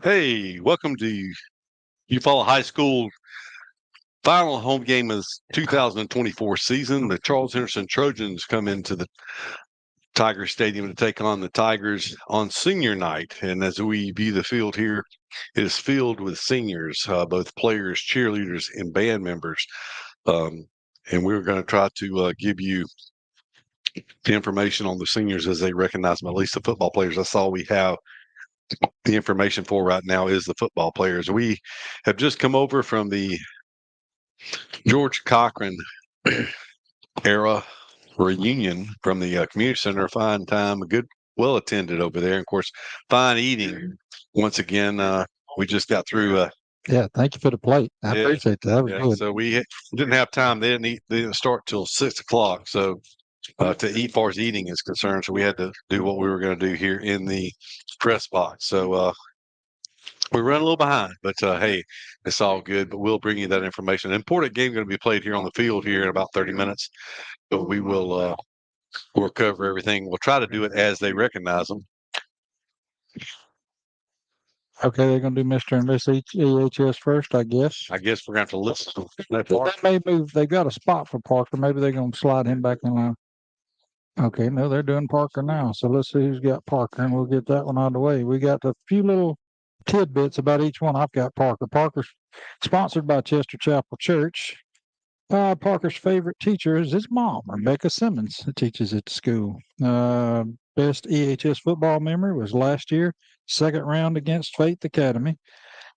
Hey, welcome to Eufaula High School final home game of 2024 season. The Charles Henderson Trojans come into the Tiger Stadium to take on the Tigers on senior night. And as we view the field here, it is filled with seniors, both players, cheerleaders, and band members. Um, and we're going to try to give you the information on the seniors as they recognize them, at least the football players. That's all we have the information for right now is the football players. We have just come over from the George Cochran era reunion from the community center. Fine time, a good, well attended over there. And of course, fine eating. Once again, we just got through. Yeah, thank you for the plate. I Yeah, appreciate that. That was yeah. good. So we didn't have time. They didn't eat. They didn't start till 6 o'clock. So to eat, far as eating is concerned, so we had to do what we were going to do here in the press box. So we run a little behind, but hey, it's all good. But we'll bring you that information. An important game going to be played here on the field here in about 30 minutes. But we will we'll cover everything. We'll try to do it as they recognize them. Okay, they're going to do Mr. and Miss EHS first, I guess. I guess we're going to have to listen to that They part. may move. They got a spot for Parker. Maybe they're going to slide him back in line. Okay, no, they're doing Parker now. So let's see who's got Parker, and we'll get that one out of the way. We got a few little tidbits about each one. I've got Parker. Parker's sponsored by Chester Chapel Church. Parker's favorite teacher is his mom, Rebecca Simmons, who teaches at the school. Best EHS football memory was last year, second round against Faith Academy.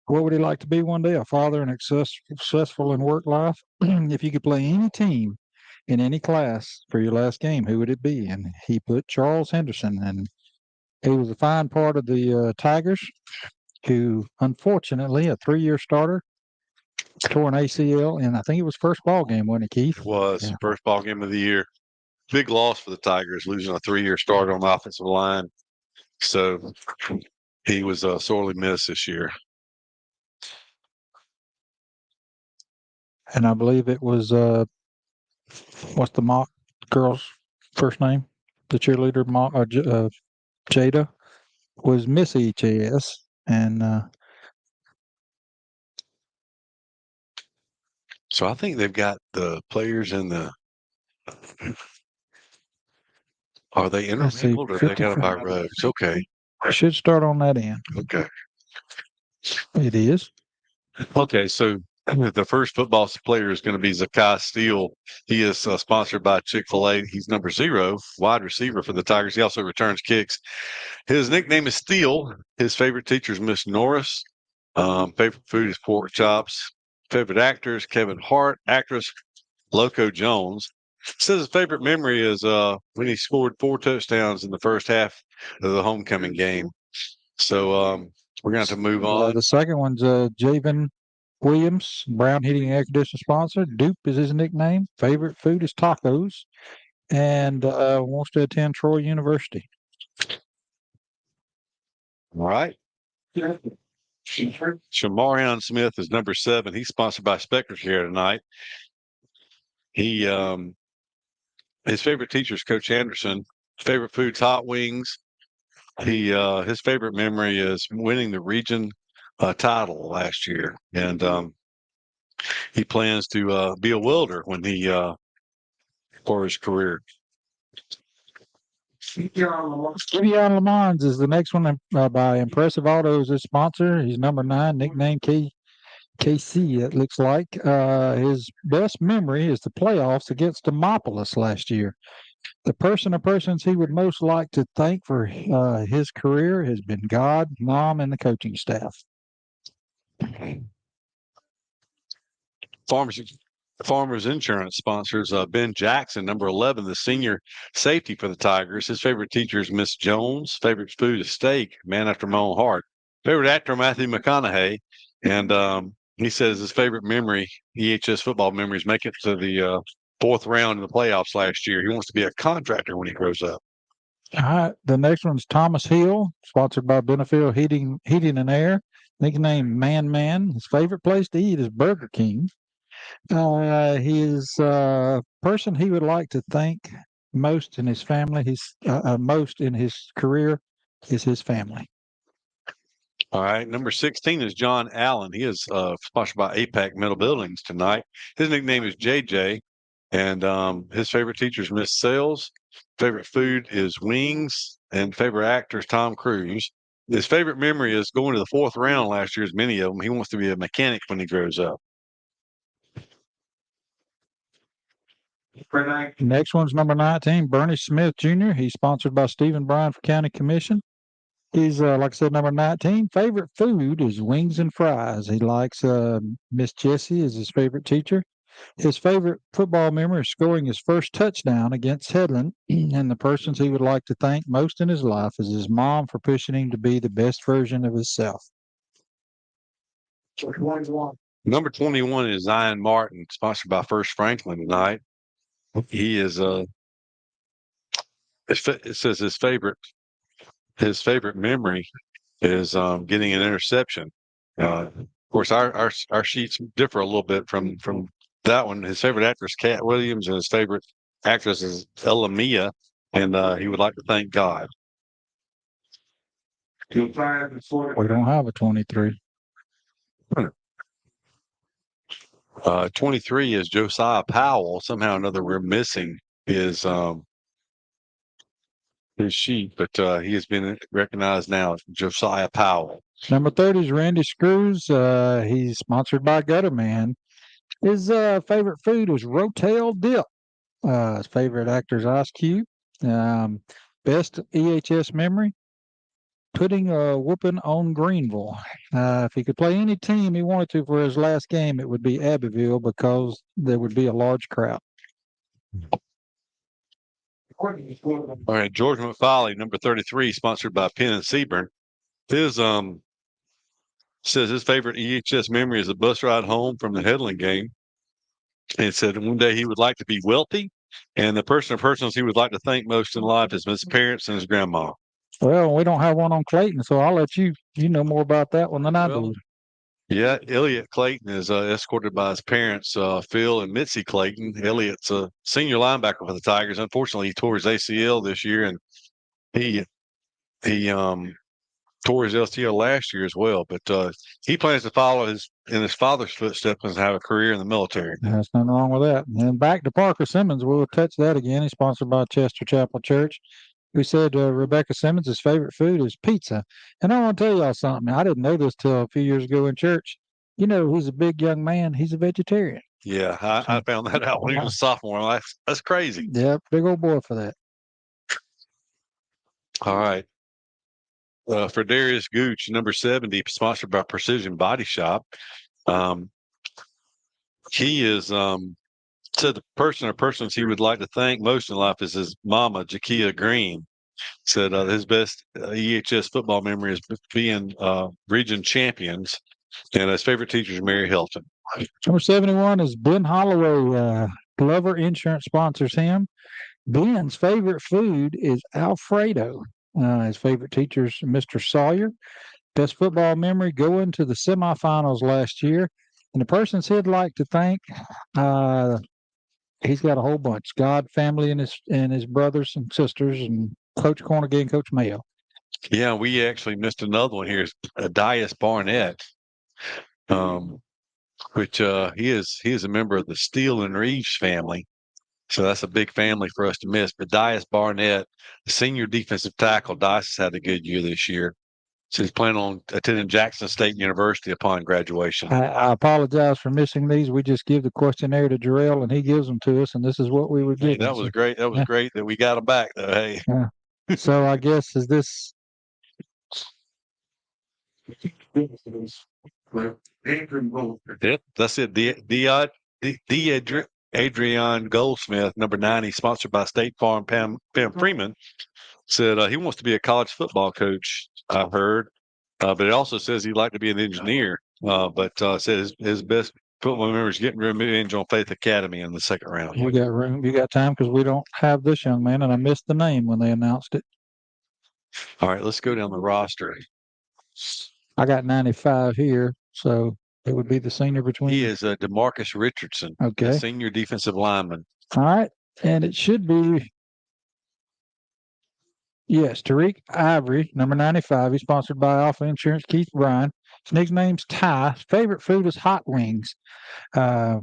What would he like to be one day? A father and successful in work life? If you could play any team in any class for your last game, who would it be? And he put Charles Henderson, and he was a fine part of the Tigers, who unfortunately, a 3-year starter, tore an ACL, and I think it was first ball game, wasn't it, Keith? It was Yeah. first ball game of the year. Big loss for the Tigers, losing a 3-year starter on the offensive line. So he was sorely missed this year. And I believe it was what's the mock girl's first name? The cheerleader, Jada, was Miss EHS, and So I think they've got the players in the. Are they let's see, intermingled or they 50. got them by rows? Okay. I should start on that end. Okay. It is. Okay. So the first football player is going to be Zakai Steele. He is sponsored by Chick-fil-A. He's number 0, wide receiver for the Tigers. He also returns kicks. His nickname is Steele. His favorite teacher is Miss Norris. Favorite food is pork chops. Favorite actor is Kevin Hart. Actress Loco Jones. Says his favorite memory is when he scored 4 touchdowns in the first half of the homecoming game. So we're going to have to move on. The second one's Javen Williams, Brown Heating and Air Conditioning sponsor. Dupe is his nickname. Favorite food is tacos, and wants to attend Troy University. All right. Shamarion Smith is number 7. He's sponsored by Spectre's here tonight. He his favorite teacher is Coach Anderson. Favorite food's hot wings. He his favorite memory is winning the region title last year, and he plans to be a welder when he for his career. Kevion Lamons is the next one by Impressive Autos, his sponsor. He's number 9, nickname KC, it looks like. His best memory is the playoffs against Demopolis last year. The person or persons he would most like to thank for his career has been God, Mom, and the coaching staff. Farmers Insurance sponsors Ben Jackson, number 11, the senior safety for the Tigers. His favorite teacher is Miss Jones. Favorite food is steak, man after my own heart. Favorite actor, Matthew McConaughey. And he says his favorite memory, EHS football memories, make it to the 4th round in the playoffs last year. He wants to be a contractor when he grows up. All right, the next one's Thomas Hill, sponsored by Benefield Heating and Air, nickname Man Man. His favorite place to eat is Burger King. His person he would like to thank most in his family, most in his career, is his family. All right. Number 16 is John Allen. He is sponsored by APAC Metal Buildings tonight. His nickname is JJ. And his favorite teacher is Miss Sales. Favorite food is wings. And favorite actor is Tom Cruise. His favorite memory is going to the fourth round last year, as many of them. He wants to be a mechanic when he grows up. Next one's number 19, Bernie Smith Jr. He's sponsored by Stephen Bryan for County Commission. He's, like I said, number 19. Favorite food is wings and fries. He likes Miss Jessie is his favorite teacher. His favorite football memory is scoring his first touchdown against Headland. And the persons he would like to thank most in his life is his mom for pushing him to be the best version of himself. Number 21 is Zion Martin, sponsored by First Franklin tonight. He is it says his favorite memory is getting an interception. Of course, our sheets differ a little bit from that one. His favorite actress, Cat Williams, and his favorite actress is Ella Mia, and he would like to thank God. We don't have a 23. 23 is Josiah Powell. Somehow or another, we're missing his sheet, but he has been recognized now as Josiah Powell. Number 30 is Randy Screws. He's sponsored by Gutterman. His favorite food is Rotel Dip. His favorite actor is Ice Cube. Best EHS memory, putting a whooping on Greenville. If he could play any team he wanted to for his last game, it would be Abbeville because there would be a large crowd. All right, George McFarley, number 33, sponsored by Penn and Seaburn. His says his favorite EHS memory is a bus ride home from the Headland game. And said one day he would like to be wealthy, and the person or persons he would like to thank most in life is his parents and his grandma. Well, we don't have one on Clayton, so I'll let you know more about that one than I do. Yeah, Elliot Clayton is escorted by his parents, Phil and Mitzi Clayton. Elliot's a senior linebacker for the Tigers. Unfortunately, he tore his ACL this year, and he tore his LCL last year as well. But he plans to follow in his father's footsteps and have a career in the military. There's nothing wrong with that. And back to Parker Simmons, we'll touch that again. He's sponsored by Chester Chapel Church. We said Rebecca Simmons' favorite food is pizza. And I want to tell y'all something. I didn't know this till a few years ago in church. You know, he's a big young man. He's a vegetarian. Yeah, I found that out when he was a sophomore. That's crazy. Yeah, big old boy for that. All right. For Darius Gooch, number 70, sponsored by Precision Body Shop. He is said the person or persons he would like to thank most in life is his mama, Jakia Green. Said his best EHS football memory is being region champions, and his favorite teacher is Mary Hilton. Number 71 is Ben Holloway. Glover Insurance sponsors him. Ben's favorite food is Alfredo. His favorite teacher is Mr. Sawyer. Best football memory going to the semifinals last year. And the persons he'd like to thank, he's got a whole bunch. God, family, and his brothers and sisters, and Coach Cornegay and Coach Mayo. Yeah, we actually missed another one here. Dias Barnett, which he is a member of the Steele and Reeves family. So that's a big family for us to miss. But Dias Barnett, the senior defensive tackle, Dias has had a good year this year. So he's planning on attending Jackson State University upon graduation. I apologize for missing these. We just give the questionnaire to Jarrell, and he gives them to us, and this is what we would give. Hey, that was great. That was great that we got them back, though. Hey. So I guess is this. Yep, that's it. Adrian Goldsmith, number 90, sponsored by State Farm. Pam Freeman said he wants to be a college football coach. I've heard, but it also says he'd like to be an engineer. But said his best football memory is getting revenge on Faith Academy in the second round. We got room. You got time because we don't have this young man, and I missed the name when they announced it. All right, let's go down the roster. I got 95 here, so it would be the senior between. He is DeMarcus Richardson, okay, senior defensive lineman. All right, and it should be. Yes, Tariq Ivory, number 95. He's sponsored by Alpha Insurance, Keith Bryan. His nickname's Ty. His favorite food is hot wings. Uh,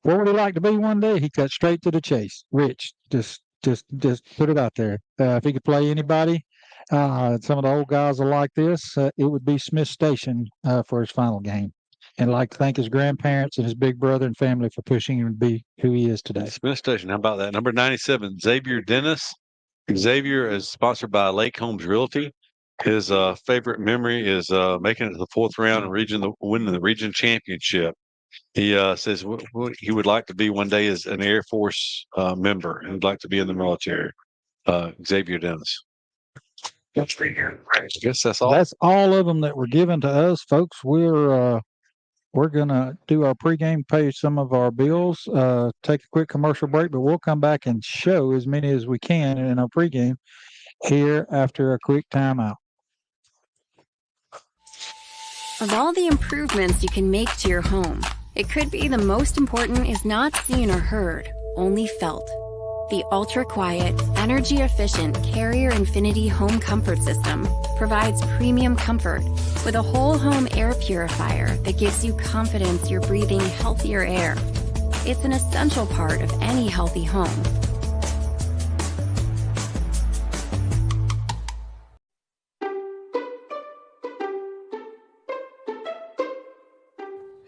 what would he like to be one day? He cut straight to the chase. Rich, just put it out there. If he could play anybody, some of the old guys are like this. It would be Smith Station for his final game. And I'd like to thank his grandparents and his big brother and family for pushing him to be who he is today. Smith Station, how about that? Number 97, Xavier Dennis. Xavier is sponsored by Lake Homes Realty. His favorite memory is making it to the fourth round and winning the region championship. He says he would like to be one day as an Air Force member. He would like to be in the military. Xavier Dennis. I guess that's all. That's all of them that were given to us, folks. We're gonna do our pregame, pay some of our bills, take a quick commercial break, but we'll come back and show as many as we can in our pregame here after a quick timeout. Of all the improvements you can make to your home, it could be the most important is not seen or heard, only felt. The ultra-quiet, energy-efficient Carrier Infinity Home Comfort System provides premium comfort with a whole home air purifier that gives you confidence you're breathing healthier air. It's an essential part of any healthy home.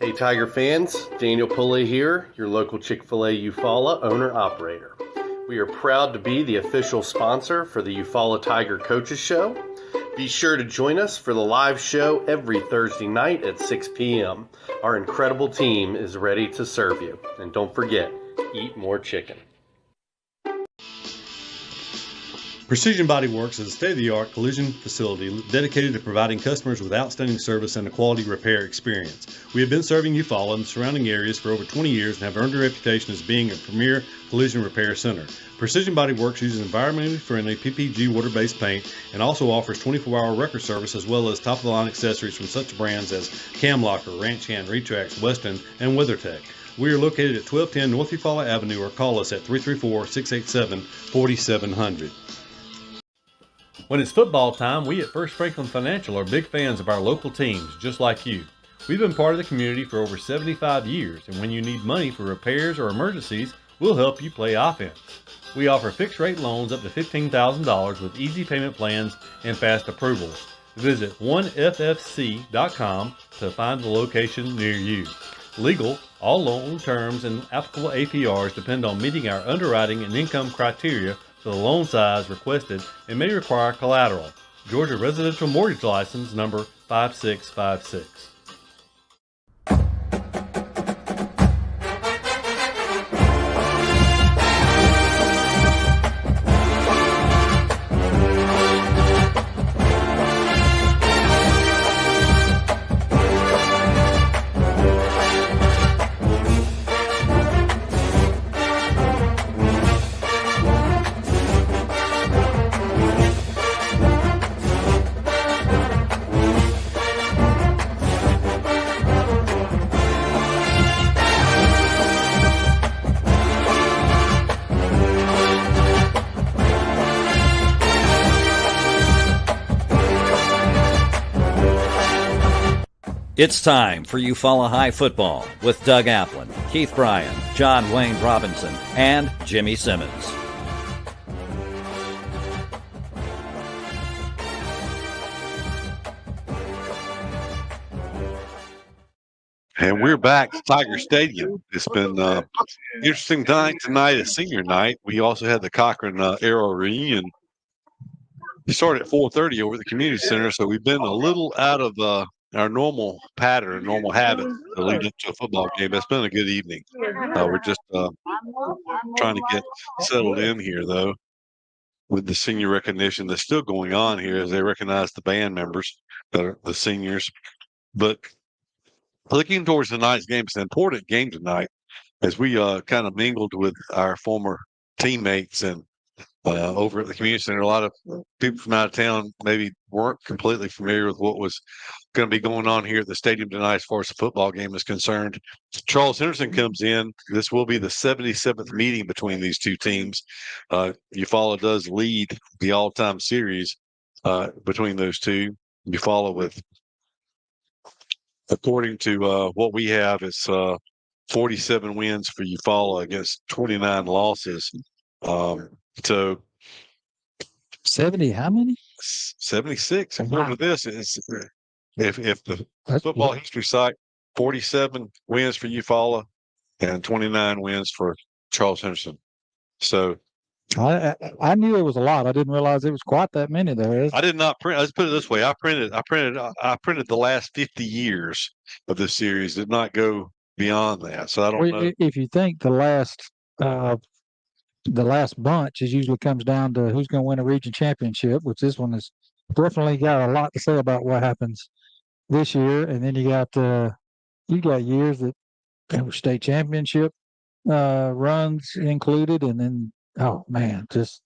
Hey Tiger fans, Daniel Pulley here, your local Chick-fil-A Eufaula owner-operator. We are proud to be the official sponsor for the Eufaula Tiger Coaches Show. Be sure to join us for the live show every Thursday night at 6 p.m. Our incredible team is ready to serve you. And don't forget, eat more chicken. Precision Body Works is a state-of-the-art collision facility dedicated to providing customers with outstanding service and a quality repair experience. We have been serving Eufaula and the surrounding areas for over 20 years and have earned a reputation as being a premier collision repair center. Precision Body Works uses environmentally friendly PPG water-based paint and also offers 24-hour record service as well as top-of-the-line accessories from such brands as Cam Locker, Ranch Hand, Retrax, Weston, and WeatherTech. We are located at 1210 North Eufaula Avenue or call us at 334-687-4700. When it's football time, we at First Franklin Financial are big fans of our local teams, just like you. We've been part of the community for over 75 years, and when you need money for repairs or emergencies, we'll help you play offense. We offer fixed-rate loans up to $15,000 with easy payment plans and fast approvals. Visit 1ffc.com to find the location near you. Legal, all loan terms and applicable APRs depend on meeting our underwriting and income criteria for the loan size requested and may require collateral. Georgia Residential Mortgage License number 5656. It's time for Eufaula High football with Doug Applin, Keith Bryan, John Wayne Robinson, and Jimmy Simmons. And we're back to Tiger Stadium. It's been interesting night tonight, a senior night. We also had the Cochran Arrow reunion. We started at 4:30 over at the community center, so we've been a little out of our normal pattern, normal habit to lead up to a football game. It's been a good evening. We're just trying to get settled in here, though, with the senior recognition that's still going on here as they recognize the band members that are the seniors. But looking towards tonight's game, it's an important game tonight as we kind of mingled with our former teammates and over at the community center. A lot of people from out of town maybe weren't completely familiar with what was going to be going on here at the stadium tonight as far as the football game is concerned. Charles Henderson comes in. This will be the 77th meeting between these two teams. Eufaula does lead the all-time series between those two. Eufaula with, according to what we have, it's 47 wins for Eufaula against 29 losses. So 70, how many? 76. According to this, is if the That's football history site, 47 wins for Eufaula and 29 wins for Charles Henderson. So I knew it was a lot. I didn't realize it was quite that many there. I did not print. Let's put it this way: I printed the last 50 years of this series. Did not go beyond that. So I don't know. If you think the last bunch is usually comes down to who's going to win a region championship, which this one has definitely got a lot to say about what happens this year. And then you got years that there were state championship runs included, and then oh man, just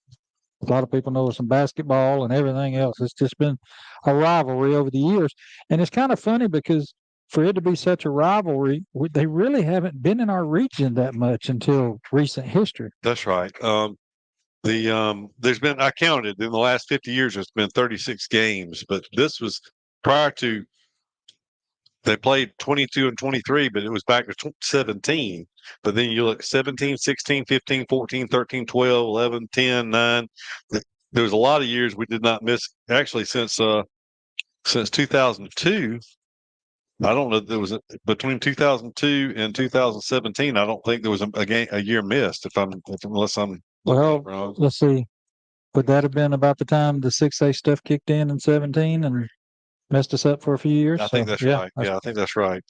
a lot of people know some basketball and everything else. It's just been a rivalry over the years, and it's kind of funny because for it to be such a rivalry, they really haven't been in our region that much until recent history. That's right. There's been, I counted in the last 50 years, there's been 36 games, but this was prior to, they played 22 and 23, but it was back to 17. But then you look 17, 16, 15, 14, 13, 12, 11, 10, 9. There was a lot of years we did not miss, actually, since 2002. I don't know if there was between 2002 and 2017. I don't think there was a year missed. Unless I'm wrong. Let's see. Would that have been about the time the 6A stuff kicked in 17 and messed us up for a few years? I think that's right. Yeah, I think that's right.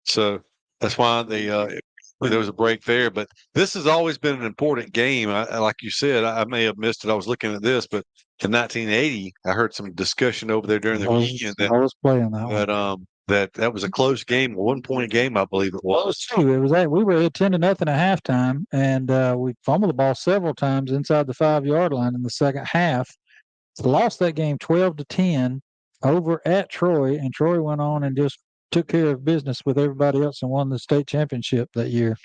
So that's why there was a break there. But this has always been an important game. Like you said, I may have missed it. I was looking at this, but in 1980, I heard some discussion over there during the weekend I was playing that one. That was a close game, a 1-point game, I believe it was. It was we were at 10-0 at halftime, and we fumbled the ball several times inside the 5-yard line in the second half. Lost that game 12-10 over at Troy, and Troy went on and just took care of business with everybody else and won the state championship that year.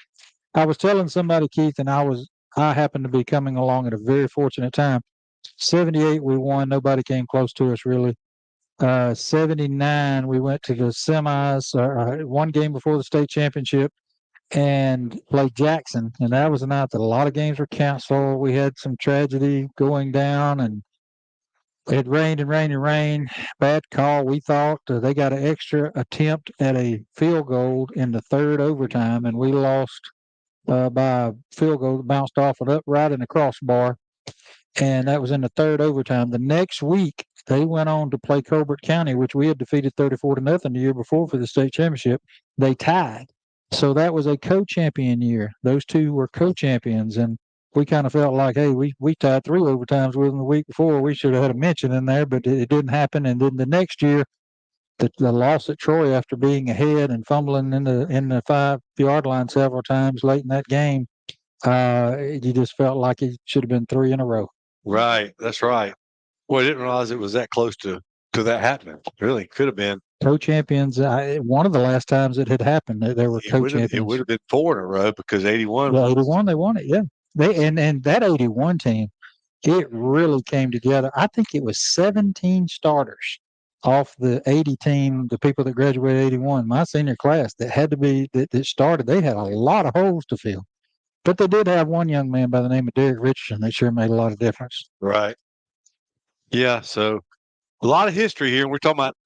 I was telling somebody, Keith, and I happened to be coming along at a very fortunate time. 78 we won. Nobody came close to us really. 79 we went to the semis, one game before the state championship, and played Jackson. And that was a night that a lot of games were canceled. We had some tragedy going down, and it rained and rained and rained. Bad call. We thought they got an extra attempt at a field goal in the third overtime, and we lost by a field goal that bounced off it upright in the crossbar. And that was in the third overtime. The next week, they went on to play Colbert County, which we had defeated 34-0 the year before for the state championship. They tied. So that was a co-champion year. Those two were co-champions, and we kind of felt like, hey, we tied 3 overtimes with them the week before. We should have had a mention in there, but it didn't happen. And then the next year, the loss at Troy after being ahead and fumbling in the 5-yard line several times late in that game, you just felt like it should have been 3 in a row. Right, that's right. Well, I didn't realize it was that close to that happening. Really, could have been co-champions. One of the last times it had happened, there were co-champions. It would have been 4 in a row because 81. Yeah, 81, they won it. Yeah, and that 81 team, it really came together. I think it was 17 starters off the 80 team, the people that graduated 81, my senior class, that had to be that started. They had a lot of holes to fill. But they did have one young man by the name of Derek Richardson that sure made a lot of difference. Right. Yeah. So a lot of history here. We're talking about,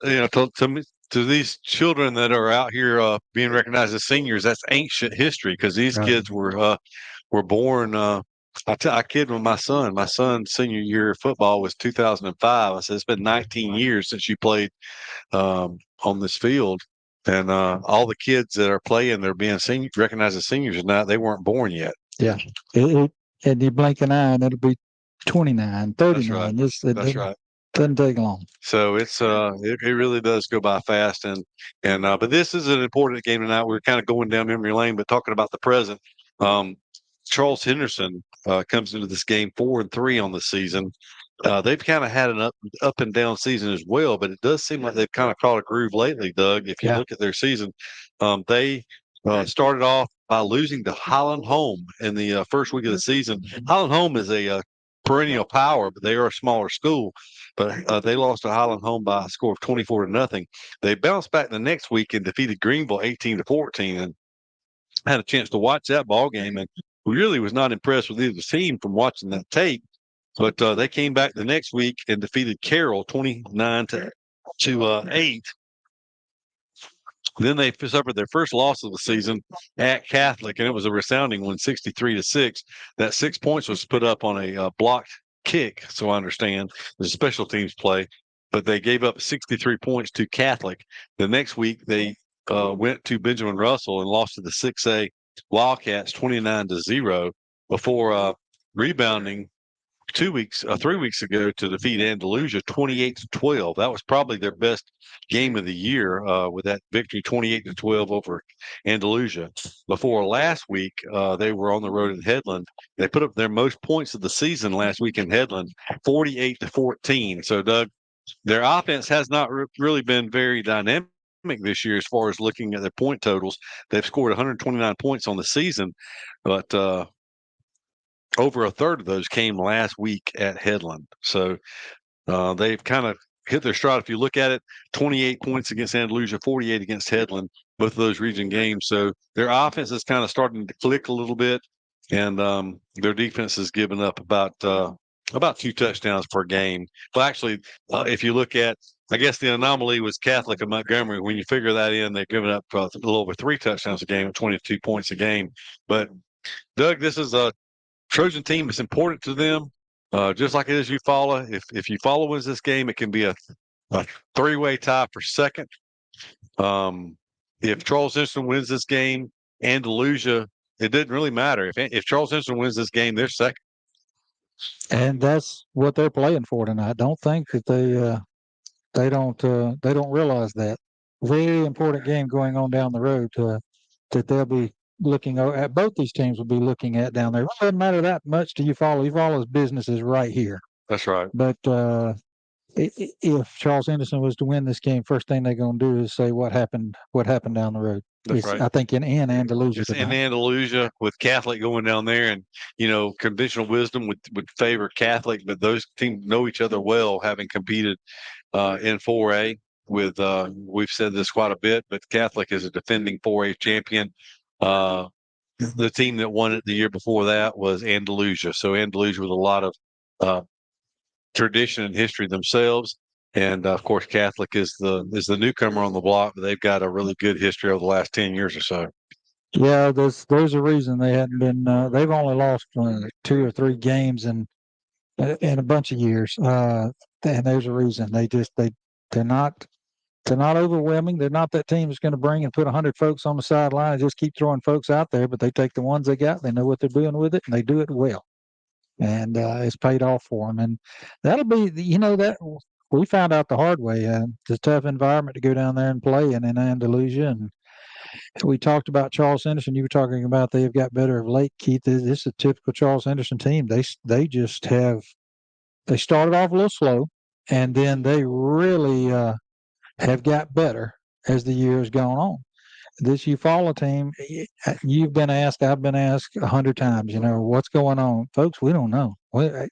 to these children that are out here being recognized as seniors, that's ancient history because these kids were born. I kid with my son. My son's senior year of football was 2005. I said, it's been 19 years since you played on this field. And all the kids that are playing, they're being recognized as seniors now. They weren't born yet. Yeah. And you blink an eye and it'll be 29, 39. That's right. Doesn't take long. So it's it really does go by fast. And but this is an important game tonight. We're kind of going down memory lane, but talking about the present. Charles Henderson comes into this game 4-3 on the season. They've kind of had an up and down season as well, but it does seem like they've kind of caught a groove lately, Doug. If you look at their season, they started off by losing to Highland Home in the first week of the season. Highland Home is a perennial power, but they are a smaller school. But they lost to Highland Home by a score of 24-0. They bounced back the next week and defeated Greenville 18-14, and had a chance to watch that ball game, and really was not impressed with either team from watching that tape. But they came back the next week and defeated Carroll 29-8. Then they suffered their first loss of the season at Catholic, and it was a resounding one, 63-6. That 6 points was put up on a blocked kick, so I understand. The special teams play, but they gave up 63 points to Catholic. The next week, they went to Benjamin Russell and lost to the 6A Wildcats 29-0 before rebounding 3 weeks ago to defeat Andalusia 28-12. That was probably their best game of the year with that victory 28-12 over Andalusia. Before last week, they were on the road in Headland. They put up their most points of the season last week in Headland, 48-14. So, Doug, their offense has not really been very dynamic this year as far as looking at their point totals. They've scored 129 points on the season, but over a third of those came last week at Headland. So they've kind of hit their stride. If you look at it, 28 points against Andalusia, 48 against Headland, both of those region games. So their offense is kind of starting to click a little bit, and their defense has given up about 2 touchdowns per game. Well, actually, if you look at, I guess the anomaly was Catholic of Montgomery. When you figure that in, they've given up a little over 3 touchdowns a game, 22 points a game. But, Doug, this is a Trojan team. It's important to them, just like it is Eufaula. If Eufaula wins this game, it can be a 3-way tie for second. If Charles Henderson wins this game, Andalusia, it didn't really matter. If Charles Henderson wins this game, they're second. And that's what they're playing for tonight. Don't think that they don't realize that. Very important game going on down the road that they'll be looking at. Both these teams will be looking at down there. It doesn't matter that much to Eufaula's business is right here. That's right. But if Charles Henderson was to win this game, first thing they're going to do is say what happened down the road. That's right. I think in Andalusia. It's in Andalusia with Catholic going down there, and conventional wisdom would favor Catholic, but those teams know each other well, having competed in 4A. With we've said this quite a bit, but Catholic is a defending 4A champion. The team that won it the year before that was Andalusia. So Andalusia with a lot of tradition and history themselves. And of course, Catholic is the newcomer on the block, but they've got a really good history over the last 10 years or so. Yeah, there's a reason they hadn't been. They've only lost 2 or 3 games in a bunch of years, and there's a reason. They're not overwhelming. They're not that team that's going to bring and put 100 folks on the sideline and just keep throwing folks out there. But they take the ones they got. They know what they're doing with it, and they do it well. And it's paid off for them. And that'll be, that. We found out the hard way. It's a tough environment to go down there and play in Andalusia. And we talked about Charles Henderson. You were talking about they've got better of late, Keith. This is a typical Charles Henderson team. They started off a little slow, and then they really have got better as the year has gone on. This Eufaula team, you've been asked, I've been asked 100 times, what's going on? Folks, we don't know.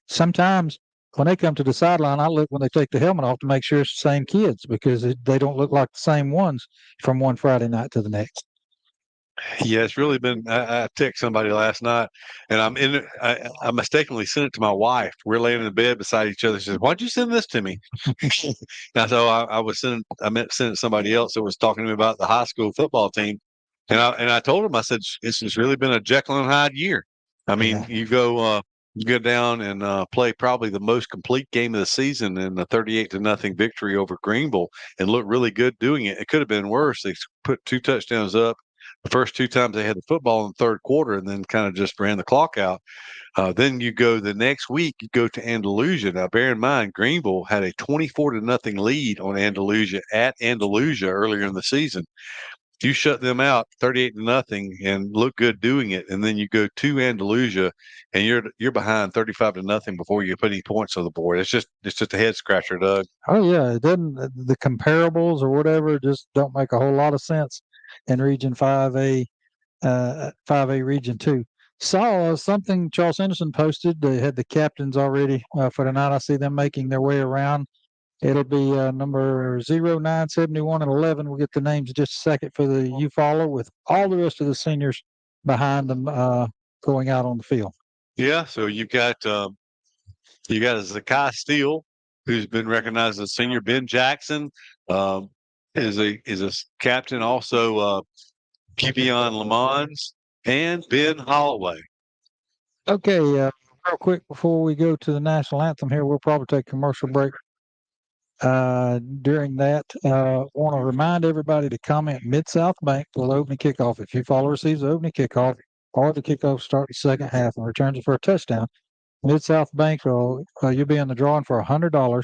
Sometimes when they come to the sideline, I look when they take the helmet off to make sure it's the same kids, because they don't look like the same ones from one Friday night to the next. Yeah, it's really been. I texted somebody last night, and I mistakenly sent it to my wife. We're laying in the bed beside each other. She said, "Why'd you send this to me?" Now, so I meant to send it to somebody else that was talking to me about the high school football team, and I told him, I said, "It's really been a Jekyll and Hyde year." I mean, you go down and play probably the most complete game of the season in the 38-0 victory over Greenville, and look really good doing it. It could have been worse. They put 2 touchdowns up the first 2 times they had the football in the third quarter, and then kind of just ran the clock out. Then you go the next week, you go to Andalusia. Now, bear in mind, Greenville had a 24-0 lead on Andalusia at Andalusia earlier in the season. you shut them out 38-0 and look good doing it, and then you go to Andalusia and you're behind 35-0 before you put any points on the board. It's just a head scratcher, Doug. Oh yeah, it doesn't. The comparables or whatever just don't make a whole lot of sense in Region 5A, 5A Region 2. Saw something Charles Henderson posted. They had the captains already for tonight. I see them making their way around. It'll be number 0, 9, 71, and 11. We'll get the names in just a second for the Eufaula, with all the rest of the seniors behind them going out on the field. Yeah, so you got Zakai Steele, who's been recognized as a senior. Ben Jackson is a captain, also Kivion Lamons and Ben Holloway. Okay, real quick before we go to the national anthem here, we'll probably take a commercial break. During that, want to remind everybody to comment Mid-South Bank for the opening kickoff. If Eufaula receives the opening kickoff or the kickoff start the second half and returns it for a touchdown, Mid-South Bank, you'll be in the drawing for $100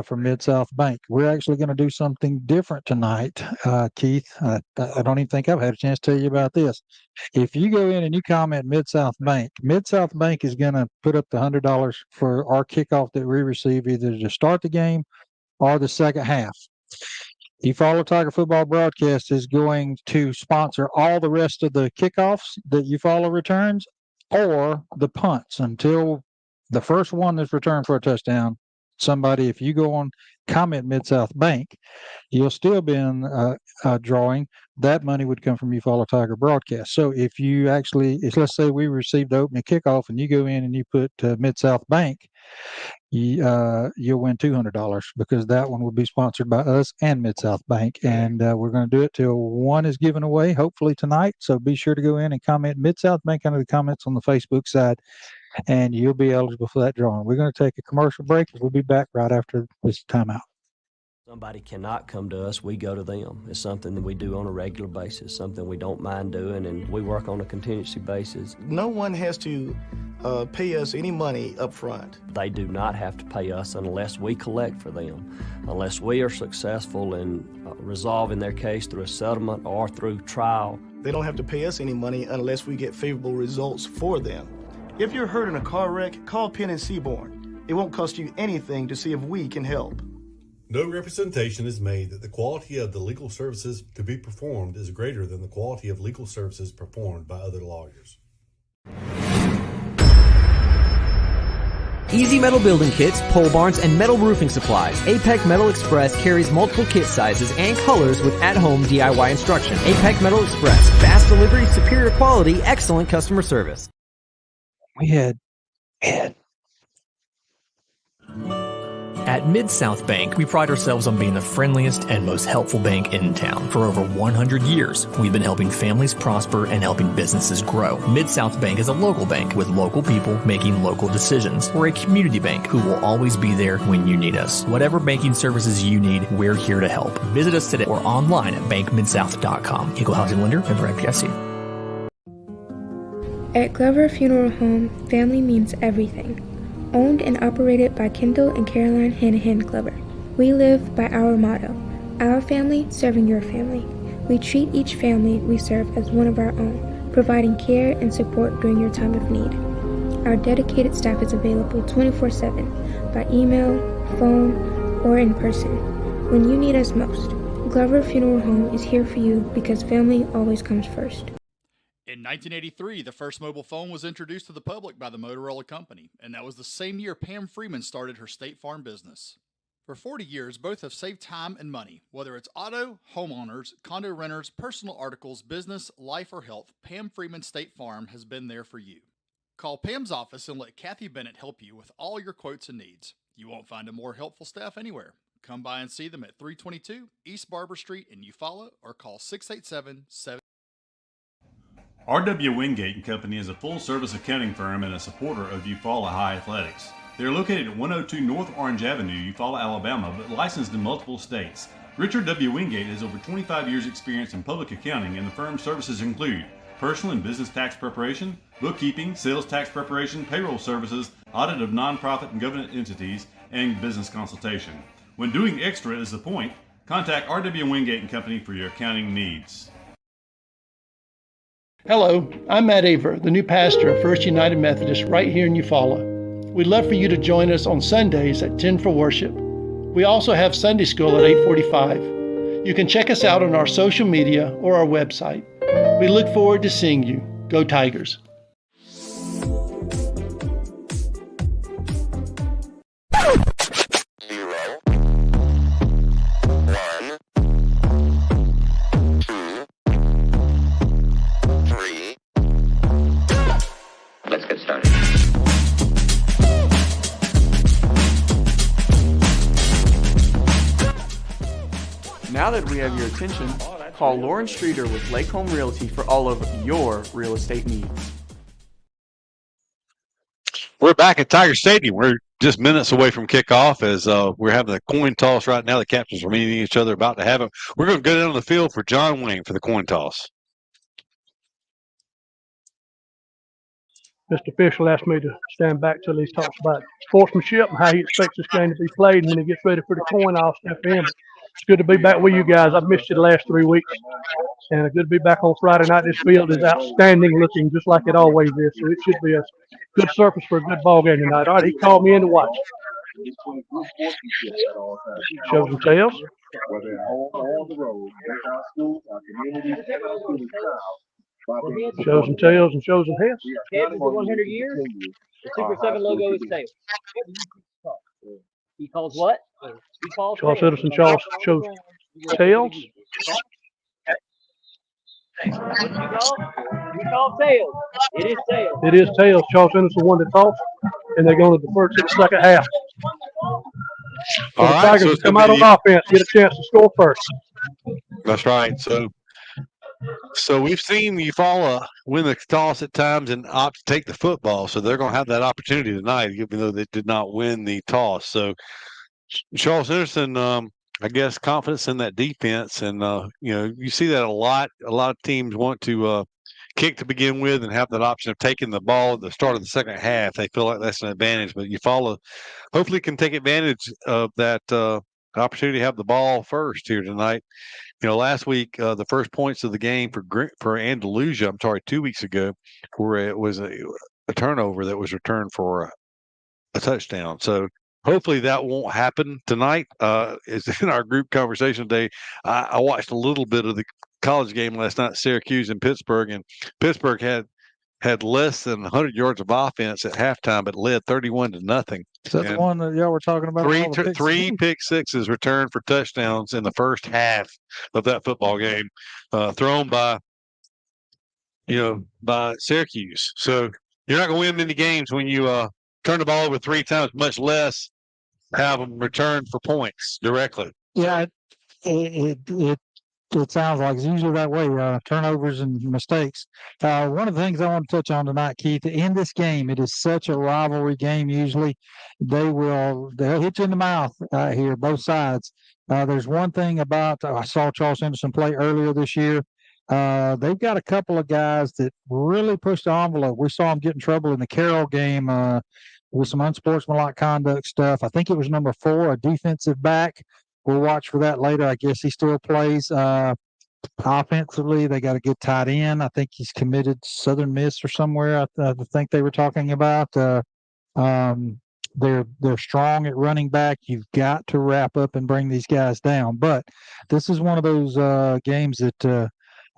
from Mid-South Bank. We're actually going to do something different tonight, Keith. I don't even think I've had a chance to tell you about this. If you go in and you comment Mid-South Bank is going to put up the $100 for our kickoff that we receive either to start the game or the second half. Eufaula Tiger football broadcast is going to sponsor all the rest of the kickoffs that Eufaula returns or the punts until the first one that's returned for a touchdown. Somebody, if you go on comment Mid-South Bank, you'll still be in a drawing. That money would come from Eufaula Tiger broadcast. So if you actually, let's say we received the opening kickoff and you go in and you put Mid-South Bank, you'll win $200 because that one will be sponsored by us and Mid-South Bank. And we're going to do it till one is given away, hopefully tonight. So be sure to go in and comment Mid-South Bank under the comments on the Facebook side, and you'll be eligible for that drawing. We're going to take a commercial break. We'll be back right after this timeout. Somebody cannot come to us, we go to them. It's something that we do on a regular basis, something we don't mind doing, and we work on a contingency basis. No one has to pay us any money up front. They do not have to pay us unless we collect for them, unless we are successful in resolving their case through a settlement or through trial. They don't have to pay us any money unless we get favorable results for them. If you're hurt in a car wreck, call Penn and Seaborn. It won't cost you anything to see if we can help. No representation is made that the quality of the legal services to be performed is greater than the quality of legal services performed by other lawyers. Easy Metal Building Kits, pole barns, and metal roofing supplies. APEC Metal Express carries multiple kit sizes and colors with at-home DIY instruction. APEC Metal Express. Fast delivery, superior quality, excellent customer service. We had At Mid-South Bank, we pride ourselves on being the friendliest and most helpful bank in town. For over 100 years, we've been helping families prosper and helping businesses grow. Mid-South Bank is a local bank with local people making local decisions. We're a community bank who will always be there when you need us. Whatever banking services you need, we're here to help. Visit us today or online at bankmidsouth.com. Equal housing lender, member FDIC. At Glover Funeral Home, family means everything. Owned and operated by Kendall and Caroline Hanahan Glover. We live by our motto, our family serving your family. We treat each family we serve as one of our own, providing care and support during your time of need. Our dedicated staff is available 24/7 by email, phone, or in person. When you need us most, Glover Funeral Home is here for you because family always comes first. In 1983, the first mobile phone was introduced to the public by the Motorola Company, and that was the same year Pam Freeman started her State Farm business. For 40 years, both have saved time and money. Whether it's auto, homeowners, condo renters, personal articles, business, life, or health, Pam Freeman State Farm has been there for you. Call Pam's office and let Kathy Bennett help you with all your quotes and needs. You won't find a more helpful staff anywhere. Come by and see them at 322 East Barber Street in Eufaula or call 687-7... R.W. Wingate & Company is a full-service accounting firm and a supporter of Eufaula High Athletics. They are located at 102 North Orange Avenue, Eufaula, Alabama, but licensed in multiple states. Richard W. Wingate has over 25 years' experience in public accounting, and the firm's services include personal and business tax preparation, bookkeeping, sales tax preparation, payroll services, audit of nonprofit and government entities, and business consultation. When doing extra is the point, Contact R.W. Wingate and Company for your accounting needs. Hello, I'm Matt Aver, the new pastor of First United Methodist right here in Eufaula. We'd love for you to join us on Sundays at 10 for worship. We also have Sunday school at 8:45. You can check us out on our social media or our website. We look forward to seeing you. Go Tigers! Let's get started. Now that we have your attention, call Lauren Streeter with Lake Home Realty for all of your real estate needs. We're back at Tiger Stadium. We're just minutes away from kickoff as we're having a coin toss right now. The captains are meeting each other, about to have it. We're going to go down on the field for John Wayne for the coin toss. Mr. Official asked me to stand back till he talks about sportsmanship and how he expects this game to be played. And when he gets ready for the coin, I'll step in. It's good to be back with you guys. I've missed you the last 3 weeks. And it's good to be back on Friday night. This field is outstanding looking, just like it always is. So it should be a good surface for a good ball game tonight. All right, he called me in to watch. Shows and tells. Shows and tells and shows and tells. Kevin, for 100 years, the Super 7 logo is tails. He calls what? He calls Charles tails. Edison shows tails. What did you call? You call tails. It is tails. It is tails. Charles Edison won the toss, and they're going to defer to the second half. So All the right, Tigers so it's come gonna out be on offense, get a chance to score first. That's right. So we've seen Eufaula win the toss at times and opt to take the football. So they're going to have that opportunity tonight, even though they did not win the toss. So Charles Henderson, I guess, confidence in that defense. And, you see that a lot. A lot of teams want to kick to begin with and have that option of taking the ball at the start of the second half. They feel like that's an advantage. But Eufaula hopefully can take advantage of that opportunity to have the ball first here tonight. Last week, the first points of the game for Andalusia, 2 weeks ago, where it was a turnover that was returned for a touchdown. So hopefully that won't happen tonight. Is in our group conversation today. I watched a little bit of the college game last night, Syracuse and Pittsburgh, and Pittsburgh had less than 100 yards of offense at halftime, but led 31-0. Is that the one that y'all were talking about? Three pick sixes returned for touchdowns in the first half of that football game, thrown by Syracuse. So you're not going to win many games when you turn the ball over 3 times, much less have them return for points directly. Yeah, it sounds like it's usually that way, turnovers and mistakes. One of the things I want to touch on tonight, Keith, in this game, it is such a rivalry game usually. They'll hit you in the mouth here, both sides. There's one thing about, I saw Charles Henderson play earlier this year. They've got a couple of guys that really pushed the envelope. We saw them get in trouble in the Carroll game with some unsportsmanlike conduct stuff. I think it was number 4, a defensive back. We'll watch for that later. I guess he still plays. Offensively, they got a good tight end. I think he's committed Southern Miss or somewhere. I think they were talking about. They're strong at running back. You've got to wrap up and bring these guys down. But this is one of those games that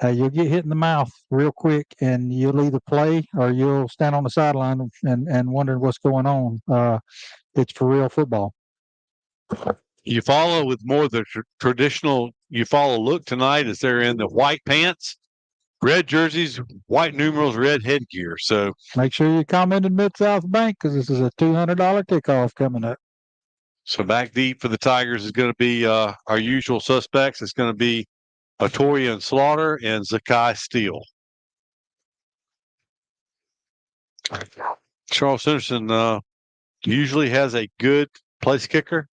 you'll get hit in the mouth real quick, and you'll either play or you'll stand on the sideline and wonder what's going on. It's for real football. Eufaula with more of the traditional Eufaula look tonight as they're in the white pants, red jerseys, white numerals, red headgear. So make sure you comment in Mid-South Bank because this is a $200 kickoff coming up. So back deep for the Tigers is going to be our usual suspects. It's going to be Atoya and Slaughter and Zakai Steele. Charles Henderson usually has a good place kicker.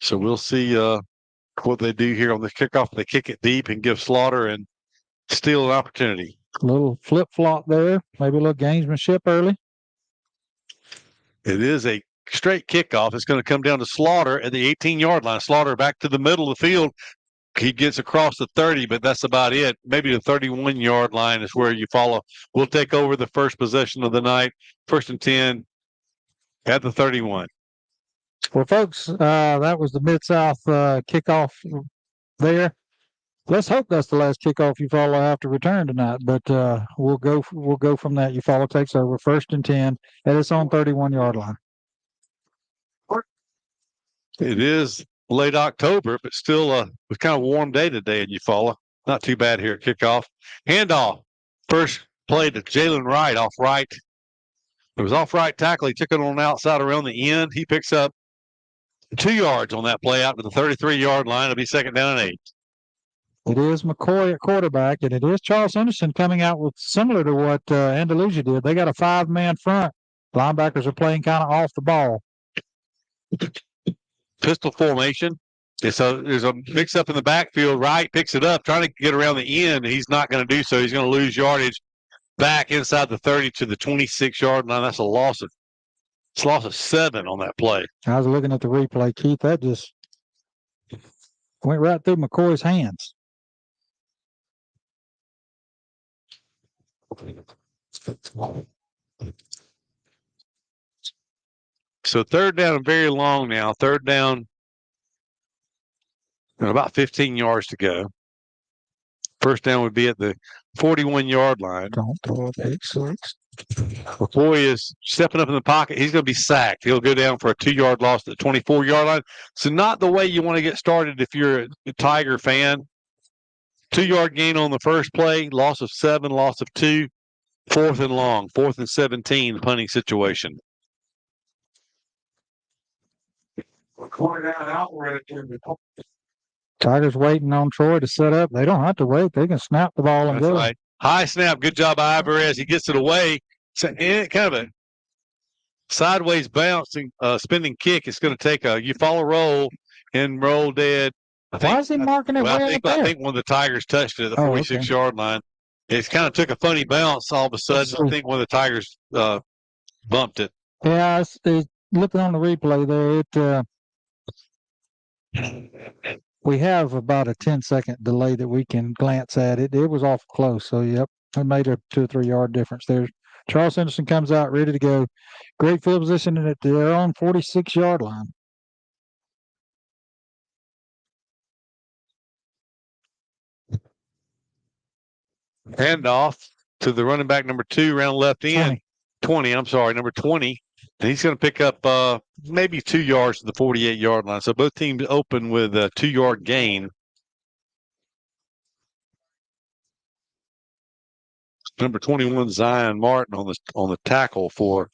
So we'll see what they do here on the kickoff. They kick it deep and give Slaughter and Steele an opportunity. A little flip-flop there. Maybe a little gamesmanship early. It is a straight kickoff. It's going to come down to Slaughter at the 18-yard line. Slaughter back to the middle of the field. He gets across the 30, but that's about it. Maybe the 31-yard line is where Eufaula will take over the first possession of the night. 1st and 10 at the 31. Well, folks, that was the Mid-South kickoff there. Let's hope that's the last kickoff Eufaula have to return tonight, but we'll go from that. Eufaula takes over 1st and 10 at its own 31-yard line. It is late October, but still a kind of warm day today in Eufaula. Not too bad here at kickoff. Handoff. First play to Jalen Wright off right. It was off right tackle. He took it on the outside around the end. He picks up 2 yards on that play out to the 33-yard line. It'll be 2nd down and 8. It is McCoy at quarterback, and it is Charles Henderson coming out with similar to what Andalusia did. They got a 5-man front. Linebackers are playing kind of off the ball. Pistol formation. There's a mix-up in the backfield. Wright picks it up, trying to get around the end. He's not going to do so. He's going to lose yardage back inside the 30 to the 26-yard line. That's a loss of 7 on that play. I was looking at the replay, Keith. That just went right through McCoy's hands. So 3rd down and very long now. 3rd down and about 15 yards to go. 1st down would be at the 41-yard line. Don't throw a pick six. McCoy is stepping up in the pocket. He's going to be sacked. He'll go down for a 2-yard loss at the 24-yard line. So not the way you want to get started if you're a Tiger fan. 2-yard gain on the first play, loss of 7, loss of 2. 4th and long, 4th and 17 punting situation. Tigers waiting on Troy to set up. They don't have to wait. They can snap the ball and That's go. right. High snap. Good job by Ibarez. He gets it away. So, kind of a sideways bouncing, spinning kick. It's going to take a Eufaula roll and roll dead. Why is he marking it way up there? I think one of the Tigers touched it at the 46-yard line. It kind of took a funny bounce all of a sudden. I think one of the Tigers bumped it. Yeah, looking on the replay there, we have about a 10-second delay that we can glance at it. It was awful close, so yep, it made a 2 or 3 yard difference there. Charles Henderson comes out ready to go. Great field position at their own 46-yard line. Handoff to the running back number 2 around left end. 20, number 20. And he's going to pick up maybe 2 yards to the 48-yard line. So both teams open with a 2-yard gain. Number 21, Zion Martin on the tackle for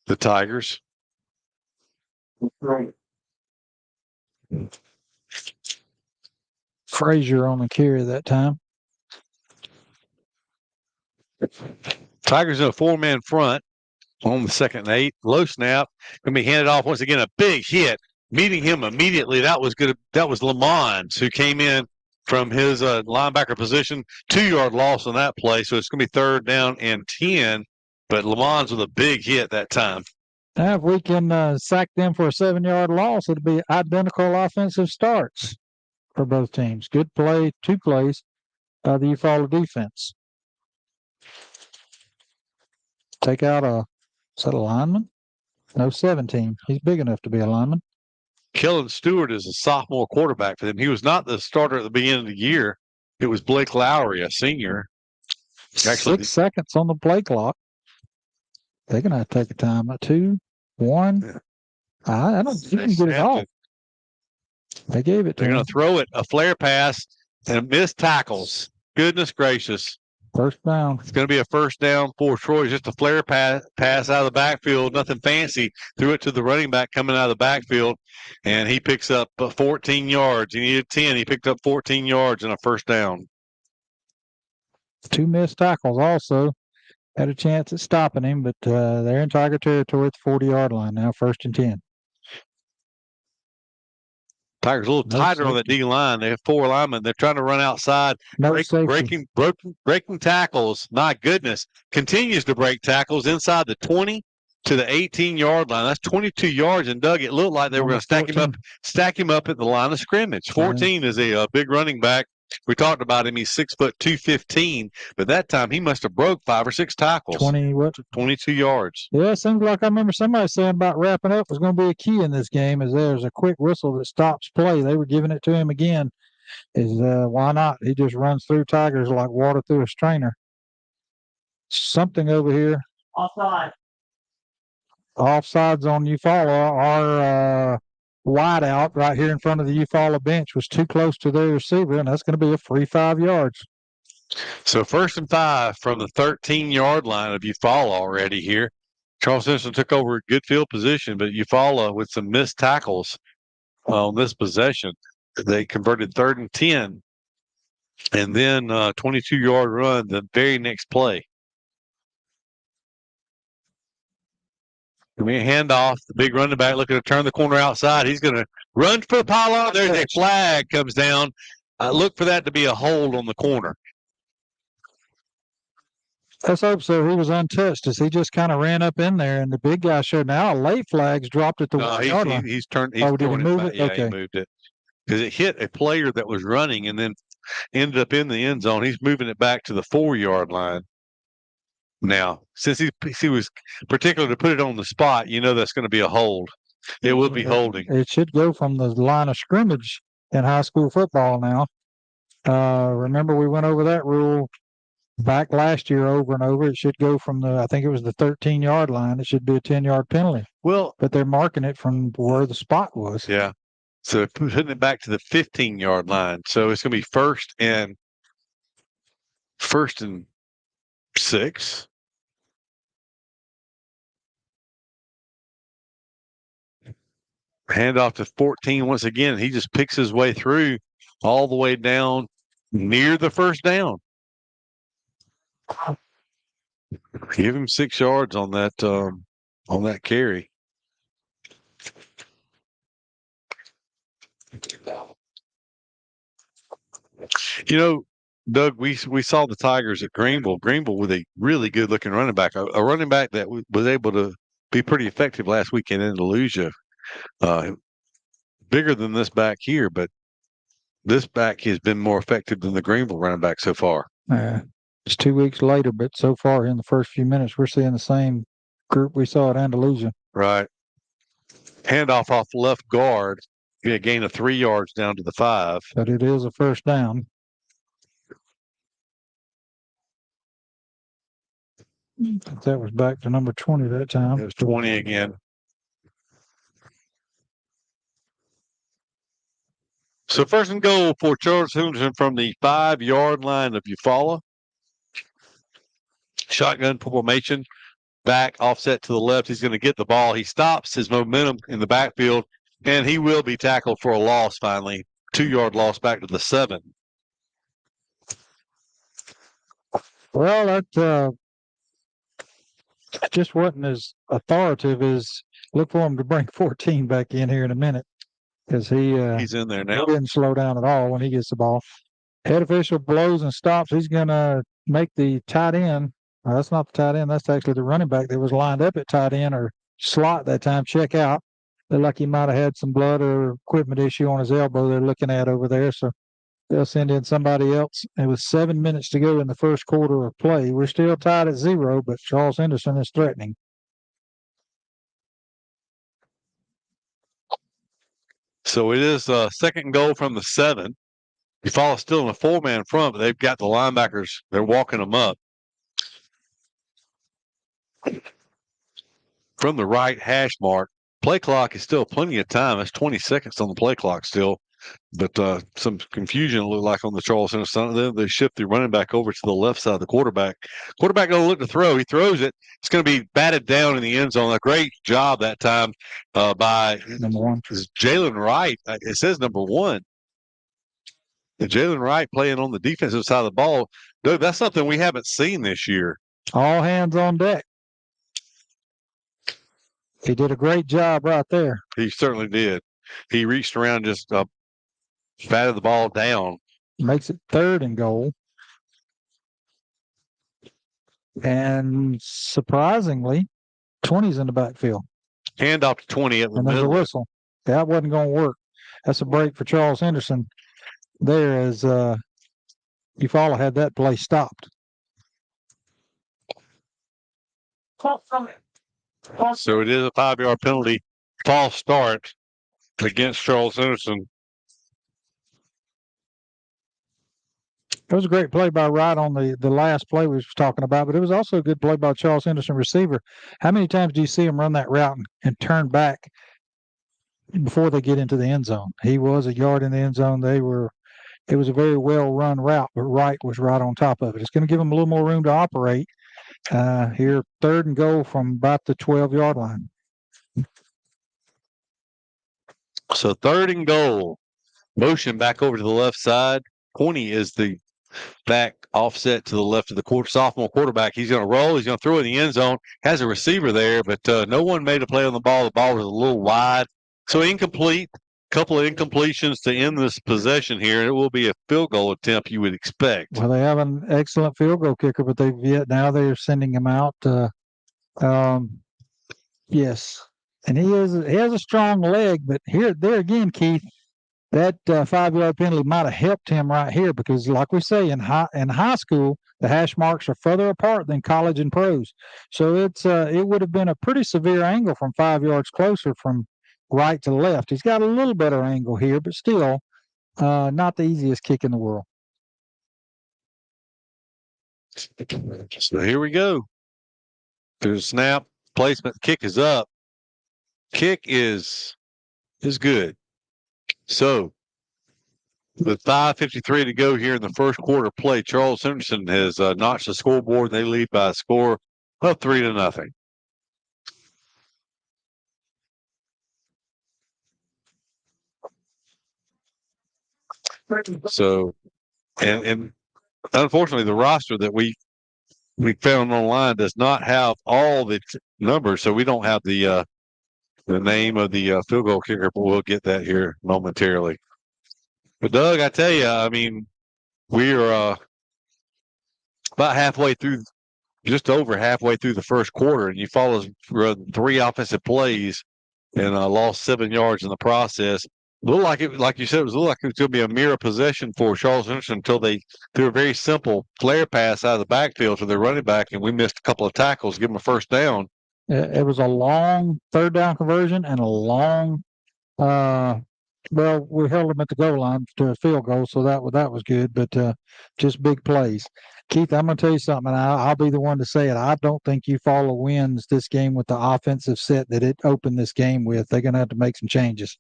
the Tigers. Frazier on the carry that time. Tigers in a 4-man front on the 2nd and 8. Low snap. Going to be handed off once again. A big hit. Meeting him immediately. That was good. That was Lamons who came in from his linebacker position. 2-yard loss on that play. So it's going to be 3rd down and 10. But Lamons with a big hit that time. Now, if we can sack them for a 7-yard loss, it'll be identical offensive starts for both teams. Good play, 2 plays by the Eufaula defense. Take out is that a lineman? No, 17. He's big enough to be a lineman. Kellen Stewart is a sophomore quarterback for them. He was not the starter at the beginning of the year. It was Blake Lowry, a senior. Actually, 6 seconds on the play clock. They're going to have to take a time. 2, 1. Yeah. I don't think you can get it off. They gave it to him. They're going to throw it, a flare pass, and missed tackles. Goodness gracious. 1st down. It's going to be a 1st down for Troy. Just a flare pass out of the backfield. Nothing fancy. Threw it to the running back coming out of the backfield, and he picks up 14 yards. He needed 10. He picked up 14 yards and a 1st down. 2 missed tackles also. Had a chance at stopping him, but they're in Tiger territory at the 40-yard line now, 1st and 10. Tigers a little tighter on that D line. They have 4 linemen. They're trying to run outside, breaking tackles. My goodness, continues to break tackles inside the 20, to the 18-yard line. That's 22 yards. And Doug, it looked like they were going to stack him up at the line of scrimmage. 14 is a big running back. We talked about him. He's 6 foot 215, but that time he must have broke 5 or 6 tackles. 22 yards. Yeah, it seems like I remember somebody saying about wrapping up was going to be a key in this game. Is there's a quick whistle that stops play. They were giving it to him again. Why not? He just runs through Tigers like water through a strainer. Something over here. Offside. Offsides on Eufaula. Our wide out right here in front of the Eufaula bench was too close to their receiver, and that's going to be a free 5 yards. So 1st and 5 from the 13-yard line of Eufaula already here. Charles Henderson took over a good field position, but Eufaula with some missed tackles on this possession. They converted 3rd and 10, and then 22-yard run the very next play. We hand off the big running back looking to turn the corner outside. He's going to run for the pylon. There's a flag comes down. Look for that to be a hold on the corner. Let's hope so. He was untouched as he just kind of ran up in there, and the big guy showed now late flags dropped at the 1 yard line. He's turned. He's did he move it? Yeah, okay. He moved it because it hit a player that was running and then ended up in the end zone. He's moving it back to the 4-yard line. Now, since he was particular to put it on the spot, that's going to be a hold. It will be holding. It should go from the line of scrimmage in high school football now. Remember, we went over that rule back last year over and over. It should go from I think it was the 13-yard line. It should be a 10-yard penalty. Well, but they're marking it from where the spot was. Yeah. So putting it back to the 15-yard line. So it's going to be first and 6. Hand off to 14 once again. He just picks his way through all the way down near the first down. Give him 6 yards on that carry. Doug, we saw the Tigers at Greenville. Greenville with a really good looking running back, a running back that was able to be pretty effective last weekend in Andalusia. Bigger than this back here, but this back has been more effective than the Greenville running back so far. It's 2 weeks later, but so far in the first few minutes, we're seeing the same group we saw at Andalusia. Right. Handoff off left guard. Be a gain of 3 yards down to the 5. But it is a first down. That was back to number 20 that time. It was 20 again. So 1st and goal for Charles Henderson from the 5-yard line of Eufaula. Shotgun formation, back offset to the left. He's going to get the ball. He stops his momentum in the backfield, and he will be tackled for a loss finally. 2-yard loss back to the 7. Well, that just wasn't as authoritative as look for him to bring 14 back in here in a minute because he's in there now. He didn't slow down at all when he gets the ball. Head official blows and stops. He's going to make the tight end. That's not the tight end. That's actually the running back that was lined up at tight end or slot that time. Check out. Looked like he might have had some blood or equipment issue on his elbow they're looking at over there. So they'll send in somebody else. It was 7 minutes to go in the first quarter of play. We're still tied at 0, but Charles Henderson is threatening. So it is a 2nd goal from the 7. Eufaula still in a 4-man front, but they've got the linebackers. They're walking them up. From the right hash mark, play clock is still plenty of time. It's 20 seconds on the play clock still. But some confusion looked like on the Charles Henderson. Then they shift the running back over to the left side of the quarterback. Quarterback going to look to throw. He throws it. It's going to be batted down in the end zone. A great job that time by number 1. Jalen Wright. It says number 1. Jalen Wright playing on the defensive side of the ball. Dude, that's something we haven't seen this year. All hands on deck. He did a great job right there. He certainly did. He reached around, just batted the ball down. Makes it 3rd and goal. And surprisingly, 20's in the backfield. Hand off to 20 at the And there's a middle. whistle. That wasn't going to work. That's a break for Charles Henderson. There as Eufaula had that play stopped. So it is a 5-yard penalty. False start against Charles Henderson. It was a great play by Wright on the last play we was talking about, but it was also a good play by Charles Henderson receiver. How many times do you see him run that route and turn back before they get into the end zone? He was a yard in the end zone. It was a very well run route, but Wright was right on top of it. It's going to give him a little more room to operate here. 3rd and goal from about the 12-yard line. So 3rd and goal. Motion back over to the left side. 20 is the back offset to the left of the sophomore quarterback. He's going to roll. He's going to throw in the end zone. Has a receiver there, but no one made a play on the ball. The ball was a little wide. So incomplete. Couple of incompletions to end this possession here. It will be a field goal attempt you would expect. Well, they have an excellent field goal kicker, but now they're sending him out. Yes, and he has a strong leg, but there again, Keith, that 5-yard penalty might have helped him right here because, like we say, in high school, the hash marks are further apart than college and pros. So it would have been a pretty severe angle from 5 yards closer from right to left. He's got a little better angle here, but still not the easiest kick in the world. So here we go. There's a snap, placement, kick is up. Kick is good. So with 5:53 to go here in the first quarter play, Charles Henderson has notched the scoreboard. They lead by a score of 3-0. So, and unfortunately, the roster that we found online does not have all the numbers, so we don't have the name of the field goal kicker, but we'll get that here momentarily. But Doug, I tell you, I mean, we are about halfway through, just over halfway through the first quarter, and Eufaula's run 3 offensive plays and lost 7 yards in the process. Looked like it, like you said, it was going to be a mirror possession for Charles Henderson until they threw a very simple flare pass out of the backfield to their running back, and we missed a couple of tackles, give them a first down. It was a long 3rd down conversion and a long, we held them at the goal line to a field goal, so that was good, but just big plays. Keith, I'm going to tell you something, and I'll be the one to say it. I don't think Eufaula wins this game with the offensive set that it opened this game with. They're going to have to make some changes.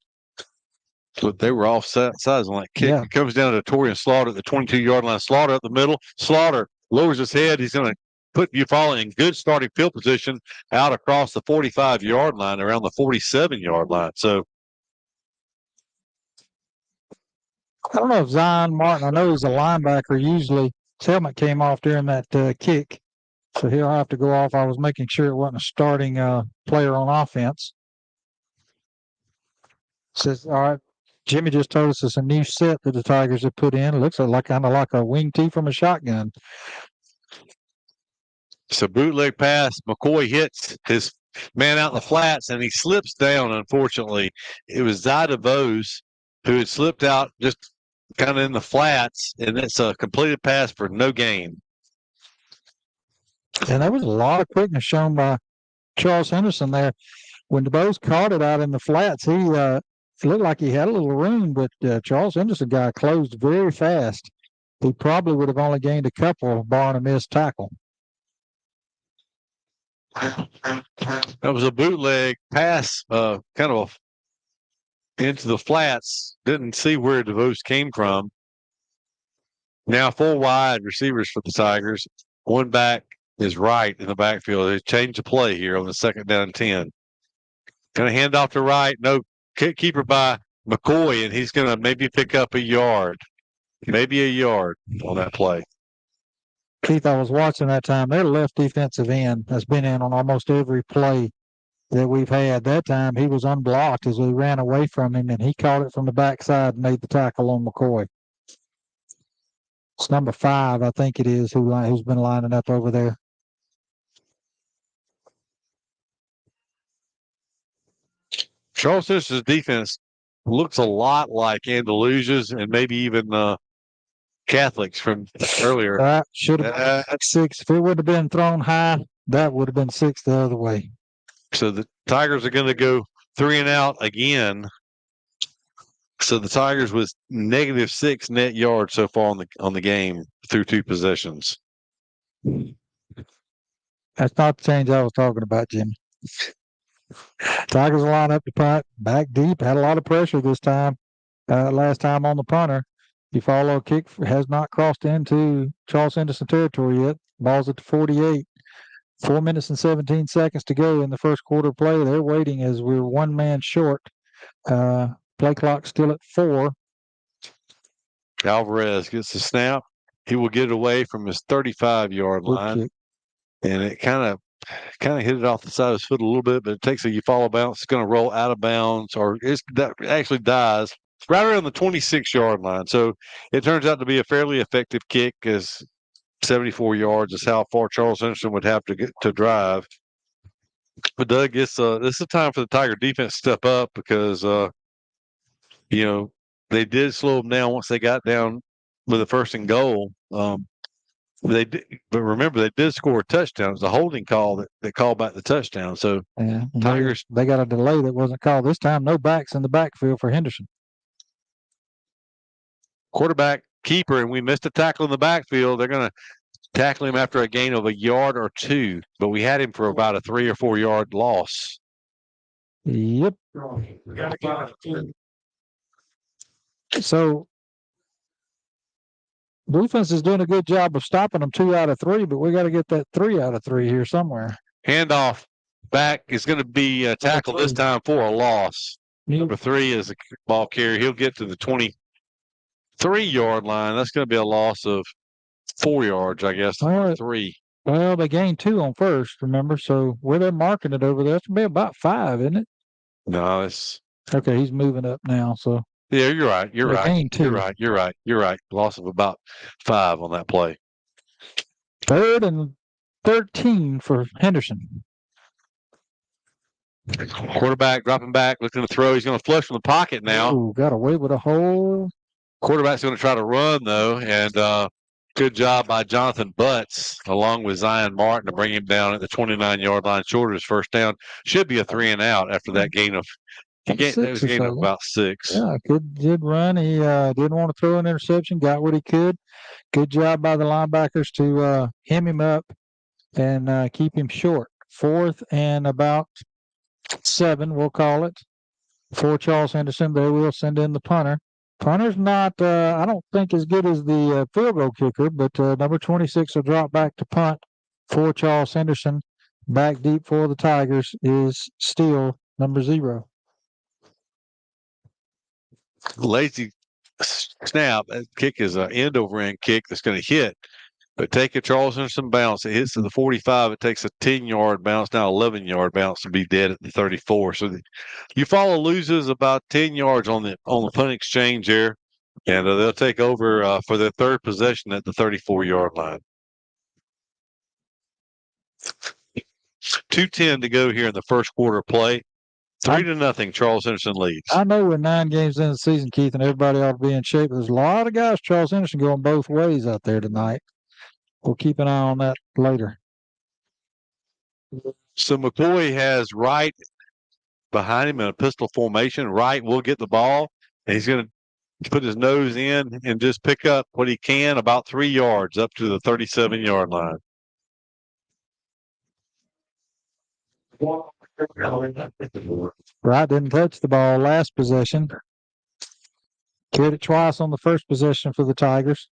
But they were off sides on that kick. Yeah. It comes down to Torian Slaughter at the 22-yard line. Slaughter up the middle. Slaughter lowers his head. He's going to put Eufaula in good starting field position out across the 45-yard line, around the 47-yard line. So I don't know if Zion Martin, I know he's a linebacker. Usually his helmet came off during that kick, so he'll have to go off. I was making sure it wasn't a starting player on offense. Says, all right, Jimmy just told us it's a new set that the Tigers have put in. It looks like kind of like a wing tee from a shotgun. It's a bootleg pass. McCoy hits his man out in the flats, and he slips down, unfortunately. It was Zyda Vose who had slipped out just kind of in the flats, and it's a completed pass for no gain. And there was a lot of quickness shown by Charles Henderson there. When DeBose caught it out in the flats, it looked like he had a little room, but Charles Henderson got closed very fast. He probably would have only gained a couple, barring a missed tackle. That was a bootleg pass, kind of into the flats. Didn't see where DeVos came from. Now 4 wide receivers for the Tigers. One back is right in the backfield. They changed the play here on the 2nd down 10. Going to hand off to right. No, keeper by McCoy, and he's going to maybe pick up a yard. Maybe a yard on that play. Keith, I was watching that time. Their left defensive end has been in on almost every play that we've had. That time he was unblocked as we ran away from him, and he caught it from the backside and made the tackle on McCoy. It's number 5, I think it is, who's been lining up over there. Charles Henderson's defense looks a lot like Andalusia's and maybe even Catholics from earlier. That should have been 6. If it would have been thrown high, that would have been 6 the other way. So the Tigers are going to go 3 and out again. So the Tigers with -6 net yards so far on the game through 2 possessions. That's not the change I was talking about, Jimmy. Tigers line up to punt back deep. Had a lot of pressure this time. Last time on the punter. Eufaula kick has not crossed into Charles Henderson territory yet. Ball's at the 48. 4 minutes and 17 seconds to go in the first quarter play. They're waiting as we're 1 man short. Play clock still at 4. Alvarez gets the snap. He will get it away from his 35-yard line. And it kind of hit it off the side of his foot a little bit, but it takes a Eufaula bounce. It's going to roll out of bounds, or that actually dies right around the 26-yard line. So it turns out to be a fairly effective kick, as 74 yards is how far Charles Henderson would have to get to drive. But Doug, this is a time for the Tiger defense to step up because they did slow them down once they got down with a 1st and goal. But remember, they did score a touchdown. It was a holding call that called back the touchdown. So Tigers, they got a delay that wasn't called this time. No backs in the backfield for Henderson. Quarterback keeper, and we missed a tackle in the backfield. They're going to tackle him after a gain of a yard or 2, but we had him for about a 3 or 4 yard loss. Yep. So defense is doing a good job of stopping them 2 out of 3, but we got to get that 3 out of 3 here somewhere. Handoff back is going to be tackled this time for a loss. Number 3 is a ball carrier. He'll get to the 23-yard line. That's going to be a loss of 4 yards, I guess. 3. Well, they gained 2 on first, remember? So where they're marking it over there, it's going to be about 5, isn't it? No, it's okay. He's moving up now. So yeah, you're right. You're right. Loss of about 5 on that play. 3rd and 13 for Henderson. Quarterback dropping back, looking to throw. He's going to flush from the pocket now. Ooh, got away with a hole. Quarterback's going to try to run, though, and good job by Jonathan Butts, along with Zion Martin, to bring him down at the 29-yard line short of his first down. Should be a 3 and out after that gain of about 6. Yeah, good run. He didn't want to throw an interception, got what he could. Good job by the linebackers to hem him up and keep him short. 4th and about 7, we'll call it, for Charles Henderson. They will send in the punter. Punter's not, I don't think, as good as the field goal kicker, but number 26 will drop back to punt for Charles Henderson. Back deep for the Tigers is still number 0. Lazy snap. That kick is an end over end kick that's going to hit. But take a Charles Henderson bounce. It hits to the 45. It takes a 10-yard bounce, now 11-yard bounce to be dead at the 34. So Eufaula loses about 10 yards on the punt exchange there, and they'll take over for their 3rd possession at the 34-yard line. 2:10 to go here in the first quarter play. 3-0, Charles Henderson leads. I know we're 9 games in the season, Keith, and everybody ought to be in shape. There's a lot of guys, Charles Henderson, going both ways out there tonight. We'll keep an eye on that later. So McCoy has Wright behind him in a pistol formation. Wright will get the ball, and he's going to put his nose in and just pick up what he can, about 3 yards up to the 37-yard line. Wright didn't touch the ball last possession. Carried it twice on the first possession for the Tigers.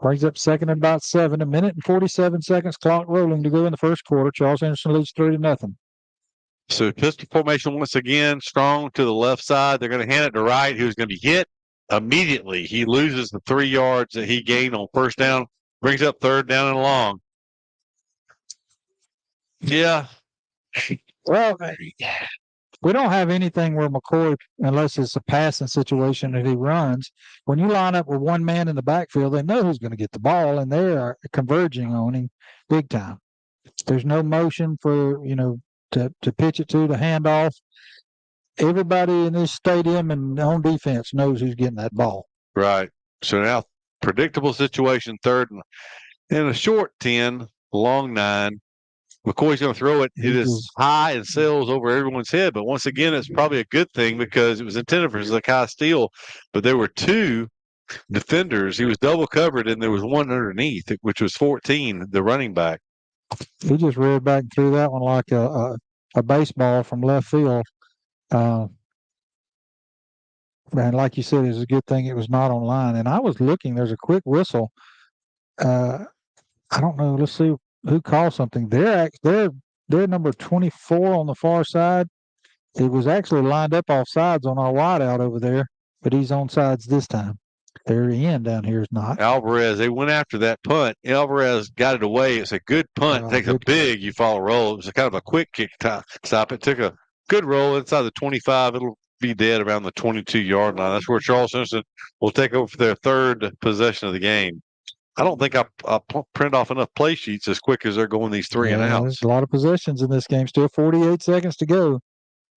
Brings up 2nd and about 7. 1 minute and 47 seconds. Clock rolling to go in the first quarter. Charles Henderson leads 3-0. So pistol formation once again, strong to the left side. They're going to hand it to Wright, who's going to be hit immediately. He loses the 3 yards that he gained on first down. Brings up 3rd down and long. Yeah. Well, we don't have anything where McCoy, unless it's a passing situation that he runs, when you line up with 1 man in the backfield, they know who's going to get the ball, and they are converging on him big time. There's no motion for, to pitch it to the handoff. everybody in this stadium and on defense knows who's getting that ball. Right. So now, predictable situation, third and a short 10, long 9. McCoy's going to throw it. It is high and sails over everyone's head. But once again, it's probably a good thing because it was intended for Zakai Steele. But there were 2 defenders. He was double covered, and there was one underneath, which was 14, the running back. He just reared back and threw that one like a baseball from left field. And like you said, it's a good thing it was not online. And I was looking. There's a quick whistle. I don't know. Let's see who called something. They're number 24 on the far side. It was actually lined up off sides on our wideout over there, but he's on sides this time. Their end down here is not. Alvarez, they went after that punt. Alvarez got it away. It's a good punt. Takes a big Eufaula roll. It was kind of a quick kick stop. It took a good roll inside the 25. It'll be dead around the 22-yard line. That's where Charles Simpson will take over for their third possession of the game. I don't think I print off enough play sheets as quick as they're going these 3 and outs. There's a lot of possessions in this game. Still 48 seconds to go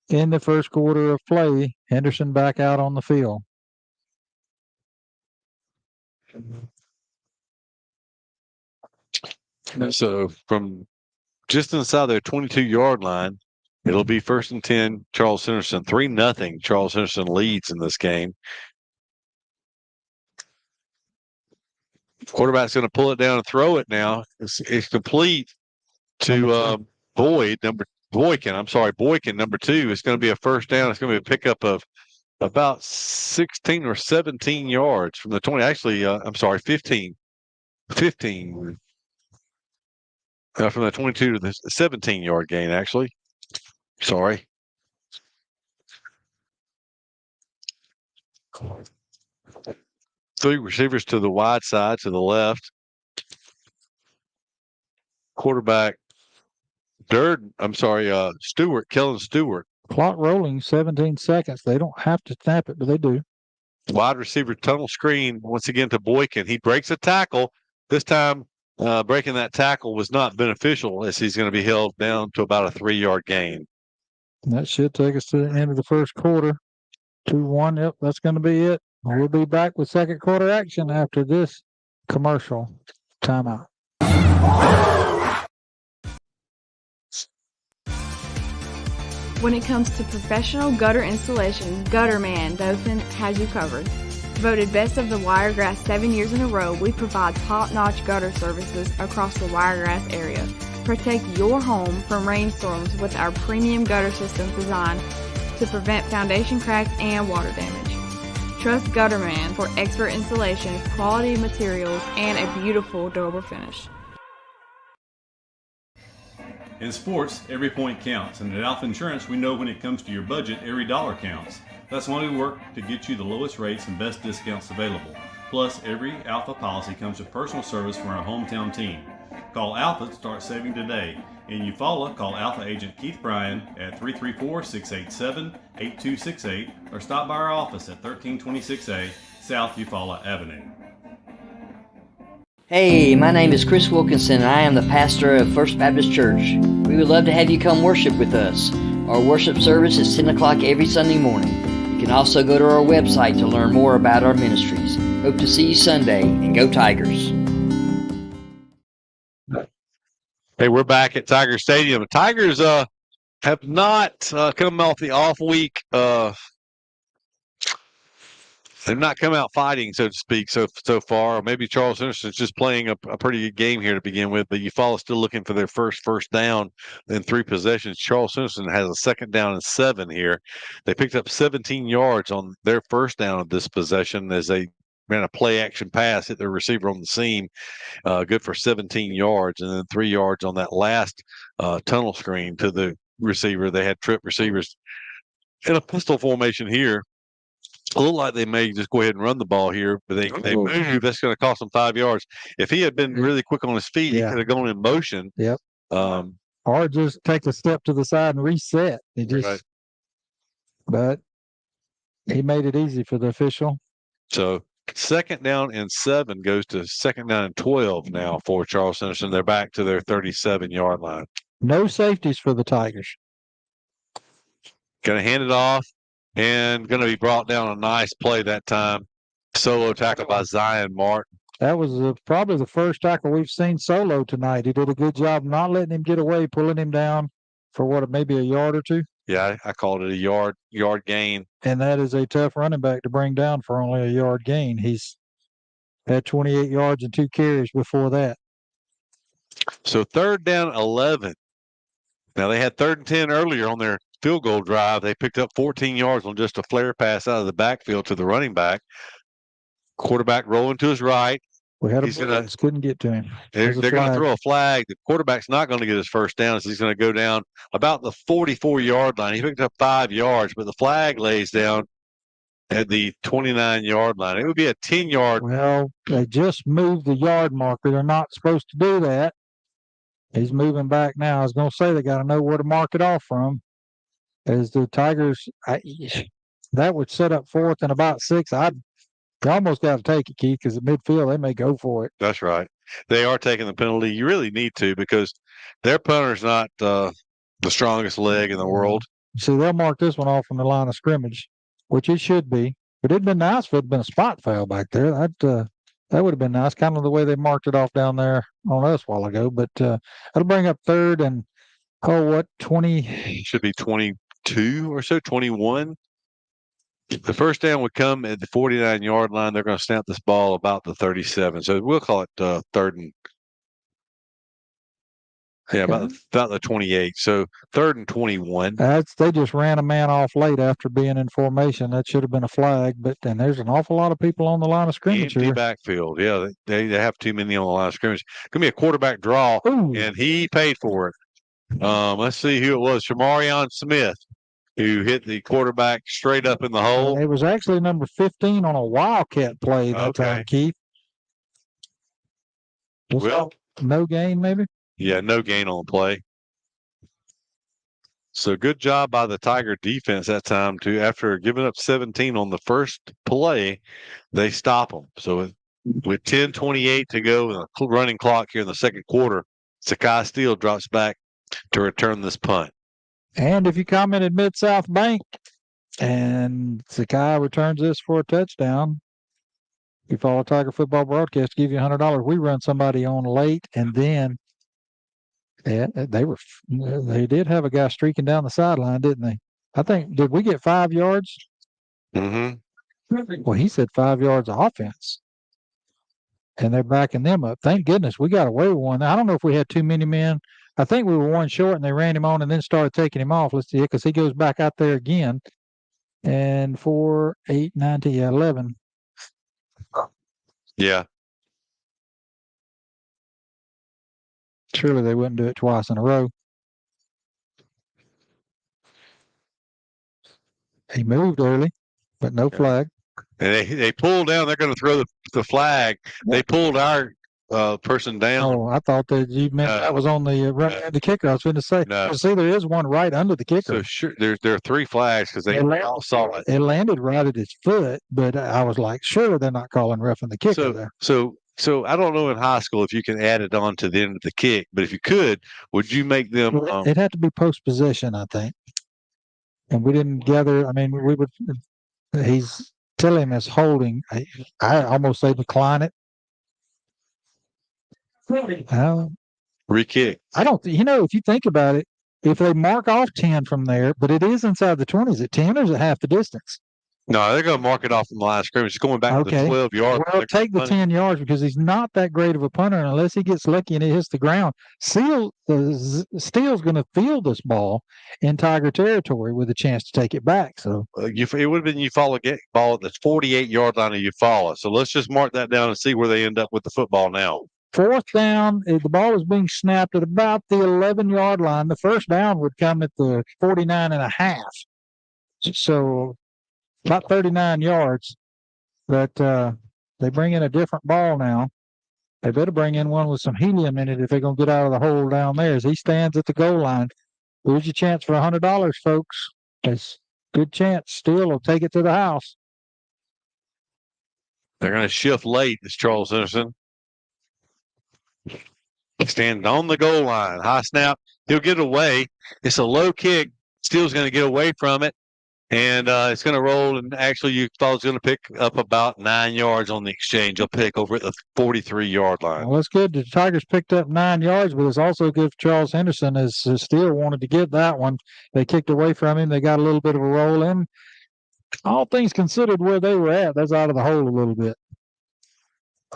in the first quarter of play. Henderson back out on the field. So from just inside their 22-yard line, it'll be 1st and 10, Charles Henderson. 3-0. Charles Henderson leads in this game. Quarterback's going to pull it down and throw it now. It's complete to Boykin, number 2. It's going to be a first down. It's going to be a pickup of about 16 or 17 yards from the 20. Actually, 15. 15. From the 22 to the 17-yard gain, actually. Sorry. Three receivers to the wide side, to the left. Quarterback, Stewart, Kellen Stewart. Clock rolling, 17 seconds. They don't have to snap it, but they do. Wide receiver tunnel screen once again to Boykin. He breaks a tackle. This time, breaking that tackle was not beneficial as he's going to be held down to about a 3-yard gain. And that should take us to the end of the first quarter. 2-1. Yep, that's going to be it. We'll be back with second quarter action after this commercial timeout. When it comes to professional gutter installation, Gutterman Dothan has you covered. Voted Best of the Wiregrass 7 years in a row, we provide top-notch gutter services across the Wiregrass area. Protect your home from rainstorms with our premium gutter systems designed to prevent foundation cracks and water damage. Trust Gutterman for expert installation, quality materials, and a beautiful, durable finish. In sports, every point counts, and at Alpha Insurance, we know when it comes to your budget, every dollar counts. That's why we work to get you the lowest rates and best discounts available. Plus, every Alpha policy comes with personal service from our hometown team. Call Alpha to start saving today. In Eufaula, call Alpha agent Keith Bryan at 334-687-8268 or stop by our office at 1326A South Eufaula Avenue. Hey, my name is Chris Wilkinson and I am the pastor of First Baptist Church. We would love to have you come worship with us. Our worship service is 10 o'clock every Sunday morning. You can also go to our website to learn more about our ministries. Hope to see you Sunday, and go Tigers. Hey, we're back at Tiger Stadium. The Tigers have not come off the off week. They've not come out fighting, so to speak, so far. Or maybe Charles Henderson's just playing a pretty good game here to begin with, but Eufaula still looking for their first down in 3 possessions. Charles Henderson has a 2nd down and 7 here. They picked up 17 yards on their first down of this possession as they ran a play-action pass, hit their receiver on the seam, good for 17 yards, and then 3 yards on that last tunnel screen to the receiver. They had trip receivers in a pistol formation here. A little like they may just go ahead and run the ball here, but they move. That's going to cost them 5 yards. If he had been really quick on his feet, he could have gone in motion. Yep. Or just take a step to the side and reset. But he made it easy for the official. So 2nd down and 7 goes to 2nd down and 12 now for Charles Henderson. They're back to their 37-yard line. No safeties for the Tigers. Going to hand it off and going to be brought down. A nice play that time. Solo tackle by Zion Martin. That was probably the first tackle we've seen solo tonight. He did a good job not letting him get away, pulling him down for maybe a yard or two. Yeah, I called it a yard gain. And that is a tough running back to bring down for only a yard gain. He's had 28 yards and 2 carries before that. So 3rd down 11. Now they had 3rd and 10 earlier on their field goal drive. They picked up 14 yards on just a flare pass out of the backfield to the running back. Quarterback rolling to his right. We had couldn't get to him. They're going to throw a flag. The quarterback's not going to get his first down, so he's going to go down about the 44-yard line. He picked up 5 yards, but the flag lays down at the 29-yard line. It would be a 10-yard. Well, they just moved the yard marker. They're not supposed to do that. He's moving back now. I was going to say they got to know where to mark it off from. As the Tigers, that would set up 4th and about 6. You almost got to take it, Keith, because at midfield, they may go for it. That's right. They are taking the penalty. You really need to because their punter's not the strongest leg in the world. See, they'll mark this one off from the line of scrimmage, which it should be. But it'd been nice if it had been a spot foul back there. That would have been nice, kind of the way they marked it off down there on us a while ago. But it'll bring up 3rd and, 20? Should be 22 or so, 21. The first down would come at the 49-yard line. They're going to snap this ball about the 37. So we'll call it 3rd and about the 28. So 3rd and 21. They just ran a man off late after being in formation. That should have been a flag. But then there's an awful lot of people on the line of scrimmage Empty here. Backfield. Yeah, they have too many on the line of scrimmage. Going to be a quarterback draw, and he paid for it. Let's see who it was. Shamarion Smith, who hit the quarterback straight up in the hole. It was actually number 15 on a Wildcat play that time, Keith. Well, no gain, maybe? Yeah, no gain on the play. So good job by the Tiger defense that time, too. After giving up 17 on the first play, they stop them. So with 10:28 to go and a running clock here in the second quarter, Sakai Steele drops back to return this punt. And if you commented Mid-South Bank and Sakai returns this for a touchdown, you follow Tiger Football Broadcast, give you $100. We run somebody on late, and then they did have a guy streaking down the sideline, didn't they? I think, did we get 5 yards? Mm-hmm. Well, he said 5 yards of offense. And they're backing them up. Thank goodness we got away with one. I don't know if we had too many men. I think we were one short, and they ran him on and then started taking him off. Let's see, because he goes back out there again. And 4, 8, 9, 10, 11. Yeah. Surely they wouldn't do it twice in a row. He moved early, but no flag. And they pulled down. They're going to throw the flag. They pulled our person down. Oh, I thought that you meant that was on the kicker. I was going to say. No. See, there is one right under the kicker. So sure, there are 3 flags because they all saw it. It landed right at his foot, but I was like, surely they're not calling roughing the kicker there. So I don't know in high school if you can add it on to the end of the kick, but if you could, would you make them? It had to be post possession, I think. And we didn't gather. I mean, we would. He's telling him it's holding. I almost say decline it. Re-kick. I don't. If you think about it, if they mark off 10 from there, but it is inside the 20, is it 10 or is it half the distance? No, they're going to mark it off from the line of scrimmage. It's going back to the 12-yard. Well, take the 10 yards because he's not that great of a punter, and unless he gets lucky and it hits the ground, Steele's going to field this ball in Tiger territory with a chance to take it back. So it would have been Eufaula get ball at the 48-yard line of Eufaula. So let's just mark that down and see where they end up with the football now. 4th down, the ball is being snapped at about the 11-yard line. The first down would come at the 49.5. So about 39 yards, but they bring in a different ball now. They better bring in one with some helium in it if they're going to get out of the hole down there as he stands at the goal line. Here's your chance for $100, folks. It's a good chance. Steele will take it to the house. They're going to shift late, as Charles Henderson. Standing on the goal line. High snap. He'll get away. It's a low kick. Steele's going to get away from it. And it's going to roll, and actually, you thought it was going to pick up about 9 yards on the exchange. He'll pick over at the 43-yard line. Well, it's good. The Tigers picked up 9 yards, but it's also good for Charles Henderson as Steele wanted to get that one. They kicked away from him. They got a little bit of a roll in. All things considered, where they were at, that's out of the hole a little bit.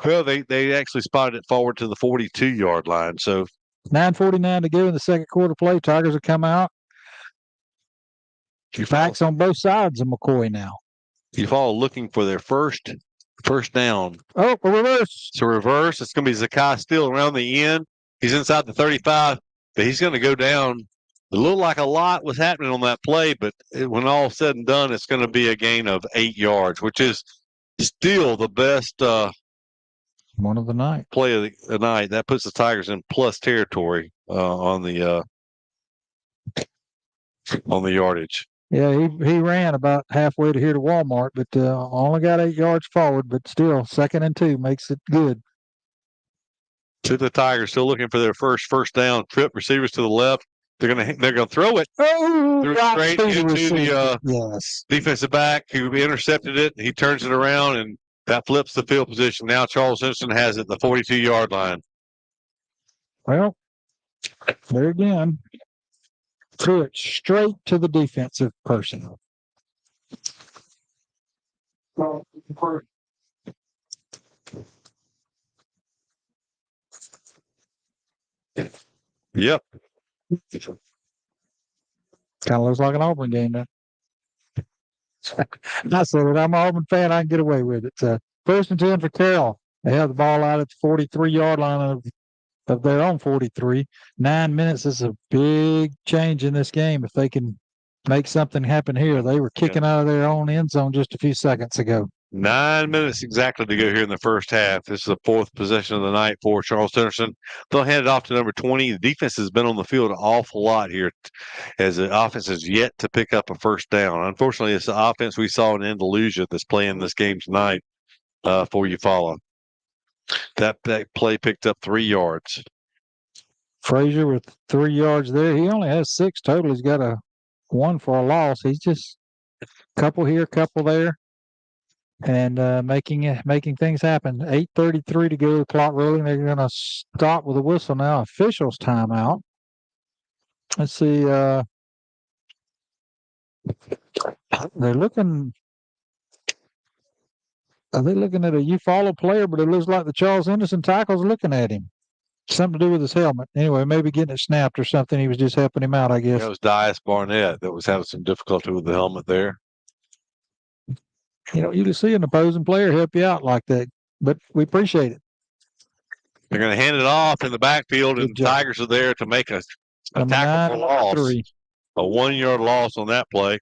Well, they actually spotted it forward to the 42-yard line. So 9:49 to go in the second quarter play. Tigers have come out. Facts on both sides of McCoy now. Eufaula looking for their first down. Oh, a reverse. It's a reverse. It's going to be Zakai Steele around the end. He's inside the 35, but he's going to go down. It looked like a lot was happening on that play, but when all said and done, it's going to be a gain of 8 yards, which is still the best one of the night play of the night. That puts the Tigers in plus territory on the yardage. Yeah, he ran about halfway to here to Walmart, but only got 8 yards forward, but still 2nd and 2 makes it good. To the Tigers, still looking for their first down. Trip receivers to the left. They're gonna throw it. Oh, straight into the yes. defensive back who intercepted it. He turns it around, and that flips the field position. Now Charles Henderson has it, the 42-yard line. Well, there again. Threw it straight to the defensive person. Yep. Kind of looks like an Auburn game then. I said it. I'm an Auburn fan. I can get away with it. 1st and 10 for Carroll. They have the ball out at the 43-yard line of their own 43. 9 minutes is a big change in this game. If they can make something happen here, they were kicking out of their own end zone just a few seconds ago. 9 minutes exactly to go here in the first half. This is the 4th possession of the night for Charles Henderson. They'll hand it off to number 20. The defense has been on the field an awful lot here as the offense has yet to pick up a first down. Unfortunately, it's the offense we saw in Andalusia that's playing this game tonight for Eufaula. That play picked up 3 yards. Frazier with 3 yards there. He only has 6 total. He's got 1 for a loss. He's just a couple here, couple there. And making things happen. 8:33 to go. The clock rolling. They're going to stop with a whistle now. Officials timeout. Let's see. They're looking. Are they looking at a Eufaula player? But it looks like the Charles Henderson tackle's looking at him. Something to do with his helmet. Anyway, maybe getting it snapped or something. He was just helping him out, I guess. That was Dias Barnett that was having some difficulty with the helmet there. You don't usually see an opposing player help you out like that, but we appreciate it. They're going to hand it off in the backfield, and the Tigers are there to make a tackle for loss. 3. A 1-yard loss on that play.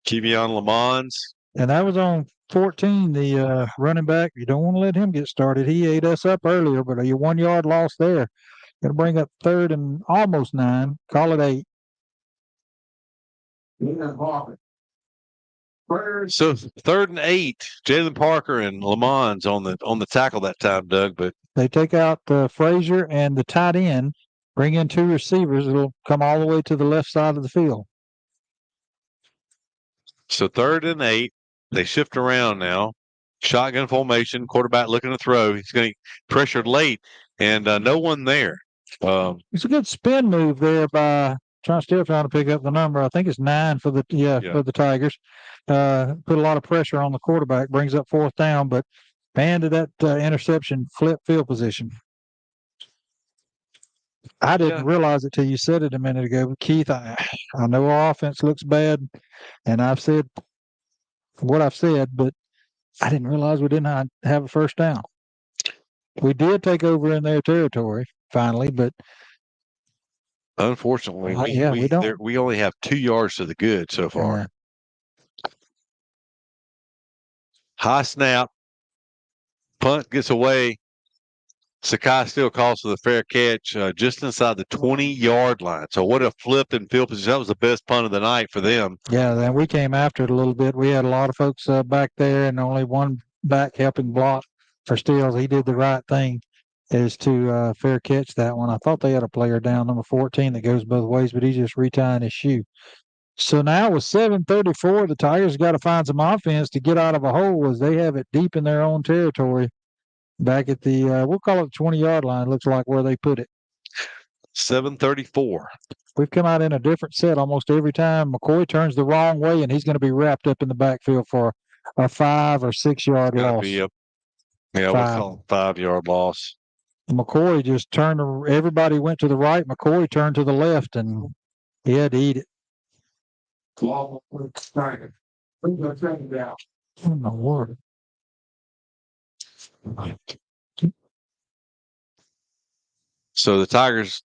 Kevion Lamons. And that was on 14, the running back. You don't want to let him get started. He ate us up earlier, but a 1-yard loss there. Going to bring up 3rd and almost 9. Call it 8. So 3rd and 8. Jalen Parker and Lamons on the tackle that time, Doug. But they take out Frazier and the tight end, bring in 2 receivers. It'll come all the way to the left side of the field. So 3rd and 8. They shift around now. Shotgun formation. Quarterback looking to throw. He's going to pressured late, and no one there. It's a good spin move there by trying to pick up the number. I think it's 9 for the for the Tigers. Put a lot of pressure on the quarterback. Brings up 4th down, but man, did that interception flip field position. I didn't realize it till you said it a minute ago. But Keith, I know our offense looks bad, and I've said what I've said, but I didn't realize we didn't have a first down. We did take over in their territory finally, but unfortunately, we only have 2 yards to the good so far. High snap, punt gets away. Sakai still calls for the fair catch just inside the 20-yard line. So what a flip in field position. That was the best punt of the night for them. Yeah, then we came after it a little bit. We had a lot of folks back there and only one back helping block for Steele. He did the right thing is to fair catch that one. I thought they had a player down, number 14, that goes both ways, but he's just retying his shoe. So now with 7:34, the Tigers got to find some offense to get out of a hole as they have it deep in their own territory. Back at the, we'll call it the 20-yard line, looks like where they put it. 7:34. We've come out in a different set almost every time. McCoy turns the wrong way, and he's going to be wrapped up in the backfield for a 5 or 6 yard loss. We'll call it 5-yard loss. McCoy just turned. Everybody went to the right. McCoy turned to the left, and he had to eat it. Oh, my word. So the Tigers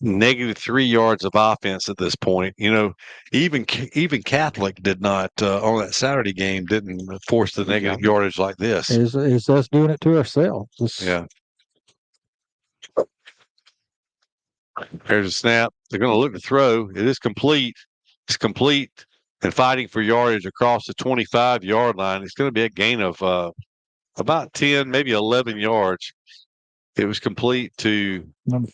negative 3 yards of offense at this point. You know, even Catholic did not on that Saturday game didn't force the negative yardage like this. It's us doing it to ourselves. Yeah. There's a snap. They're going to look to throw. It is complete. It's complete and fighting for yardage across the 25-yard line. It's going to be a gain of about 10, maybe 11 yards. It was complete to number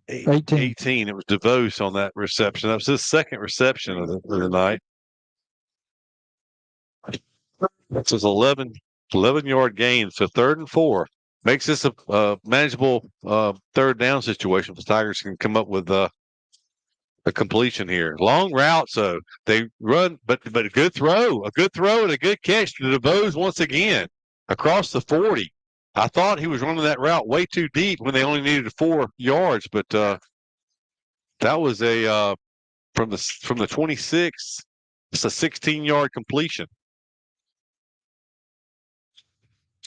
18. It was DeVos on that reception. That was his second reception of the night. This was 11-yard gain. So 3rd and 4 makes this a manageable third down situation. The Tigers can come up with a completion here. Long route, so they run, but a good throw and a good catch to DeVos once again across the 40. I thought he was running that route way too deep when they only needed 4 yards, but that was a from the 26. It's a 16-yard completion.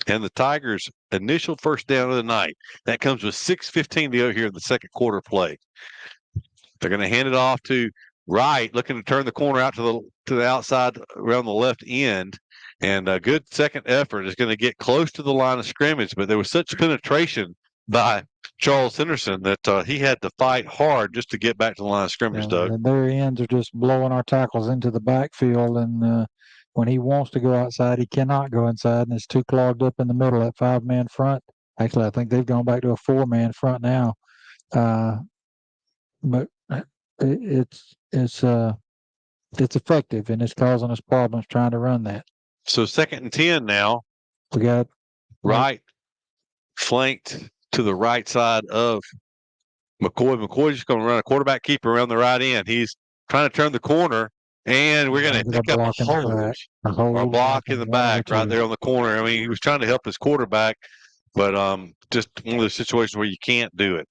And the Tigers' initial first down of the night. That comes with 6:15 to go here in the second quarter play. They're going to hand it off to Wright, looking to turn the corner out to the outside around the left end. And a good second effort is going to get close to the line of scrimmage, but there was such penetration by Charles Henderson that he had to fight hard just to get back to the line of scrimmage, Doug. And their ends are just blowing our tackles into the backfield, and when he wants to go outside, he cannot go inside, and it's too clogged up in the middle, that 5-man front. Actually, I think they've gone back to a 4-man front now. But it's effective, and it's causing us problems trying to run that. So 2nd and 10 now. We got Wright flanked to the right side of McCoy. McCoy's just going to run a quarterback keeper around the right end. He's trying to turn the corner, and we're going to pick up a block in the back right there on the corner. I mean, he was trying to help his quarterback, but just one of those situations where you can't do it.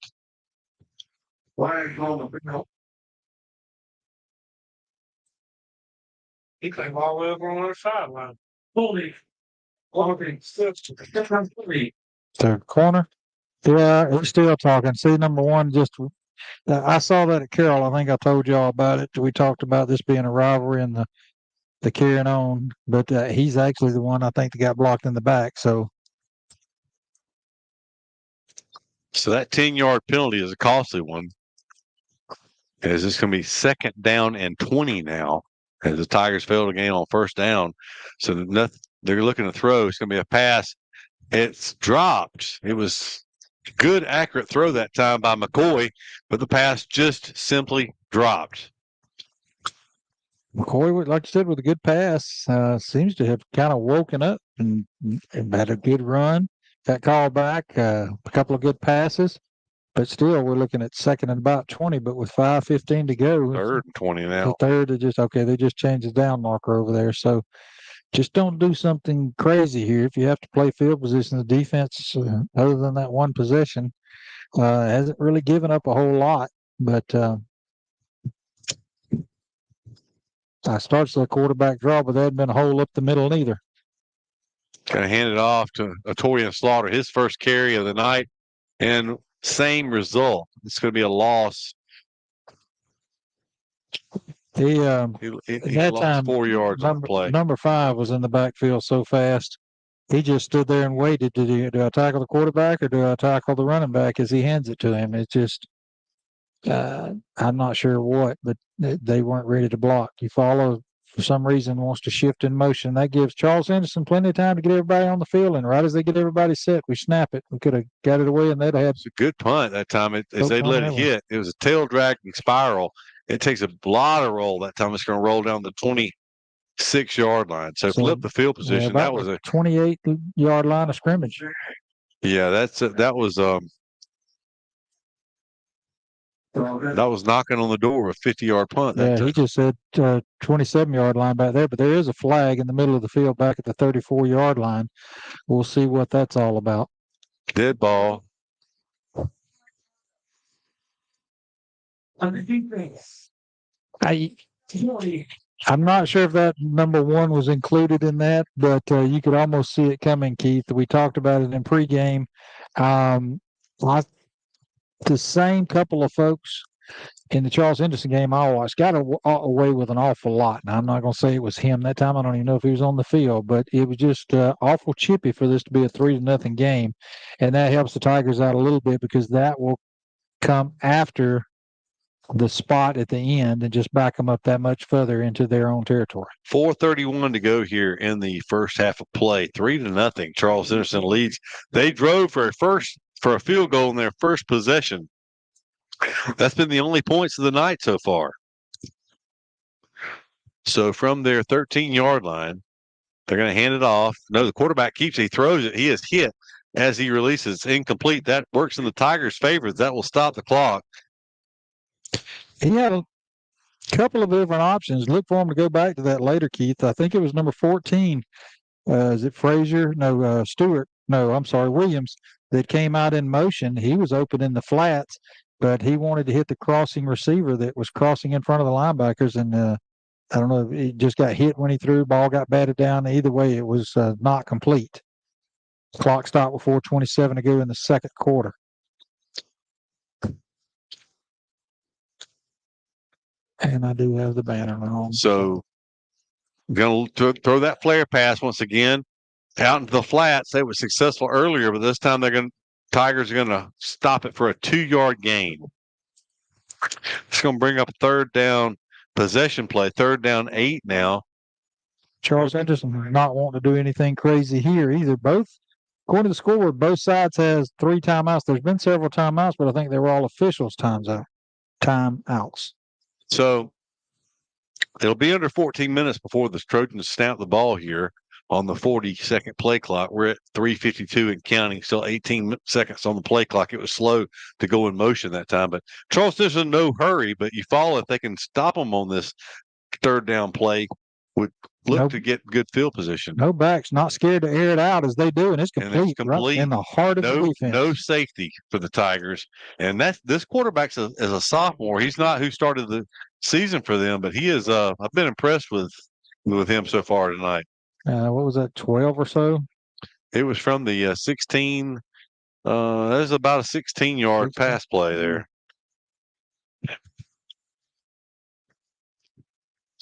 He came all the way over on the sideline. Third corner. Yeah, he's still talking. See, number one, I saw that at Carroll. I think I told y'all about it. We talked about this being a rivalry and the carrying on, but he's actually the one I think that got blocked in the back. So that 10-yard penalty is a costly one. As it's going to be 2nd down and 20 now, as the Tigers failed to gain on first down. So they're looking to throw. It's going to be a pass. It's dropped. It was a good, accurate throw that time by McCoy, but the pass just simply dropped. McCoy, like you said, with a good pass, seems to have kind of woken up and had a good run. Got called back, a couple of good passes. But still, we're looking at 2nd and about 20, but with 5:15 to go. 3rd and 20 now. The 3rd, they just changed the down marker over there. So just don't do something crazy here. If you have to play field position, the defense, other than that one possession, hasn't really given up a whole lot. But I starts the quarterback draw, but there hadn't been a hole up the middle neither. Going to hand it off to Torian Slaughter, his first carry of the night. And same result. It's going to be a loss. He that lost time 4 yards on the play. Number 5 was in the backfield so fast. He just stood there and waited. Do I tackle the quarterback or do I tackle the running back as he hands it to him? It's just, I'm not sure what, but they weren't ready to block. You follow, for some reason, wants to shift in motion. That gives Charles Henderson plenty of time to get everybody on the field. And right as they get everybody set, we snap it. We could have got it away, and they'd have. It's a good punt that time. As they let it hit, it was a tail dragging spiral. It takes a lot of roll that time. It's going to roll down the 26-yard line. So flip the field position. About That was a 28-yard line of scrimmage. Yeah, that was knocking on the door of a 50-yard punt. Yeah, he just said 27-yard line back there, but there is a flag in the middle of the field back at the 34-yard line. We'll see what that's all about. Dead ball. I'm not sure if that number 1 was included in that, but you could almost see it coming, Keith. We talked about it in pregame. The same couple of folks in the Charles Henderson game I watched got away with an awful lot. Now, I'm not going to say it was him that time. I don't even know if he was on the field, but it was just awful chippy for this to be a 3-0 game. And that helps the Tigers out a little bit because that will come after the spot at the end and just back them up that much further into their own territory. 4:31 to go here in the first half of play. 3-0. Charles Henderson leads. They drove for a field goal in their first possession. That's been the only points of the night so far. So from their 13-yard line, they're going to hand it off. No, the quarterback keeps it. He throws it. He is hit as he releases. It's incomplete. That works in the Tigers' favor. That will stop the clock. He had a couple of different options. Look for him to go back to that later, Keith. I think it was number 14. Is it Frazier? No, Stewart. No, I'm sorry, Williams, that came out in motion. He was open in the flats, but he wanted to hit the crossing receiver that was crossing in front of the linebackers. And I don't know, he just got hit when he threw. Ball got batted down. Either way, it was not complete. Clock stopped with 4:27 to go in the second quarter. And I do have the banner on. So, going to throw that flare pass once again out into the flats. They were successful earlier, but this time Tigers are going to stop it for a 2-yard gain. It's going to bring up a third down possession play. 3rd down 8 now. Charles Henderson not wanting to do anything crazy here either. Both, according to the scoreboard, both sides has 3 timeouts. There's been several timeouts, but I think they were all officials' timeouts. So it'll be under 14 minutes before the Trojans snap the ball here on the 40-second play clock. We're at 3:52 and counting, still 18 seconds on the play clock. It was slow to go in motion that time, but Charleston's in no hurry, but you follow if they can stop them on this 3rd down play, would look to get good field position. No backs, not scared to air it out as they do, and it's complete, it's complete. Right in the heart of the defense. No safety for the Tigers, and this quarterback's is a sophomore. He's not who started the season for them, but he is. I've been impressed with him so far tonight. What was that, 12 or so? It was from the 16. That was about a 16-yard pass play there.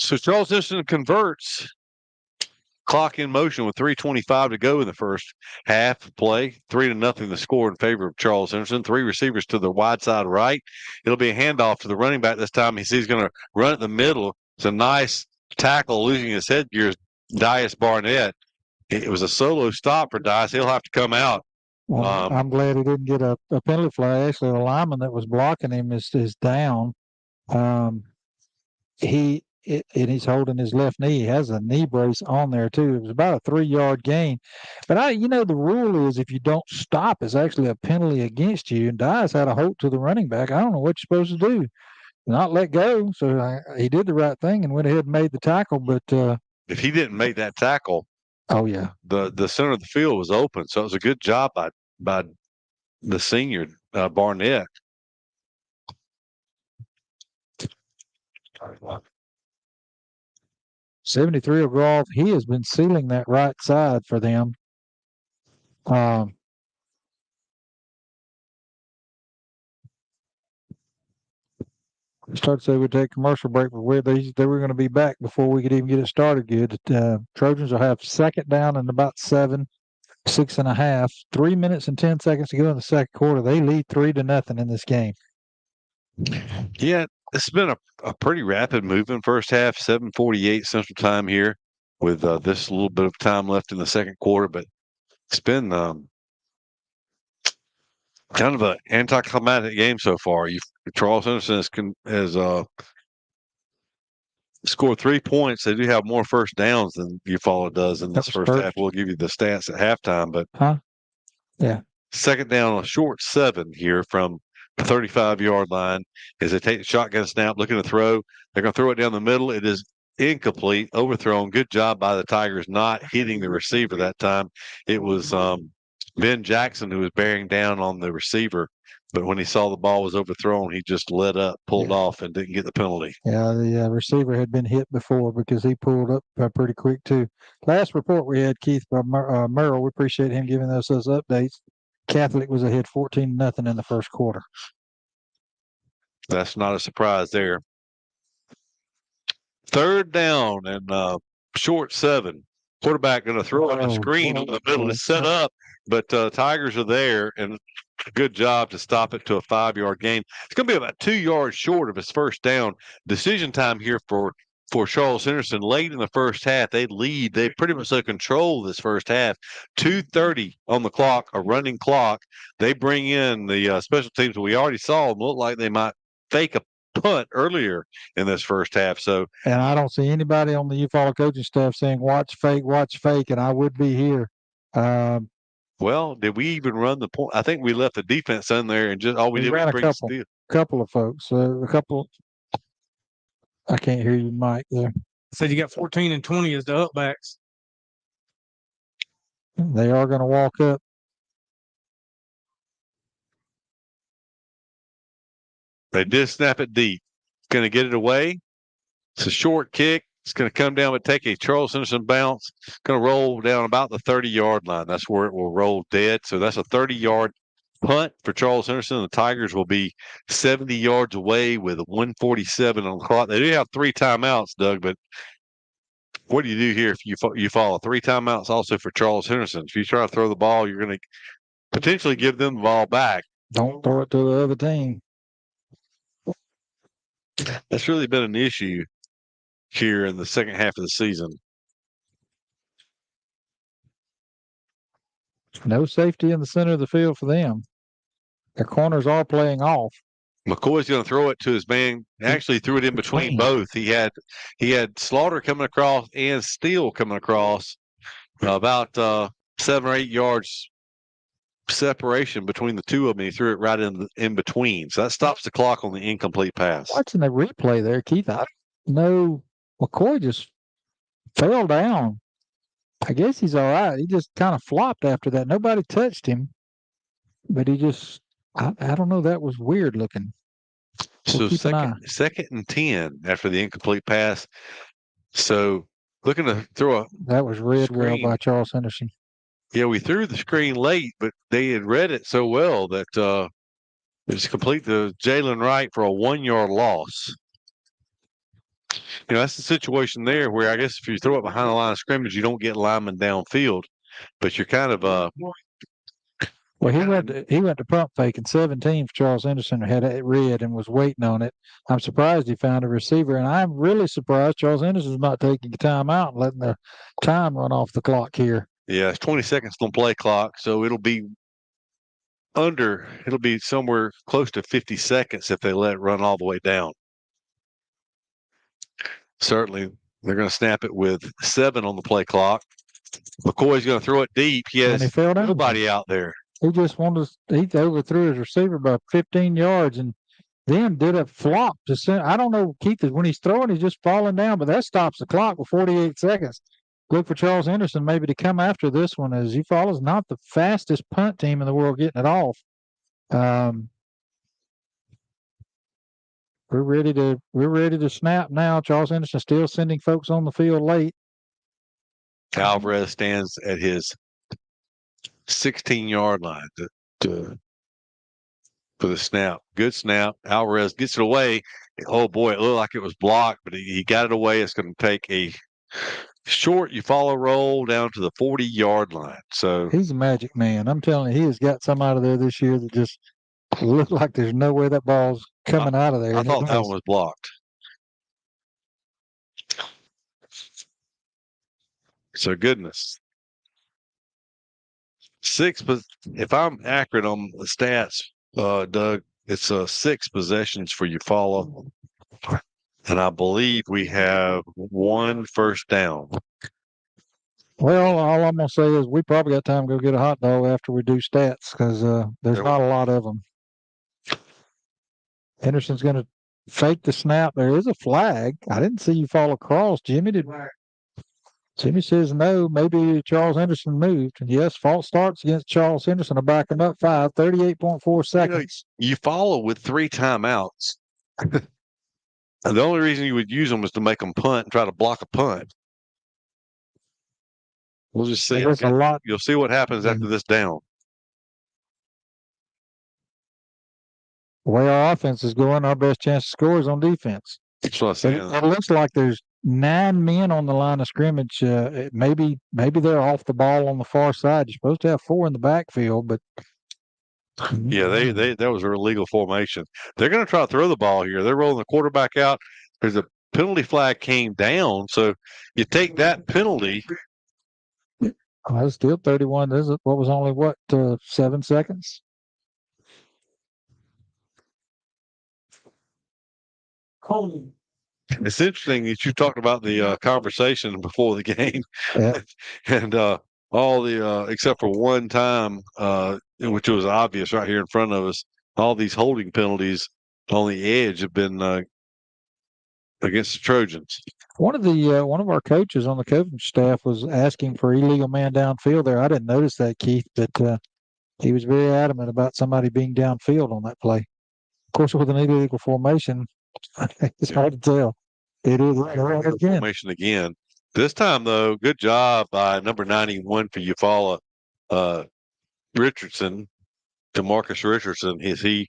So Charles Henderson converts. Clock in motion with 3:25 to go in the first half play. 3-0 the score in favor of Charles Henderson. 3 receivers to the wide side right. It'll be a handoff to the running back this time. He's going to run at the middle. It's a nice tackle, losing his headgear. Dias Barnett. It was a solo stop for Dias. He'll have to come out. Well, I'm glad he didn't get a penalty flag. Actually, the lineman that was blocking him is down. He's holding his left knee. He has a knee brace on there too. It was about a 3-yard gain. But the rule is if you don't stop, it's actually a penalty against you. And Dias had a hold to the running back. I don't know what you're supposed to do. Not let go. So he did the right thing and went ahead and made the tackle. But if he didn't make that tackle, oh yeah, the center of the field was open. So it was a good job by the senior Barnett. 73 will go off. He has been sealing that right side for them. Start to say we take commercial break, but they were going to be back before we could even get it started good. Trojans will have 2nd down and about 6.5. 3 minutes and 10 seconds to go in the second quarter. They lead 3-0 in this game. Yeah, it's been a pretty rapid moving first half. 7:48 Central Time here, with this little bit of time left in the second quarter. But it's been kind of an anticlimactic game so far. Charles Henderson has score 3 points. They do have more first downs than Eufaula does in this first half. We'll give you the stats at halftime, but yeah. Second down on a short 7 here from the 35-yard line as they take the shotgun snap, looking to throw. They're going to throw it down the middle. It is incomplete, overthrown. Good job by the Tigers not hitting the receiver that time. It was Ben Jackson who was bearing down on the receiver, but when he saw the ball was overthrown, he just let up, pulled off, and didn't get the penalty. Yeah, the receiver had been hit before because he pulled up pretty quick too. Last report we had, Keith, by Merrill. We appreciate him giving us those updates. Catholic was ahead 14-0 in the first quarter. That's not a surprise there. Third down and short 7. Quarterback going to throw on a screen in the middle. It's set up, but Tigers are there, and good job to stop it to a 5-yard gain. It's going to be about 2 yards short of his first down. Decision time here for Charles Henderson late in the first half. They lead. They pretty much control this first half. 2:30 on the clock, a running clock. They bring in the special teams. We already saw them look like they might fake a punt earlier in this first half. So, and I don't see anybody on the Eufaula coaching staff saying watch fake, and I would be here. Well, did we even run the point? I think we left the defense in there and just all we did was bring a couple of folks. I can't hear you, Mike. There. Said you got 14 and 20 as the upbacks. They are going to walk up. They did snap it deep. Going to get it away. It's a short kick. It's going to come down but take a Charles Henderson bounce. Going to roll down about the 30-yard line. That's where it will roll dead. So that's a 30-yard punt for Charles Henderson. The Tigers will be 70 yards away with 1:47 on the clock. They do have 3 timeouts, Doug, but what do you do here if you follow 3 timeouts also for Charles Henderson? If you try to throw the ball, you're going to potentially give them the ball back. Don't throw it to the other team. That's really been an issue here in the second half of the season. No safety in the center of the field for them. Their corners are playing off. McCoy's going to throw it to his man. Actually, threw it in between both. He had Slaughter coming across and Steele coming across. About 7 or 8 yards separation between the two of them. He threw it right in between. So that stops the clock on the incomplete pass. Watching the replay there, Keith, I know McCoy just fell down. I guess he's all right. He just kind of flopped after that. Nobody touched him, but he just, I don't know. That was weird looking. So second and 10 after the incomplete pass. So looking to throw that was read well by Charles Henderson. Yeah, we threw the screen late, but they had read it so well that it was complete to Jalen Wright for a 1-yard loss. That's the situation there where I guess if you throw it behind the line of scrimmage, you don't get linemen downfield, but you're kind of Well, he went to pump fake, and 17 for Charles Henderson had it read and was waiting on it. I'm surprised he found a receiver, and I'm really surprised Charles Henderson's not taking time out and letting the time run off the clock here. Yeah, it's 20 seconds on play clock, so it'll be somewhere close to 50 seconds if they let it run all the way down. Certainly, they're going to snap it with 7 on the play clock. McCoy's going to throw it deep. He has nobody out there. He just he overthrew his receiver by 15 yards and then did a flop to send. I don't know, Keith, when he's throwing, he's just falling down, but that stops the clock with 48 seconds. Look for Charles Henderson maybe to come after this one, as Eufaula's not the fastest punt team in the world getting it off. We're ready to snap now. Charles Henderson still sending folks on the field late. Alvarez stands at his 16-yard line for the snap. Good snap. Alvarez gets it away. Oh boy, it looked like it was blocked, but he got it away. It's going to take a short Eufaula roll down to the 40-yard line. So he's a magic man. I'm telling you, he has got some out of there this year that just look like there's no way that ball's coming out of there. I thought that one was blocked. So goodness. If I'm accurate on the stats, Doug, it's 6 possessions for Eufaula And I believe we have 1 first down. Well, all I'm going to say is we probably got time to go get a hot dog after we do stats because there's not a lot of them. Henderson's going to fake the snap. There is a flag. I didn't see you fall across. Jimmy did. Jimmy says no. Maybe Charles Henderson moved. And yes, false starts against Charles Henderson to back him up 38.4 seconds. You follow with 3 timeouts. The only reason you would use them is to make them punt and try to block a punt. We'll just see. You'll see what happens after this down. The way our offense is going, our best chance to score is on defense. That's what I said. It looks like there's 9 men on the line of scrimmage. Maybe they're off the ball on the far side. You're supposed to have 4 in the backfield, but yeah, that was a illegal formation. They're going to try to throw the ball here. They're rolling the quarterback out. There's a penalty flag came down, so you take that penalty. It's still 31. This is what was only 7 seconds. It's interesting that you talked about the conversation before the game, and all the except for one time, which was obvious right here in front of us. All these holding penalties on the edge have been against the Trojans. One of our coaches on the coaching staff was asking for illegal man downfield there. I didn't notice that, Keith, but he was very adamant about somebody being downfield on that play. Of course, with an illegal formation, it's hard to tell. It is formation again. This time, though, good job by number 91 for Eufaula, Richardson, DeMarcus Richardson, as he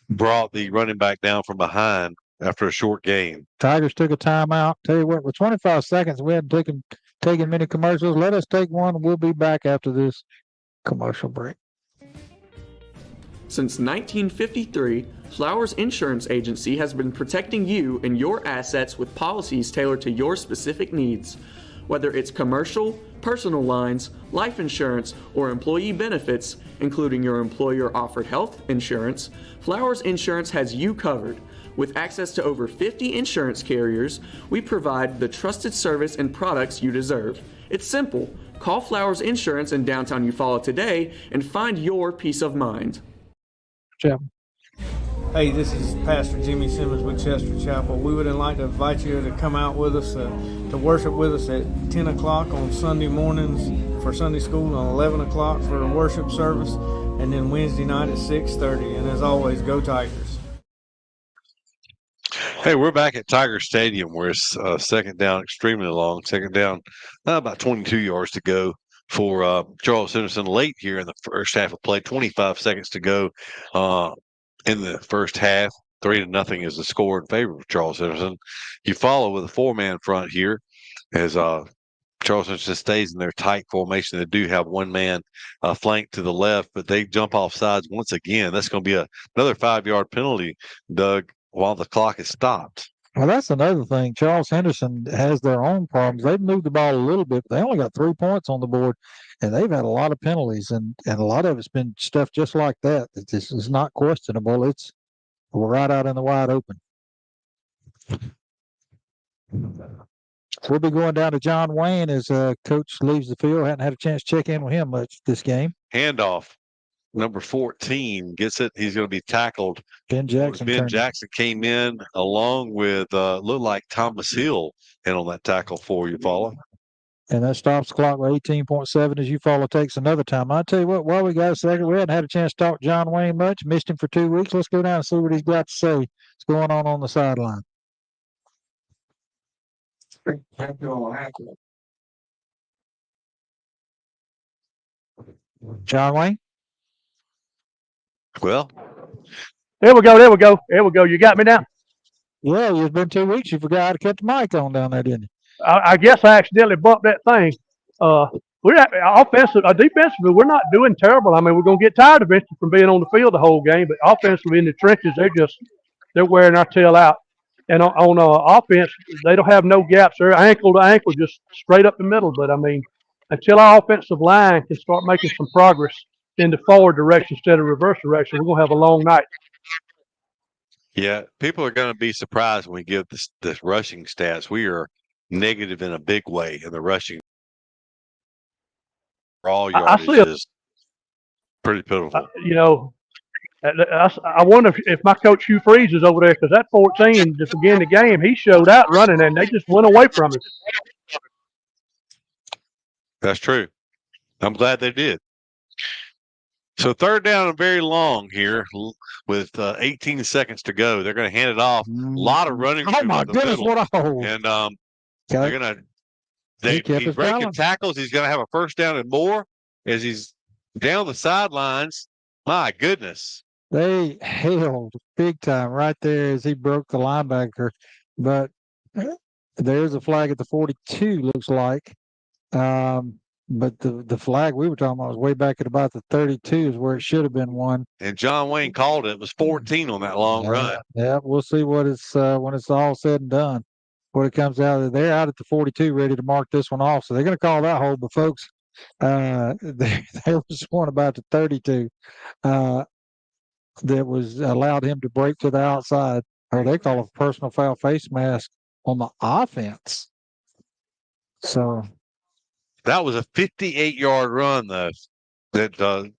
brought the running back down from behind after a short gain. Tigers took a timeout. Tell you what, with 25 seconds, we hadn't taken many commercials. Let us take one. We'll be back after this commercial break. Since 1953, Flowers Insurance Agency has been protecting you and your assets with policies tailored to your specific needs. Whether it's commercial, personal lines, life insurance, or employee benefits, including your employer-offered health insurance, Flowers Insurance has you covered. With access to over 50 insurance carriers, we provide the trusted service and products you deserve. It's simple. Call Flowers Insurance in downtown Eufaula today and find your peace of mind. Chapel. Hey, this is Pastor Jimmy Simmons with Chester Chapel. We would like to invite you to come out with us to worship with us at 10 o'clock on Sunday mornings for Sunday school and 11 o'clock for a worship service, and then Wednesday night at 6:30. And as always, go Tigers. Hey, we're back at Tiger Stadium where it's second down, extremely long. Second down, about 22 yards to go for Charles Henderson late here in the first half of play. 25 seconds to go in the first half. 3-0 is the score in favor of Charles Henderson. You follow with a 4-man front here as Charles Henderson stays in their tight formation. They do have one man flanked to the left, but they jump off sides once again. That's going to be another 5-yard penalty, Doug, while the clock is stopped. Well, that's another thing. Charles Henderson has their own problems. They've moved the ball a little bit, but they only got 3 points on the board, and they've had a lot of penalties, and a lot of it's been stuff just like that. This is not questionable. It's right out in the wide open. We'll be going down to John Wayne as Coach leaves the field. Hadn't had a chance to check in with him much this game. Handoff. Number 14 gets it. He's going to be tackled. Ben Jackson came in along with looked like Thomas Hill in on that tackle for Eufaula. And that stops the clock with 18.7 as Eufaula takes another time. I tell you what, while we got a second, we hadn't had a chance to talk to John Wayne much. Missed him for 2 weeks. Let's go down and see what he's got to say. What's going on the sideline? John Wayne? Well, there we go. You got me now? Yeah, it's been 2 weeks. You forgot how to cut the mic on down there, didn't you? I guess I accidentally bumped that thing. We're defensively, we're not doing terrible. I mean, we're going to get tired eventually from being on the field the whole game, but offensively in the trenches, they're wearing our tail out. And on offense, they don't have no gaps. They're ankle to ankle, just straight up the middle. But, I mean, until our offensive line can start making some progress in the forward direction instead of reverse direction, we're going to have a long night. Yeah, people are going to be surprised when we give this rushing stats. We are negative in a big way in the rushing. All I yardage see, is pretty pitiful. I wonder if my coach Hugh Freeze is over there, because that 14 to begin the game, he showed out running and they just went away from him. That's true. I'm glad they did. So third down and very long here with 18 seconds to go. They're going to hand it off. A lot of running. Oh my goodness, what a hold! And they're going to. He's breaking tackles. He's going to have a first down and more as he's down the sidelines. My goodness. They held big time right there as he broke the linebacker. But there's a flag at the 42, looks like. But the flag we were talking about was way back at about the 32 is where it should have been one. And John Wayne called it. It was 14 on that long run. Yeah, we'll see what it's when it's all said and done. When it comes out of they're out at the 42 ready to mark this one off. So they're going to call that hold. But folks, there was one about the 32 that was allowed him to break to the outside, or they call it a personal foul face mask on the offense. So that was a 58-yard run, though, that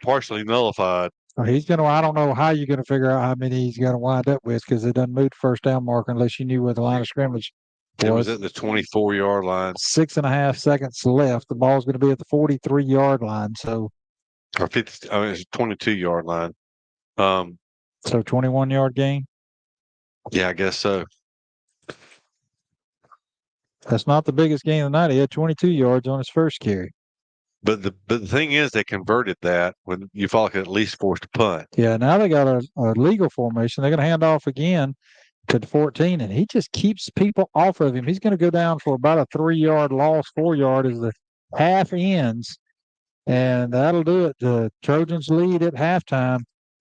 partially nullified. He's going to, I don't know how you're going to figure out how many he's going to wind up with, because it doesn't move the first down marker unless you knew where the line of scrimmage was. It was at the 24-yard line. 6.5 seconds left. The ball's going to be at the 43-yard line. So, or 50, I mean, it's 22-yard line. So 21-yard gain? Yeah, I guess so. That's not the biggest gain of the night. He had 22 yards on his first carry. But the thing is, they converted that when Eufaula could at least force a punt. Yeah, now they got a legal formation. They're going to hand off again to the 14, and he just keeps people off of him. He's going to go down for about a 3-yard loss. 4-yard as the half ends, and that'll do it. The Trojans lead at halftime,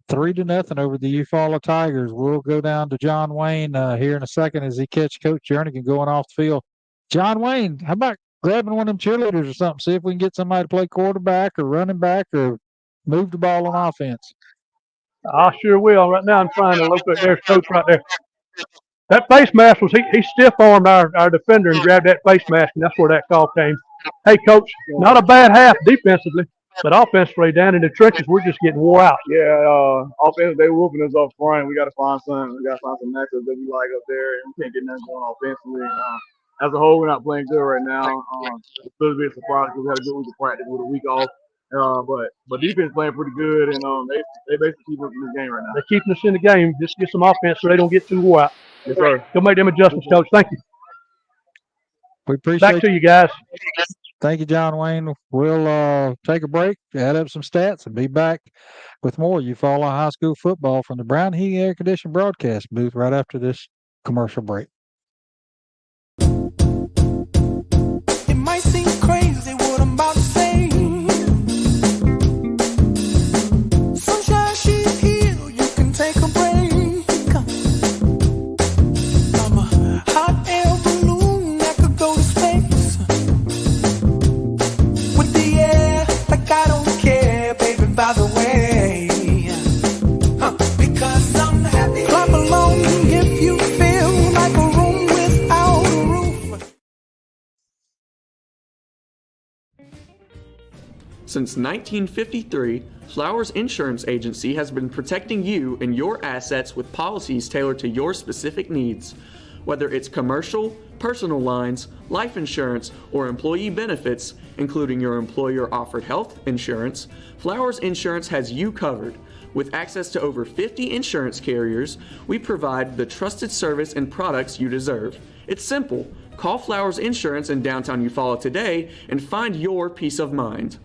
3-0 over the Eufaula Tigers. We'll go down to John Wayne here in a second as he catch Coach Jernigan going off the field. John Wayne, how about grabbing one of them cheerleaders or something, see if we can get somebody to play quarterback or running back or move the ball on offense? I sure will. Right now I'm trying to locate. There's Coach right there. That face mask was, he stiff-armed our defender and grabbed that face mask, and that's where that call came. Hey, Coach, not a bad half defensively, but offensively down in the trenches, we're just getting wore out. Yeah, offensively, they whooping us up front. We got to find some matchups that we like up there, and we can't get nothing going offensively. As a whole, we're not playing good right now. It's a little bit surprised because we had a good week of practice with a week off. But defense playing pretty good, and they basically keep us in this game right now. They're keeping us in the game. Just get some offense so they don't get too wore out. Yes, sir. Go make them adjustments, Coach. Thank you. We appreciate Back to you guys. Thank you, John Wayne. We'll take a break, add up some stats, and be back with more Eufaula High School football from the Brown Heating Air Conditioned broadcast booth right after this commercial break. It might seem crazy what I'm about to say. Sunshine, she's here. You can take a break. I'm a hot air balloon that could go to space. With the air, like I don't care, baby, by the way. Because I'm happy. Clap along if you feel like a room without a roof. Since 1953, Flowers Insurance Agency has been protecting you and your assets with policies tailored to your specific needs. Whether it's commercial, personal lines, life insurance, or employee benefits, including your employer-offered health insurance, Flowers Insurance has you covered. With access to over 50 insurance carriers, we provide the trusted service and products you deserve. It's simple. Call Flowers Insurance in downtown Eufaula today and find your peace of mind.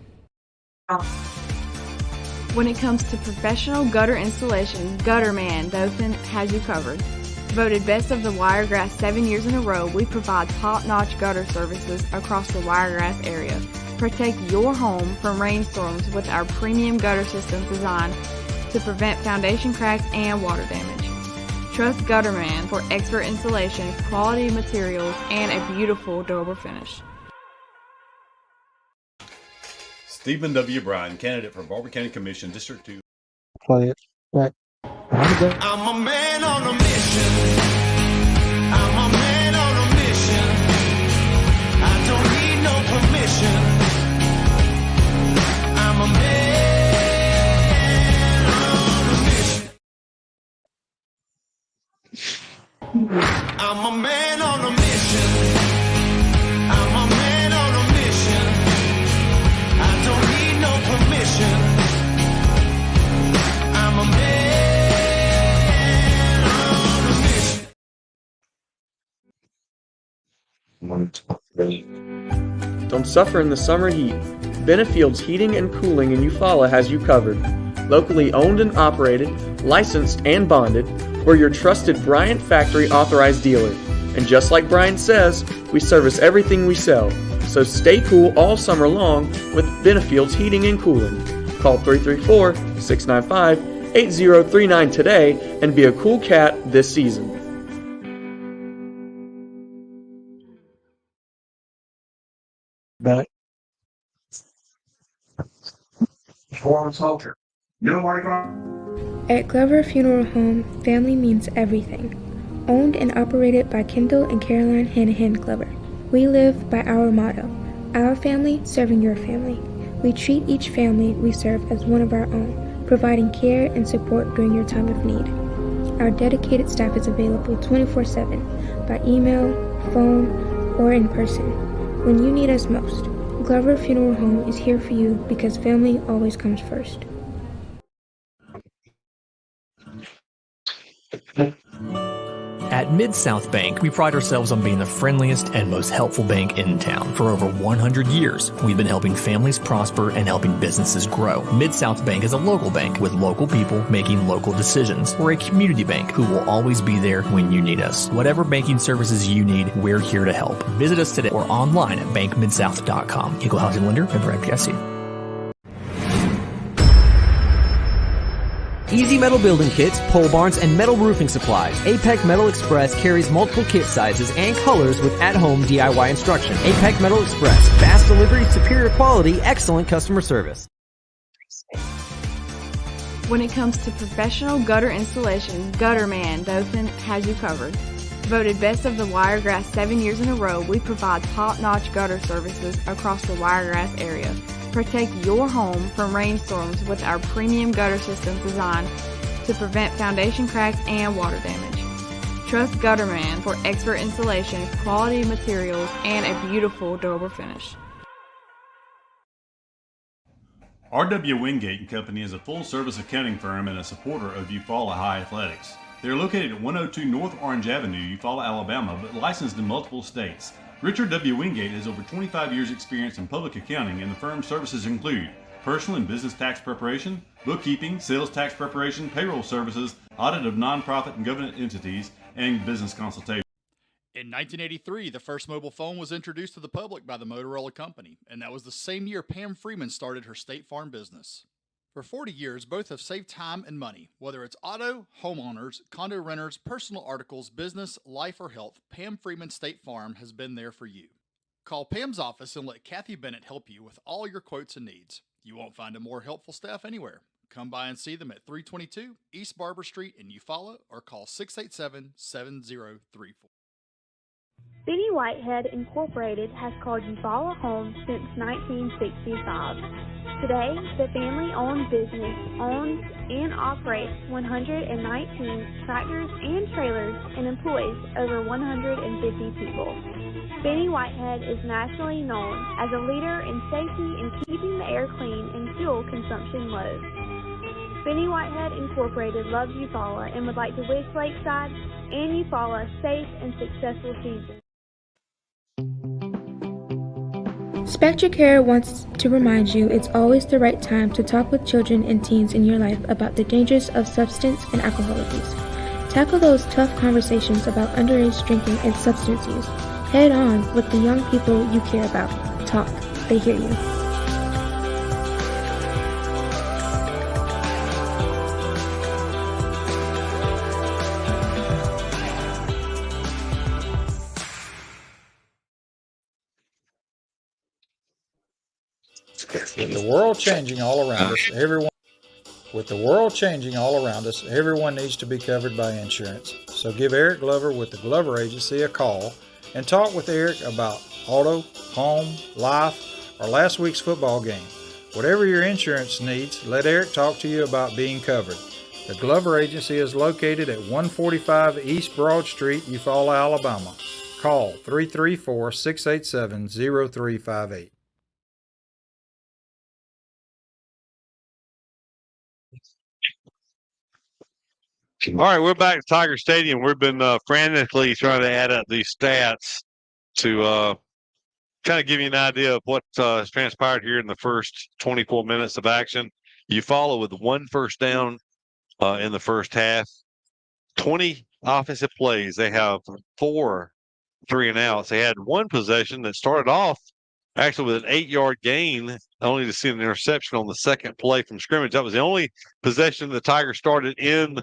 When it comes to professional gutter installation, Gutterman Dothan has you covered. Voted Best of the Wiregrass 7 years in a row, we provide top-notch gutter services across the Wiregrass area. Protect your home from rainstorms with our premium gutter system designed to prevent foundation cracks and water damage. Trust Gutterman for expert installation, quality materials, and a beautiful durable finish. Stephen W. Bryan, candidate for Barber County Commission, District 2. Play it back. I'm a man on mission. I'm a man on a mission. I don't need no permission. I'm a man on a mission. I'm a man on a mission. I'm a man on a mission. I don't need no permission. I'm a man on a mission. Don't suffer in the summer heat. Benefield's Heating and Cooling in Eufaula has you covered. Locally owned and operated, licensed and bonded, we're your trusted Bryant Factory authorized dealer. And just like Brian says, we service everything we sell. So stay cool all summer long with Benefield's Heating and Cooling. Call 334-695-8039 today and be a cool cat this season. Back. At Glover Funeral Home, family means everything. Owned and operated by Kendall and Caroline Hanahan Glover. We live by our motto, our family serving your family. We treat each family we serve as one of our own, providing care and support during your time of need. Our dedicated staff is available 24/7 by email, phone, or in person. When you need us most, Glover Funeral Home is here for you because family always comes first. At Mid-South Bank, we pride ourselves on being the friendliest and most helpful bank in town. For over 100 years, we've been helping families prosper and helping businesses grow. Mid-South Bank is a local bank with local people making local decisions. We're a community bank who will always be there when you need us. Whatever banking services you need, we're here to help. Visit us today or online at bankmidsouth.com. Equal housing lender, member FDIC. Easy Metal Building Kits, pole barns, and metal roofing supplies. APEC Metal Express carries multiple kit sizes and colors with at-home DIY instruction. APEC Metal Express. Fast delivery, superior quality, excellent customer service. When it comes to professional gutter installation, Gutter Man Dothan has you covered. Voted Best of the Wiregrass 7 years in a row, we provide top-notch gutter services across the Wiregrass area. Protect your home from rainstorms with our premium gutter systems designed to prevent foundation cracks and water damage. Trust Gutterman for expert installation, quality materials, and a beautiful, durable finish. R.W. Wingate and Company is a full-service accounting firm and a supporter of Eufaula High Athletics. They are located at 102 North Orange Avenue, Eufaula, Alabama, but licensed in multiple states. Richard W. Wingate has over 25 years' experience in public accounting, and the firm's services include personal and business tax preparation, bookkeeping, sales tax preparation, payroll services, audit of nonprofit and government entities, and business consultation. In 1983, the first mobile phone was introduced to the public by the Motorola Company, and that was the same year Pam Freeman started her State Farm business. For 40 years, both have saved time and money. Whether it's auto, homeowners, condo renters, personal articles, business, life, or health, Pam Freeman State Farm has been there for you. Call Pam's office and let Kathy Bennett help you with all your quotes and needs. You won't find a more helpful staff anywhere. Come by and see them at 322 East Barber Street in Eufaula or call 687-7034. Benny Whitehead Incorporated has called Eufaula home since 1965. Today, the family-owned business owns and operates 119 tractors and trailers and employs over 150 people. Benny Whitehead is nationally known as a leader in safety and keeping the air clean and fuel consumption low. Benny Whitehead Incorporated loves Eufaula and would like to wish Lakeside and Eufaula safe and successful season. Spectra Care wants to remind you it's always the right time to talk with children and teens in your life about the dangers of substance and alcohol abuse. Tackle those tough conversations about underage drinking and substance use. Head on with the young people you care about. Talk. They hear you. The world changing all around us. Everyone. With the world changing all around us, everyone needs to be covered by insurance. So give Eric Glover with the Glover Agency a call and talk with Eric about auto, home, life, or last week's football game. Whatever your insurance needs, let Eric talk to you about being covered. The Glover Agency is located at 145 East Broad Street, Eufaula, Alabama. Call 334-687-0358. All right, we're back at Tiger Stadium. We've been frantically trying to add up these stats to kind of give you an idea of what has transpired here in the first 24 minutes of action. You follow with 1 first down in the first half, 20 offensive plays. They have 4 3-and-outs. They had one possession that started off actually with an 8-yard gain, only to see an interception on the second play from scrimmage. That was the only possession the Tigers started in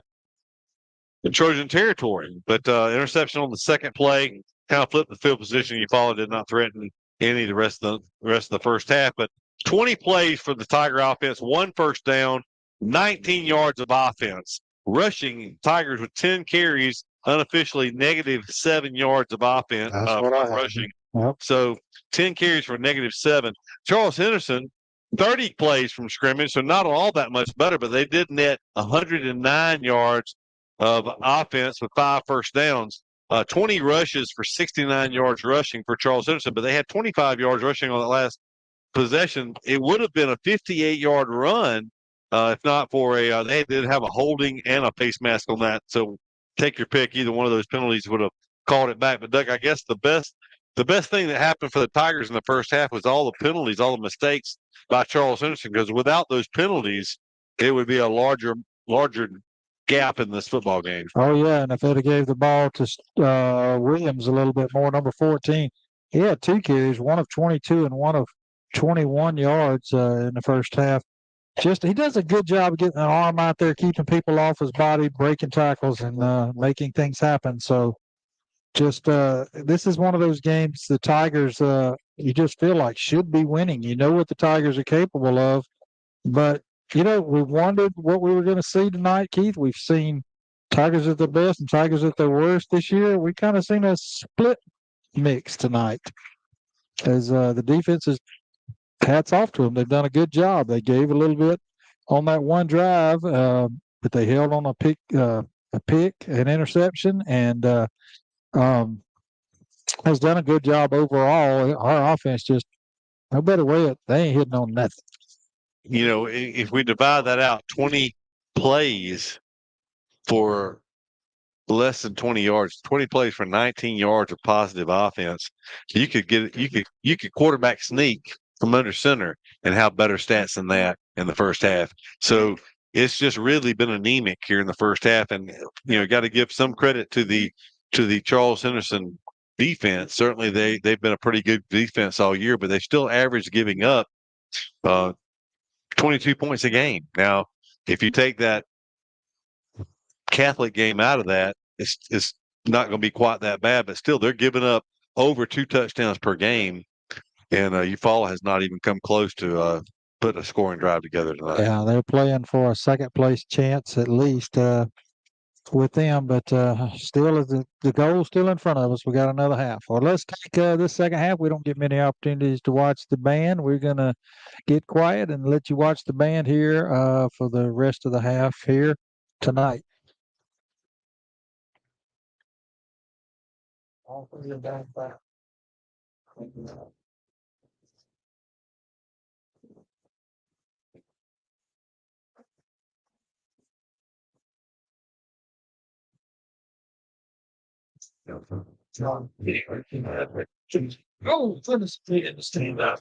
the Trojan territory. But interception on the second play kind of flipped the field position. You followed, did not threaten any of the rest of the first half. But 20 plays for the Tiger offense, 1 first down, 19 yards of offense. Rushing Tigers with 10 carries, unofficially -7 yards of offense. That's what I have. Rushing. Yep. So 10 carries for -7. Charles Henderson, 30 plays from scrimmage, so not all that much better, but they did net 109 yards of offense with 5 first downs. 20 rushes for 69 yards rushing for Charles Henderson, but they had 25 yards rushing on that last possession. It would have been a 58-yard run if not for they did have a holding and a face mask on that. So take your pick. Either one of those penalties would have called it back. But, Doug, I guess the best thing that happened for the Tigers in the first half was all the penalties, all the mistakes by Charles Henderson, because without those penalties, it would be a larger gap in this football game. Oh, yeah, and if they'd have gave the ball to Williams a little bit more, number 14, he had 2 carries, one of 22 and one of 21 yards in the first half. He does a good job of getting an arm out there, keeping people off his body, breaking tackles, and making things happen. So this is one of those games the Tigers, you just feel like should be winning. You know what the Tigers are capable of, but we wondered what we were going to see tonight, Keith. We've seen Tigers at their best and Tigers at their worst this year. We kind of seen a split mix tonight as the defense is, hats off to them. They've done a good job. They gave a little bit on that one drive, but they held on a pick, an interception, and has done a good job overall. Our offense just, no better way, they ain't hitting on nothing. If we divide that out, 20 plays for less than 20 yards, 20 plays for 19 yards of positive offense, you could quarterback sneak from under center and have better stats than that in the first half. So it's just really been anemic here in the first half, and got to give some credit to the Charles Henderson defense. Certainly they've been a pretty good defense all year, but they still average giving up 22 points a game. Now, if you take that Catholic game out of that, it's not going to be quite that bad, but still they're giving up over 2 touchdowns per game, and Eufaula has not even come close to putting a scoring drive together tonight. Yeah, they're playing for a second place chance at least with them, but still the goal's still in front of us. We got another half. Well, let's take this second half. We don't get many opportunities to watch the band. We're going to get quiet and let you watch the band here for the rest of the half here tonight. Oh, goodness, they didn't stand up.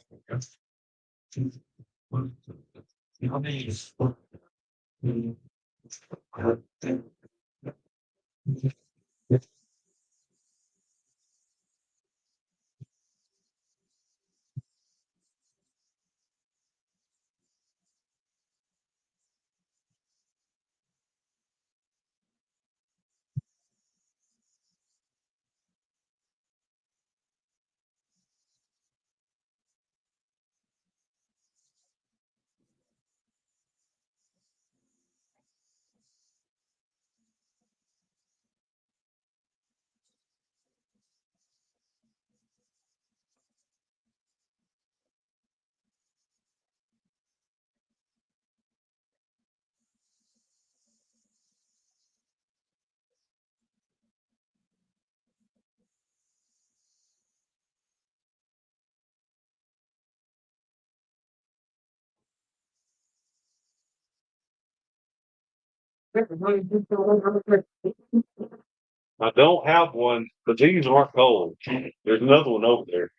I don't have one, but these aren't cold. There's another one over there.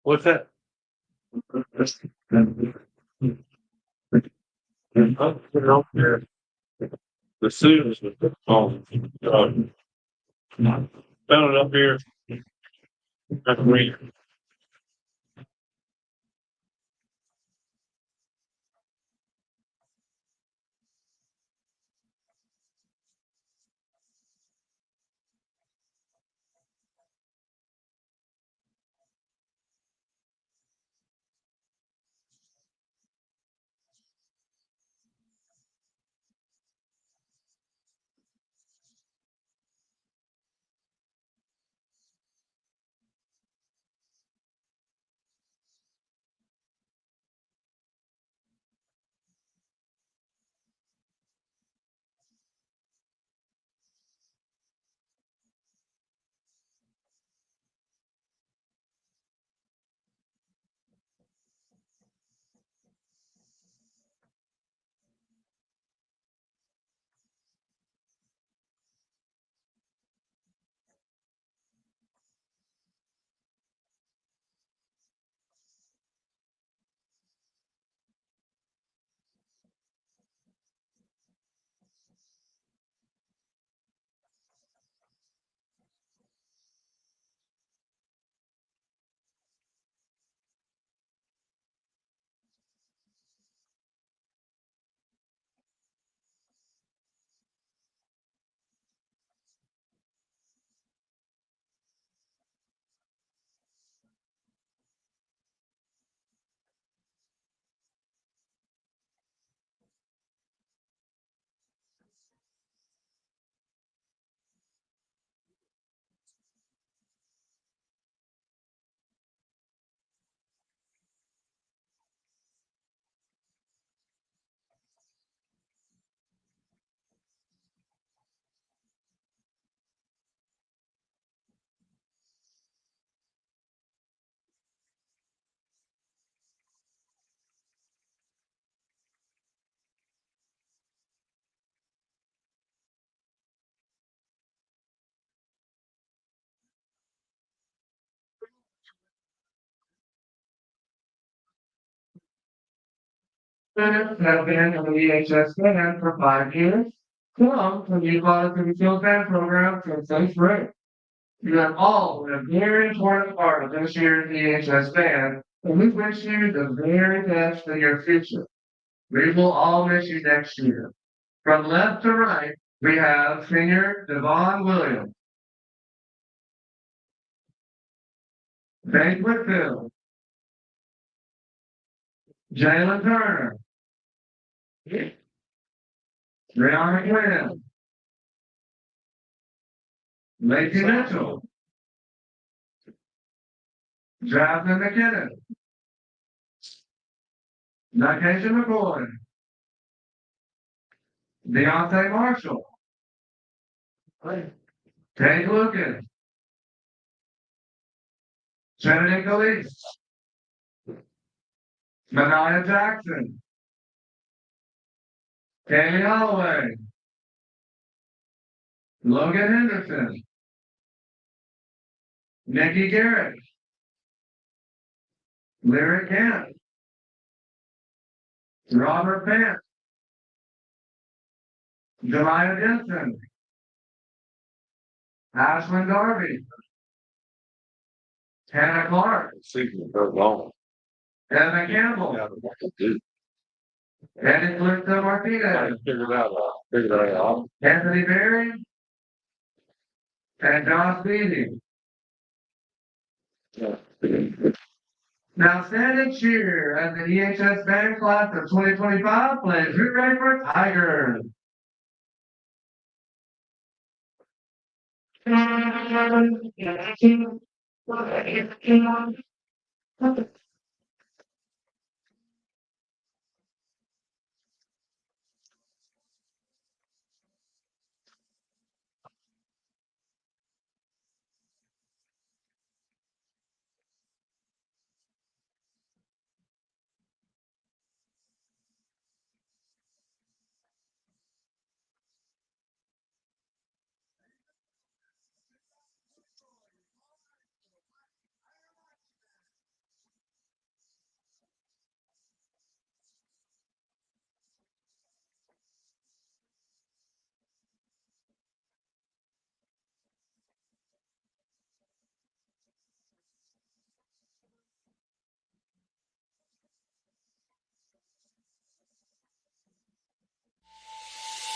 What's that? The suit is found it up here. That's green. Students have been in the EHS band for 5 years. Some from the Equality Skills Band program since 6th grade. You have all been a very important part of this year's EHS band, and we wish you the very best for your future. We will all miss you next year. From left to right, we have Senior Devon Williams, Bank Whitfield, Jalen Turner, Brianna Quinn, Lacey Mitchell, Jasmine McKinnon, Natasha McCoy, Deontay Marshall, Kate Lucas, Trinity Calise, Mania Jackson, Kaylee Holloway, Logan Henderson, Nikki Garrett, Lyric Camp, Robert Pant, Jemiah Denson, Ashlyn Darby, Hannah Clark, Season goes long. Evan Campbell. Dennis Luca Martinez. Figure it out. Anthony Berry. And John Speedy. Now standing cheer as the EHS band class of 2025 plays Root Ready for Tigers.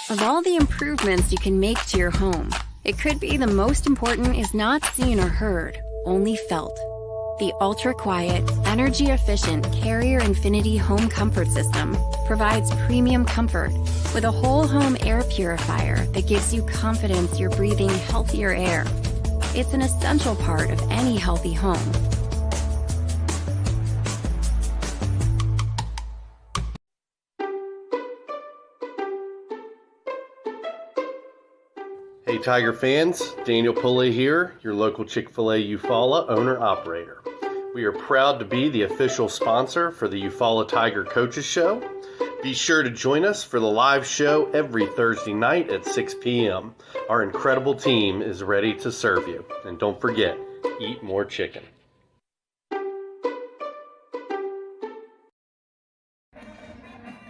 Of all the improvements you can make to your home, it could be the most important is not seen or heard, only felt. The ultra-quiet, energy-efficient Carrier Infinity Home Comfort System provides premium comfort with a whole home air purifier that gives you confidence you're breathing healthier air. It's an essential part of any healthy home. Hey Tiger fans, Daniel Pulley here, your local Chick-fil-A Eufaula owner-operator. We are proud to be the official sponsor for the Eufaula Tiger Coaches Show. Be sure to join us for the live show every Thursday night at 6 p.m. Our incredible team is ready to serve you. And don't forget, eat more chicken.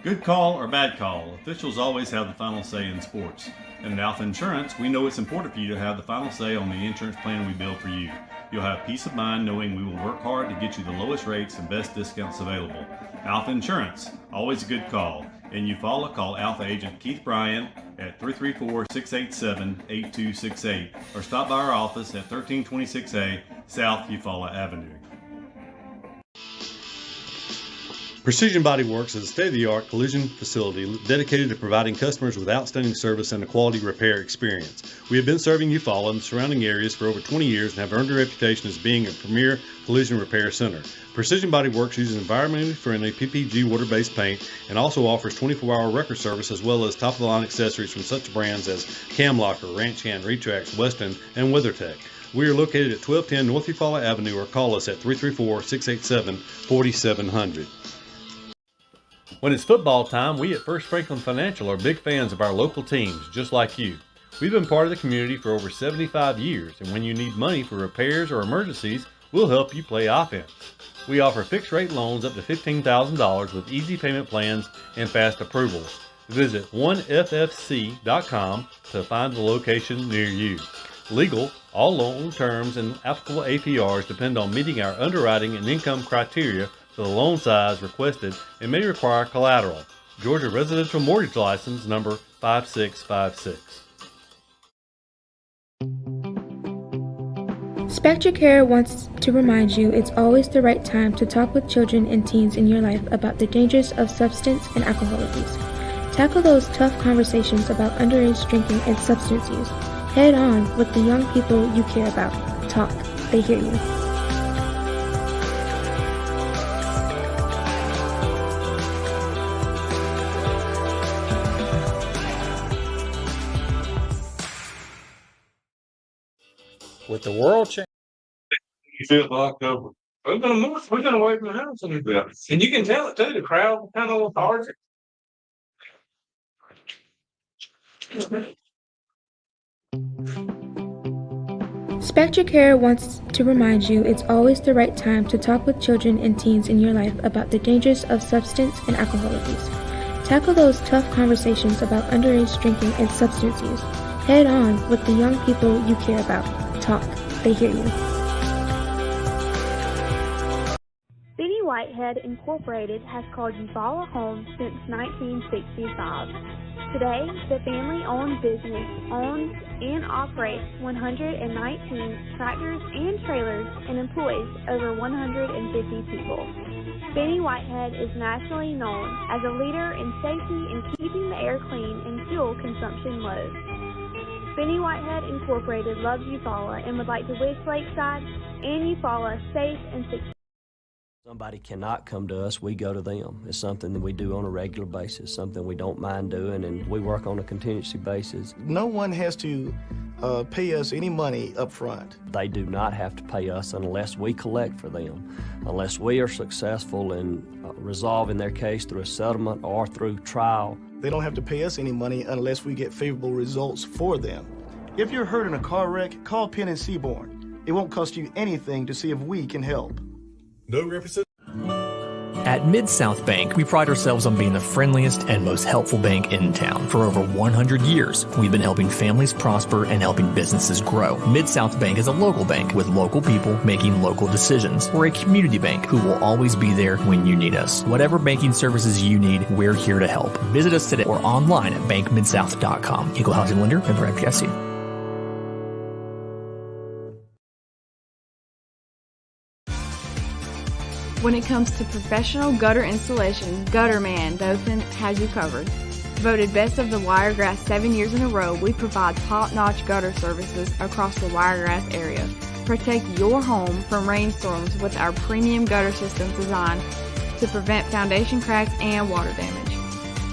Good call or bad call, officials always have the final say in sports. And at Alpha Insurance, we know it's important for you to have the final say on the insurance plan we build for you. You'll have peace of mind knowing we will work hard to get you the lowest rates and best discounts available. Alpha Insurance, always a good call. In Eufaula, call Alpha Agent Keith Bryan at 334-687-8268 or stop by our office at 1326A South Eufaula Avenue. Precision Body Works is a state-of-the-art collision facility dedicated to providing customers with outstanding service and a quality repair experience. We have been serving Eufaula and the surrounding areas for over 20 years and have earned a reputation as being a premier collision repair center. Precision Body Works uses environmentally friendly PPG water-based paint and also offers 24-hour record service as well as top-of-the-line accessories from such brands as Cam Locker, Ranch Hand, Retrax, Weston, and WeatherTech. We are located at 1210 North Eufaula Avenue or call us at 334-687-4700. When it's football time, we at First Franklin Financial are big fans of our local teams, just like you. We've been part of the community for over 75 years, and when you need money for repairs or emergencies, we'll help you play offense. We offer fixed-rate loans up to $15,000 with easy payment plans and fast approvals. Visit 1ffc.com to find the location near you. Legal, all loan terms and applicable APRs depend on meeting our underwriting and income criteria for the loan size requested and may require collateral. Georgia Residential Mortgage License number 5656. Spectra Care wants to remind you it's always the right time to talk with children and teens in your life about the dangers of substance and alcohol abuse. Tackle those tough conversations about underage drinking and substance use. Head on with the young people you care about. Talk. They hear you. With the world change. You feel locked over. We're gonna move. We're gonna wait for the house a little bit, and you can tell it too. The crowd kind of lethargic. Spectra Care wants to remind you it's always the right time to talk with children and teens in your life about the dangers of substance and alcohol abuse. Tackle those tough conversations about underage drinking and substance use. Head on with the young people you care about. Talk. They hear you. Whitehead Incorporated has called Eufaula home since 1965. Today, the family-owned business owns and operates 119 tractors and trailers and employs over 150 people. Benny Whitehead is nationally known as a leader in safety and keeping the air clean and fuel consumption low. Benny Whitehead Incorporated loves Eufaula and would like to wish Lakeside and Eufaula safe and successful. Somebody cannot come to us, we go to them. It's something that we do on a regular basis, something we don't mind doing, and we work on a contingency basis. No one has to pay us any money up front. They do not have to pay us unless we collect for them, unless we are successful in resolving their case through a settlement or through trial. They don't have to pay us any money unless we get favorable results for them. If you're hurt in a car wreck, call Penn and Seaborn. It won't cost you anything to see if we can help. No representative. At Mid-South Bank, we pride ourselves on being the friendliest and most helpful bank in town. For over 100 years, we've been helping families prosper and helping businesses grow. Mid-South Bank is a local bank with local people making local decisions. We're a community bank who will always be there when you need us. Whatever banking services you need, we're here to help. Visit us today or online at bankmidsouth.com. Equal housing lender, member FDIC. When it comes to professional gutter installation, Gutter Man Dothan has you covered. Voted best of the Wiregrass 7 years in a row, we provide top-notch gutter services across the Wiregrass area. Protect your home from rainstorms with our premium gutter systems designed to prevent foundation cracks and water damage.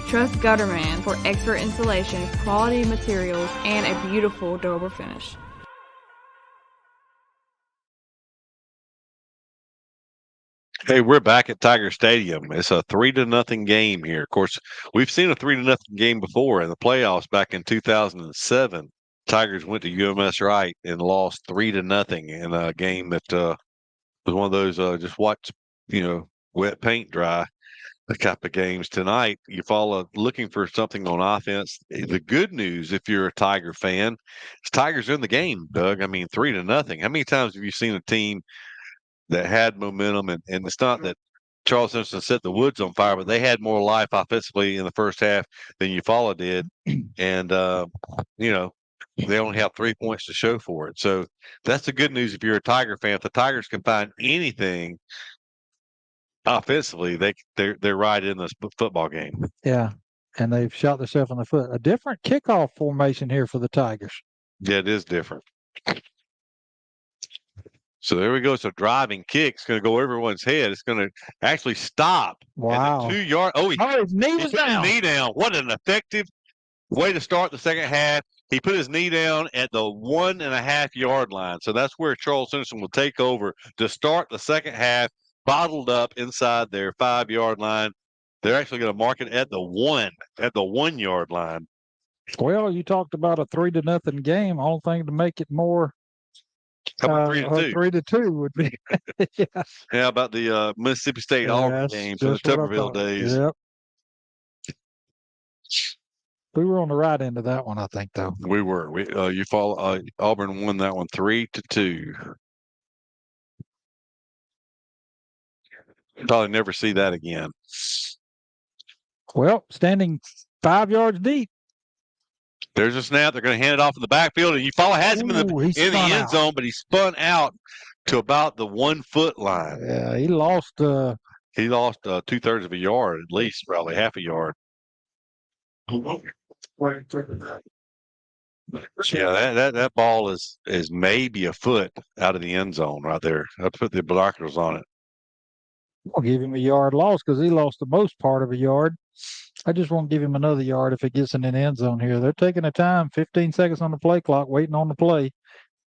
Trust Gutter Man for expert installation, quality materials, and a beautiful, durable finish. Hey, we're back at Tiger Stadium. It's a 3-0 game here. Of course, we've seen a 3-0 game before in the playoffs back in 2007. Tigers went to UMS Wright and lost 3-0 in a game that was one of those just watch, wet paint dry type of games. Tonight, Eufaula looking for something on offense. The good news, if you're a Tiger fan, is Tigers are in the game, Doug. I mean, 3-0. How many times have you seen a team that had momentum, and it's not that Charles Simpson set the woods on fire, but they had more life offensively in the first half than Eufaula did, and they only have 3 points to show for it. So that's the good news if you're a Tiger fan. If the Tigers can find anything offensively, they're right in this football game. Yeah, and they've shot themselves in the foot. A different kickoff formation here for the Tigers. Yeah, it is different. So there we go. So driving kick's going to go over everyone's head. It's going to actually stop. Wow. 2 yards. Oh, his knee was down. His knee down. What an effective way to start the second half. He put his knee down at the 1.5 yard line. So that's where Charles Simpson will take over to start the second half, bottled up inside their 5 yard line. They're actually going to mark it at the 1 yard line. Well, you talked about a 3-0 game. Only thing to make it more. How about 3-2? 3-2 would be. Yeah. Yeah, about the Mississippi State Auburn games in the Tuberville days. Yep. We were on the right end of that one, I think, though. We were. Auburn won that one 3-2. Probably never see that again. Well, standing 5 yards deep. There's a snap. They're going to hand it off in the backfield, and Eufaula has him in the end zone, but he spun out to about the 1 foot line. Yeah, he lost. He lost 2/3 of a yard, at least, probably half a yard. Yeah, that ball is maybe a foot out of the end zone right there. I'll put the binoculars on it. I'll give him a yard loss because he lost the most part of a yard. I just won't give him another yard if it gets in the end zone here. They're taking the time, 15 seconds on the play clock, waiting on the play.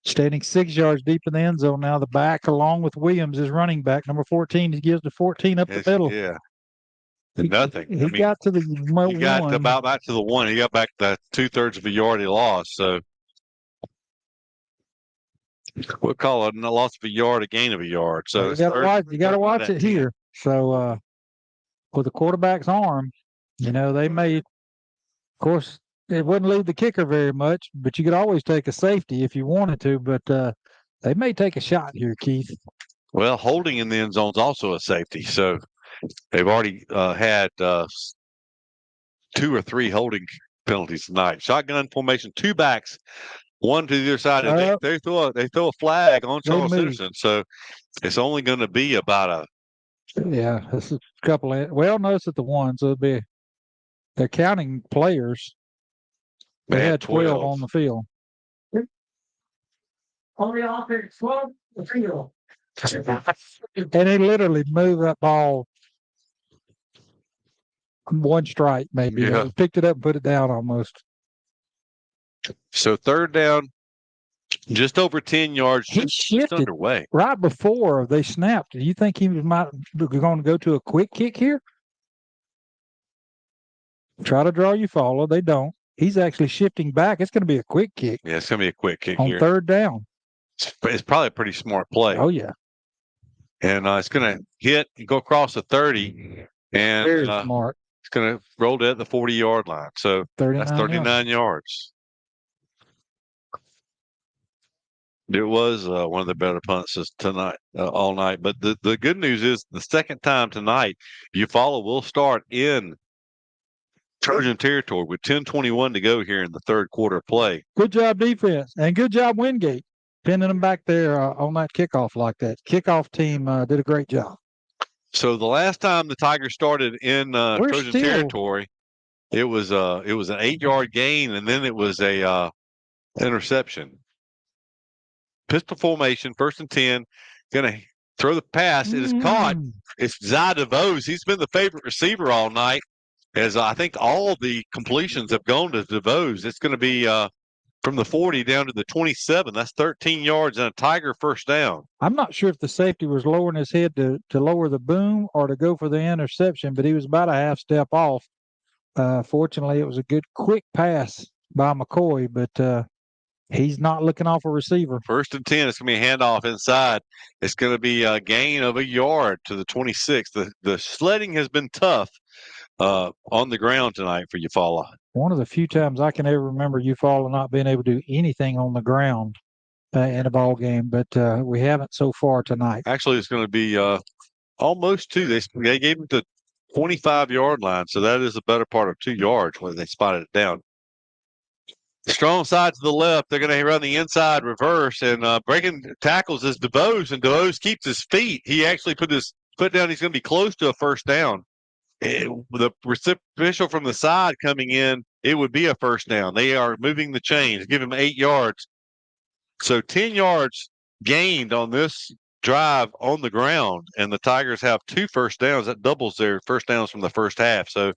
Standing 6 yards deep in the end zone now. The back, along with Williams, is running back. Number 14, he gives the 14 up the middle. Yeah. Nothing. He got to the one. He got about back to the 1. He got back the 2/3 of a yard he lost. So we'll call it a loss of a yard, a gain of a yard. So you got to watch it here. So with the quarterback's arm, they may, of course, it wouldn't leave the kicker very much, but you could always take a safety if you wanted to. But they may take a shot here, Keith. Well, holding in the end zone is also a safety. So they've already had 2 or 3 holding penalties tonight. Shotgun formation, 2 backs, 1 to the other side. And they throw a flag on Charles Henderson. So it's only going to be about Yeah, this is a couple of. Well, notice at the ones, it'll be. They're counting players. They had 12 on the field. On the offense, 12, the field. And they literally moved that ball 1 strike, maybe. Yeah. They picked it up and put it down almost. So 3rd down, just over 10 yards, He just shifted underway. right before they snapped. Do you think he might going to go to a quick kick here? Try to draw Eufaula. They don't. He's actually shifting back. It's going to be a quick kick. Yeah, it's going to be a quick kick on here. 3rd down. It's probably a pretty smart play. Oh, yeah. And it's going to hit and go across the 30. And Very smart. It's going to roll to the 40-yard line. So that's 39 yards. It was one of the better punts tonight, all night. But the good news is the second time tonight, Eufaula will start in Trojan territory with 10:21 to go here in the 3rd quarter play. Good job, defense. And good job, Wingate, pinning them back there on that kickoff like that. Kickoff team did a great job. So the last time the Tigers started in Trojan territory, it was an 8-yard gain, and then it was a interception. Pistol formation, 1st and 10, going to throw the pass. It is caught. It's Zy DeVos. He's been the favorite receiver all night, as I think all the completions have gone to DeVos. It's going to be from the 40 down to the 27. That's 13 yards and a Tiger 1st down. I'm not sure if the safety was lowering his head to lower the boom or to go for the interception, but he was about a half step off. Fortunately, it was a good quick pass by McCoy, but he's not looking off a receiver. 1st and 10. It's going to be a handoff inside. It's going to be a gain of a yard to the 26. The sledding has been tough on the ground tonight for Eufaula. One of the few times I can ever remember Eufaula not being able to do anything on the ground in a ball game, but we haven't so far tonight. Actually, it's going to be almost 2. They gave him the 25-yard line, so that is a better part of 2 yards when they spotted it down. Strong side to the left. They're going to run the inside reverse, and breaking tackles is DeVos, and DeVos keeps his feet. He actually put his foot down. He's going to be close to a 1st down. The official from the side coming in, it would be a 1st down. They are moving the chains. Give him 8 yards. So 10 yards gained on this drive on the ground, and the Tigers have 2 1st downs. That doubles their 1st downs from the 1st half. So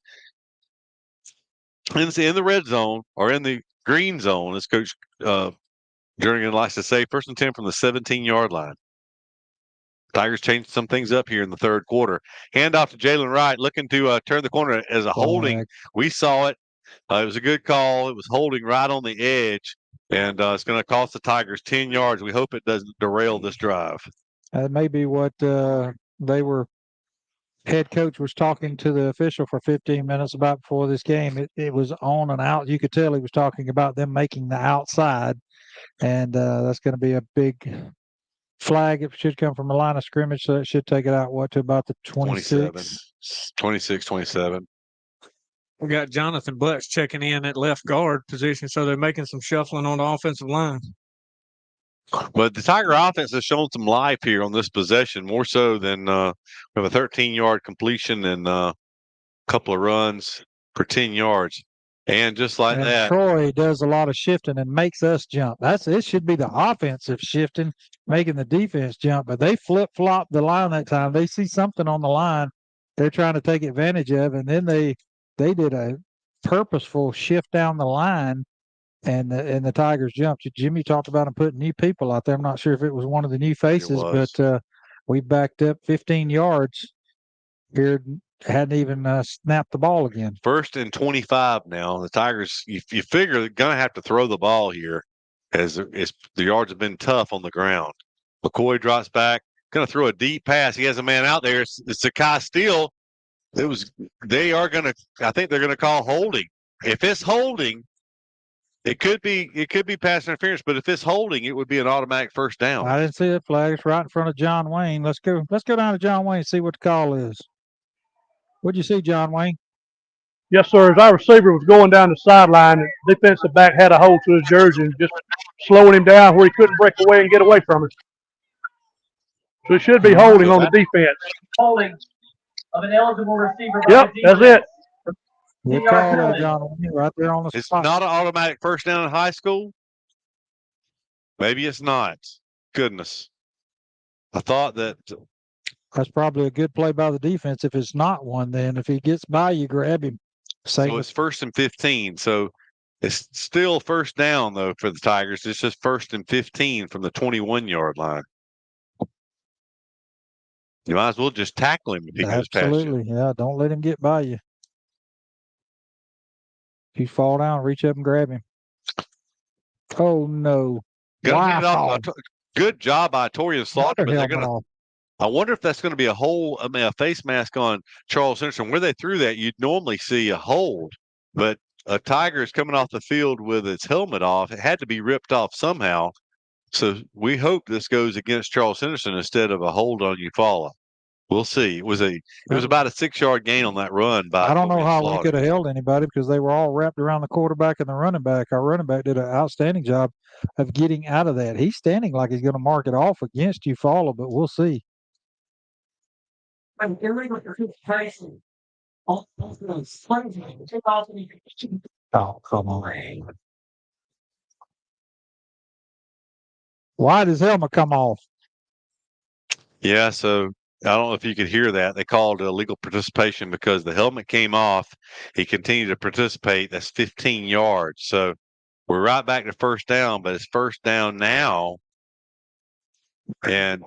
in the red zone or in the green zone, as Coach Jernigan likes to say, 1st and 10 from the 17-yard line. Tigers changed some things up here in the 3rd quarter. Handoff to Jalen Wright, looking to turn the corner as a holding. We saw it. It was a good call. It was holding right on the edge, and it's going to cost the Tigers 10 yards. We hope it doesn't derail this drive. That may be what head coach was talking to the official for 15 minutes about before this game. It was on and out. You could tell he was talking about them making the outside, and that's going to be a big flag. It should come from the line of scrimmage, so it should take it out, to about the 26? 27. We got Jonathan Butts checking in at left guard position, so they're making some shuffling on the offensive line. But the Tiger offense has shown some life here on this possession, more so than we have a 13-yard completion and a couple of runs for 10 yards. And just like that, Troy does a lot of shifting and makes us jump. It should be the offensive shifting, making the defense jump. But they flip-flop the line that time. They see something on the line they're trying to take advantage of, and then they did a purposeful shift down the line, and the Tigers jumped. Jimmy talked about them putting new people out there. I'm not sure if it was one of the new faces, but we backed up 15 yards here. Hadn't even snapped the ball again. 1st and 25 now. The Tigers, you figure they're going to have to throw the ball here as the yards have been tough on the ground. McCoy drops back, going to throw a deep pass. He has a man out there. It's Sakai Steele. I think they're going to call holding. If it's holding, It could be pass interference, but if it's holding, it would be an automatic first down. I didn't see it flag. It's right in front of John Wayne. Let's go down to John Wayne and see what the call is. What'd you see, John Wayne? Yes, sir. As our receiver was going down the sideline, the defensive back had a hold to his jersey and just slowing him down where he couldn't break away and get away from it. So it should be holding on the defense. Holding of an eligible receiver. Yep, that's it. Good call there, John Wayne, right there on the It's spot. not an automatic first down in high school. Maybe it's not. Goodness. I thought that. That's probably a good play by the defense. If it's not one, then if he gets by, you grab him. So it's 1st and 15. So it's still first down, though, for the Tigers. It's just 1st and 15 from the 21-yard line. You might as well just tackle him if he goes past you. Absolutely. Yeah, don't let him get by you. If you fall down, reach up and grab him. Oh, no. Gotta hand it Wow. off. Good job by Torian Slaughter, but they're going to. I wonder if that's going to be a face mask on Charles Henderson. Where they threw that, you'd normally see a hold, but a Tiger is coming off the field with its helmet off. It had to be ripped off somehow. So we hope this goes against Charles Henderson instead of a hold on Eufaula. We'll see. It was about a 6-yard gain on that run by. I don't know Torian how Slaughter. we could have held anybody because they were all wrapped around the quarterback and the running back. Our running back did an outstanding job of getting out of that. He's standing like he's going to mark it off against Eufaula, but we'll see. An illegal participation. Oh, come on. Why did his helmet come off? Yeah, so I don't know if you could hear that. They called illegal participation because the helmet came off. He continued to participate. That's 15 yards. So we're right back to first down, but it's first down now and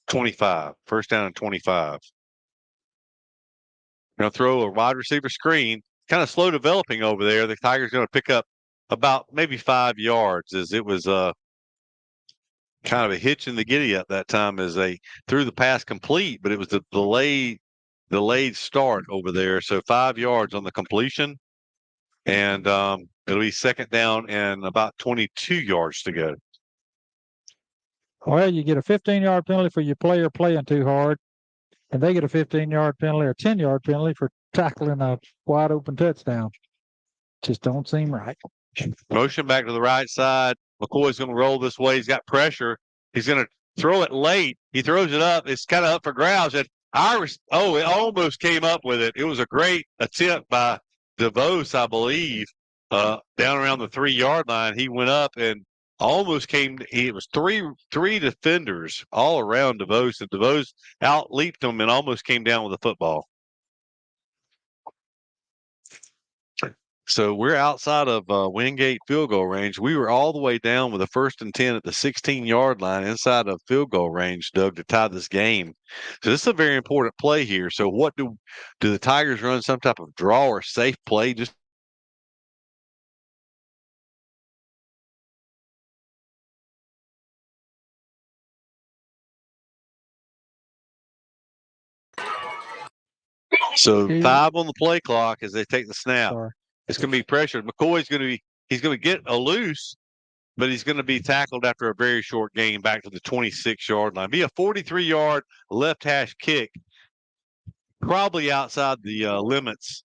25. First down and 25. Going to throw a wide receiver screen. Kind of slow developing over there. The Tigers going to pick up about maybe 5 yards as it was kind of a hitch in the giddy up that time as they threw the pass complete, but it was the delayed start over there. So 5 yards on the completion, and it'll be second down and about 22 yards to go. Well, you get a 15-yard penalty for your player playing too hard, and they get a 15-yard penalty or 10-yard penalty for tackling a wide open touchdown. Just don't seem right. Motion back to the right side. McCoy's going to roll this way. He's got pressure. He's going to throw it late. He throws it up. It's kind of up for grabs. And it almost came up with it. It was a great attempt by DeVos, I believe, down around the 3-yard line. He went up and almost came. It was three defenders all around DeVos, and DeVos out-leaped him and almost came down with the football. So we're outside of Wingate field goal range. We were all the way down with a 1st and 10 at the 16-yard line inside of field goal range, Doug, to tie this game. So this is a very important play here. So what do the Tigers run some type of draw or safe play? Just so 5 on the play clock as they take the snap. It's going to be pressured. McCoy's going to be, he's going to get a loose, but he's going to be tackled after a very short gain back to the 26-yard line. Be a 43-yard left hash kick, probably outside the limits.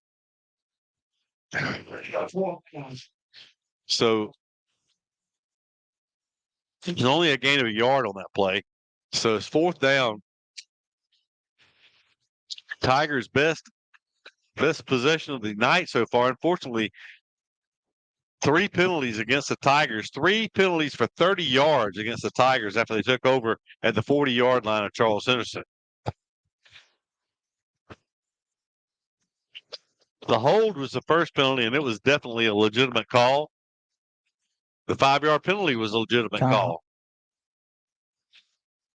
So it's only a gain of a yard on that play. So it's 4th down. Tigers' best possession of the night so far. Unfortunately, 3 penalties against the Tigers. 3 penalties for 30 yards against the Tigers after they took over at the 40-yard line of Charles Henderson. The hold was the first penalty, and it was definitely a legitimate call. The 5-yard penalty was a legitimate call.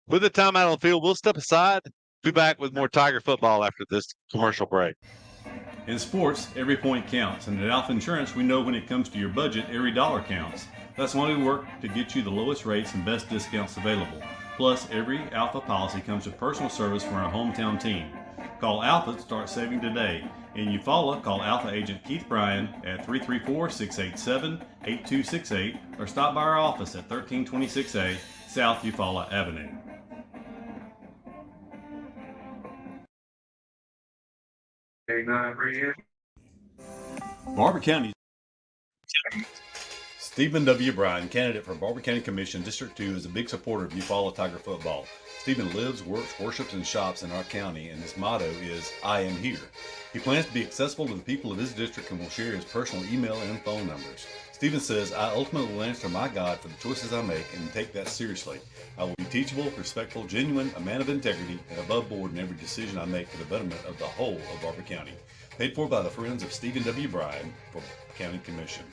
With the timeout on the field, we'll step aside. Be back with more Tiger football after this commercial break. In sports, every point counts, and at Alpha Insurance, we know when it comes to your budget, every dollar counts. That's why we work to get you the lowest rates and best discounts available. Plus, every Alpha policy comes with personal service from our hometown team. Call Alpha to start saving today. In Eufaula, call Alpha Agent Keith Bryan at 334-687-8268 or stop by our office at 1326A South Eufaula Avenue. Barber County. Stephen W. Bryan, candidate for Barber County Commission District 2, is a big supporter of Eufaula Tiger football. Stephen lives, works, worships, and shops in our county, and his motto is, I am here. He plans to be accessible to the people of his district and will share his personal email and phone numbers. Stephen says, I ultimately will answer my God for the choices I make and take that seriously. I will be teachable, respectful, genuine, a man of integrity, and above board in every decision I make for the betterment of the whole of Barber County. Paid for by the Friends of Stephen W. Bryan for County Commission.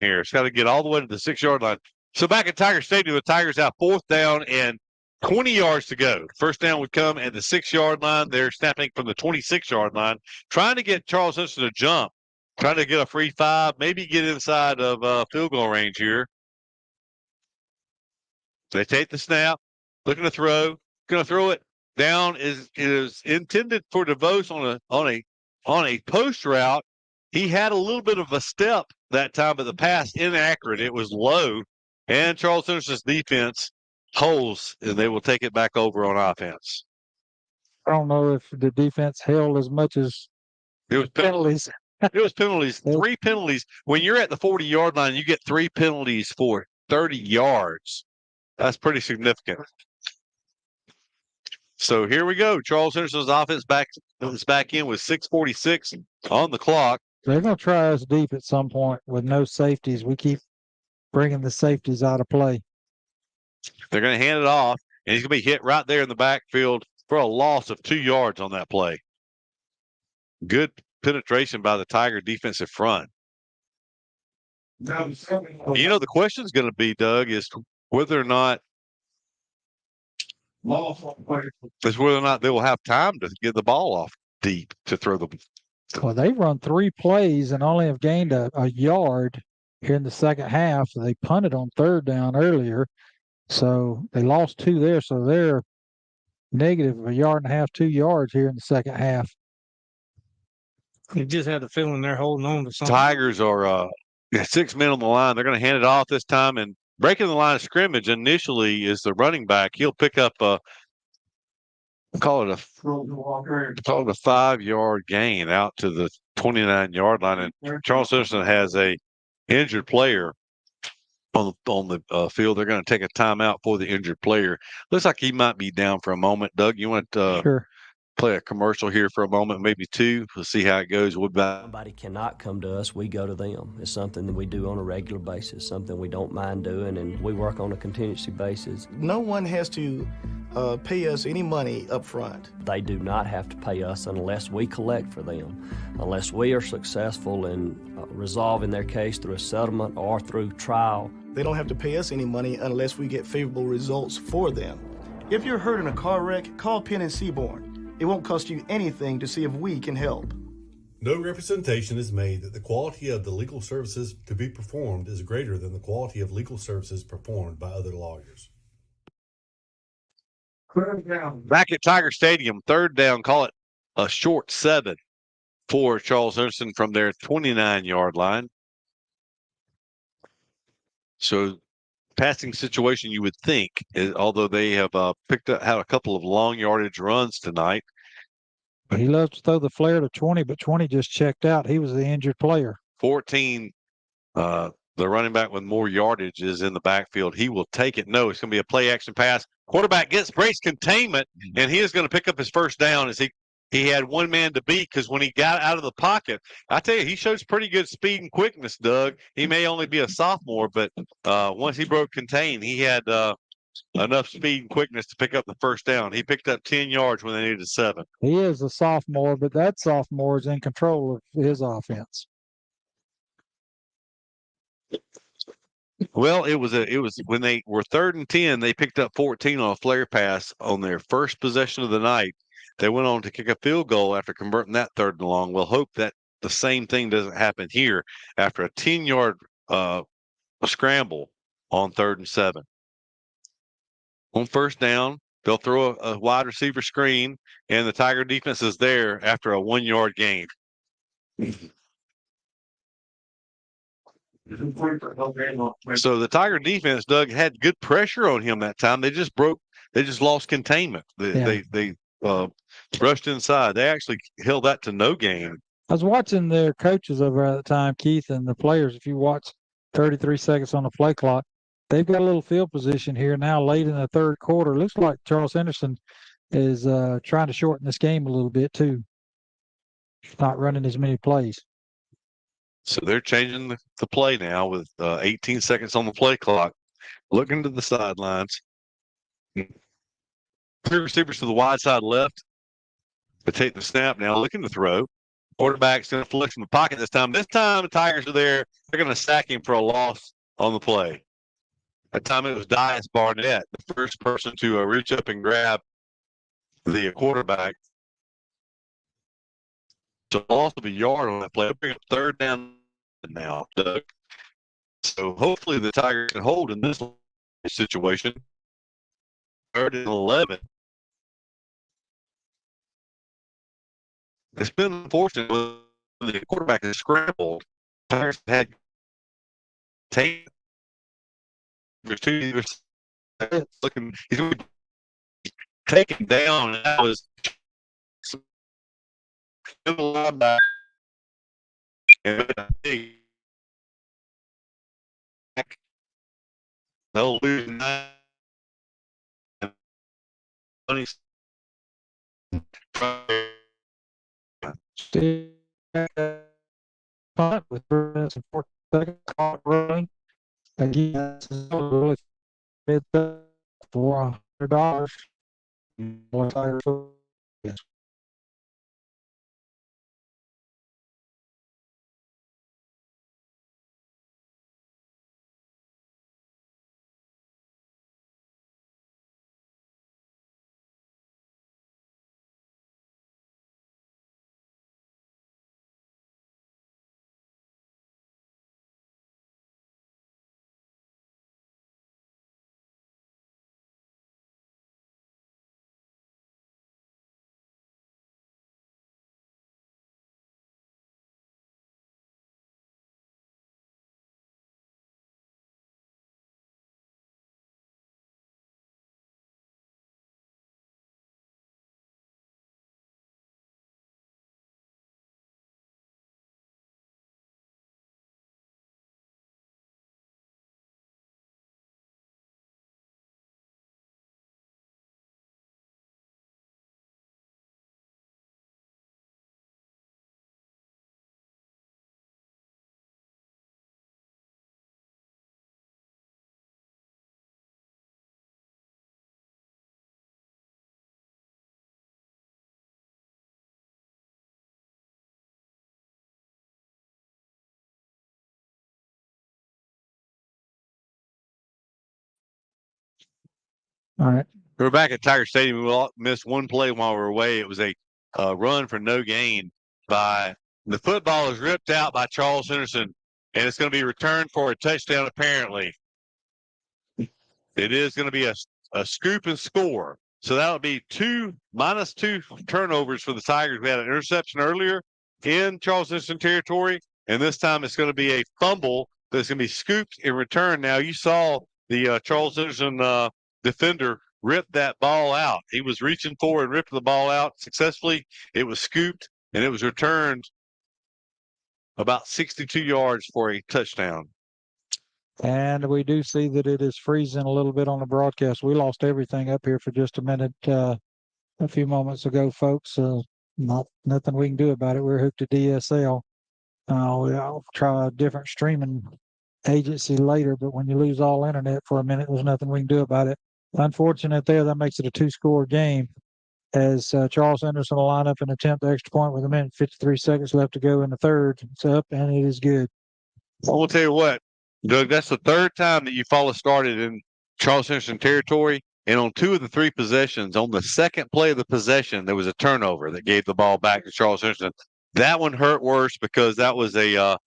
Here, it's got to get all the way to the 6-yard line. So back at Tiger Stadium, the Tigers out 4th down and 20 yards to go. First down would come at the 6-yard line. They're snapping from the 26-yard line, trying to get Charles Henson to jump, trying to get a free 5, maybe get inside of field goal range here. They take the snap, looking to throw, going to throw it down. Is intended for DeVos on a post route. He had a little bit of a step that time, but the pass inaccurate. It was low, and Charles Henderson's defense holds, and they will take it back over on offense. I don't know if the defense held as much as it was penalties. It was penalties. 3 penalties. When you're at the 40-yard line, you get 3 penalties for 30 yards. That's pretty significant. So here we go. Charles Henderson's offense back in with 6:46 on the clock. They're going to try us deep at some point with no safeties. We keep bringing the safeties out of play. They're going to hand it off, and he's going to be hit right there in the backfield for a loss of 2 yards on that play. Good penetration by the Tiger defensive front. You know, the question is going to be, Doug, is whether or not they will have time to get the ball off deep to throw the. Well, they've run 3 plays and only have gained a yard here in the second half. They punted on 3rd down earlier, so they lost 2 there. So they're negative a yard and a half, 2 yards here in the second half. You just had the feeling they're holding on to something. Tigers are 6 men on the line. They're going to hand it off this time, and breaking the line of scrimmage initially is the running back. He'll pick up call it a 5-yard gain out to the 29-yard line, and Charles Henderson has a injured player on the field. They're going to take a timeout for the injured player. Looks like he might be down for a moment. Doug, you want to sure. Play a commercial here for a moment, maybe 2. We'll see how it goes. Somebody cannot come to us, we go to them. It's something that we do on a regular basis, something we don't mind doing, and we work on a contingency basis. No one has to pay us any money up front. They do not have to pay us unless we collect for them, unless we are successful in resolving their case through a settlement or through trial. They don't have to pay us any money unless we get favorable results for them. If you're hurt in a car wreck, call Penn and Seaborn. It won't cost you anything to see if we can help. No representation is made that the quality of the legal services to be performed is greater than the quality of legal services performed by other lawyers. Back at Tiger Stadium, 3rd down, call it a short 7 for Charles Henderson from their 29-yard line. So passing situation, you would think, although they have had a couple of long yardage runs tonight. He loves to throw the flare to 20, but 20 just checked out. He was the injured player. 14, the running back with more yardage is in the backfield. He will take it. No, it's going to be a play action pass. Quarterback breaks containment, and he is going to pick up his first down as he had one man to beat, because when he got out of the pocket, I tell you, he shows pretty good speed and quickness, Doug. He may only be a sophomore, but once he broke contain, he had enough speed and quickness to pick up the first down. He picked up 10 yards when they needed 7. He is a sophomore, but that sophomore is in control of his offense. Well, it was when they were 3rd and 10, they picked up 14 on a flare pass on their first possession of the night. They went on to kick a field goal after converting that 3rd and long. We'll hope that the same thing doesn't happen here after a 10-yard scramble on 3rd and 7. On 1st down, They'll throw a wide receiver screen, and the Tiger defense is there after a 1-yard gain. So the Tiger defense, Doug, had good pressure on him that time. They just lost containment. They rushed inside. They actually held that to no gain. I was watching their coaches over at the time, Keith, and the players. If you watch 33 seconds on the play clock, they've got a little field position here now late in the third quarter. Looks like Charles Henderson is trying to shorten this game a little bit too. Not running as many plays. So they're changing the play now with 18 seconds on the play clock. Looking to the sidelines. 3 receivers to the wide side left. They take the snap now, looking to throw. Quarterback's going to flex in the pocket this time. This time the Tigers are there. They're going to sack him for a loss on the play. That time it was Dias Barnett, the first person to reach up and grab the quarterback. So loss of a yard on that play. They'll bring up third down now, Doug. So hopefully the Tigers can hold in this situation. 3rd and 11. It's been unfortunate when the quarterback has scrambled. Tigers had taken. There's two looking. He's going to be taken down. And that was and a big. They'll lose 9. Punt with 3 minutes and 4 seconds. Caught running. Again, really $400. Yes. All right. We're back at Tiger Stadium. We missed one play while we were away. It was a run for no gain by the football is ripped out by Charles Henderson, and it's going to be returned for a touchdown, apparently. It is going to be a scoop and score. So that would be -2 turnovers for the Tigers. We had an interception earlier in Charles Henderson territory, and this time it's going to be a fumble that's going to be scooped in return. Now, you saw the Charles Henderson defender rip that ball out. He was reaching for and ripped the ball out successfully. It was scooped, and it was returned about 62 yards for a touchdown. And we do see that it is freezing a little bit on the broadcast. We lost everything up here for just a minute a few moments ago, folks. Nothing we can do about it. We're hooked to DSL. I'll try a different streaming agency later, but when you lose all internet for a minute, there's nothing we can do about it. Unfortunate there. That makes it a 2-score game as Charles Henderson will line up and attempt the extra point with 1:53 seconds left to go in the third. It's up, and it is good. I will tell you what, Doug, that's the 3rd time that Eufaula started in Charles Henderson territory. And on 2 of the 3 possessions, on the second play of the possession, there was a turnover that gave the ball back to Charles Henderson. That one hurt worse because that was a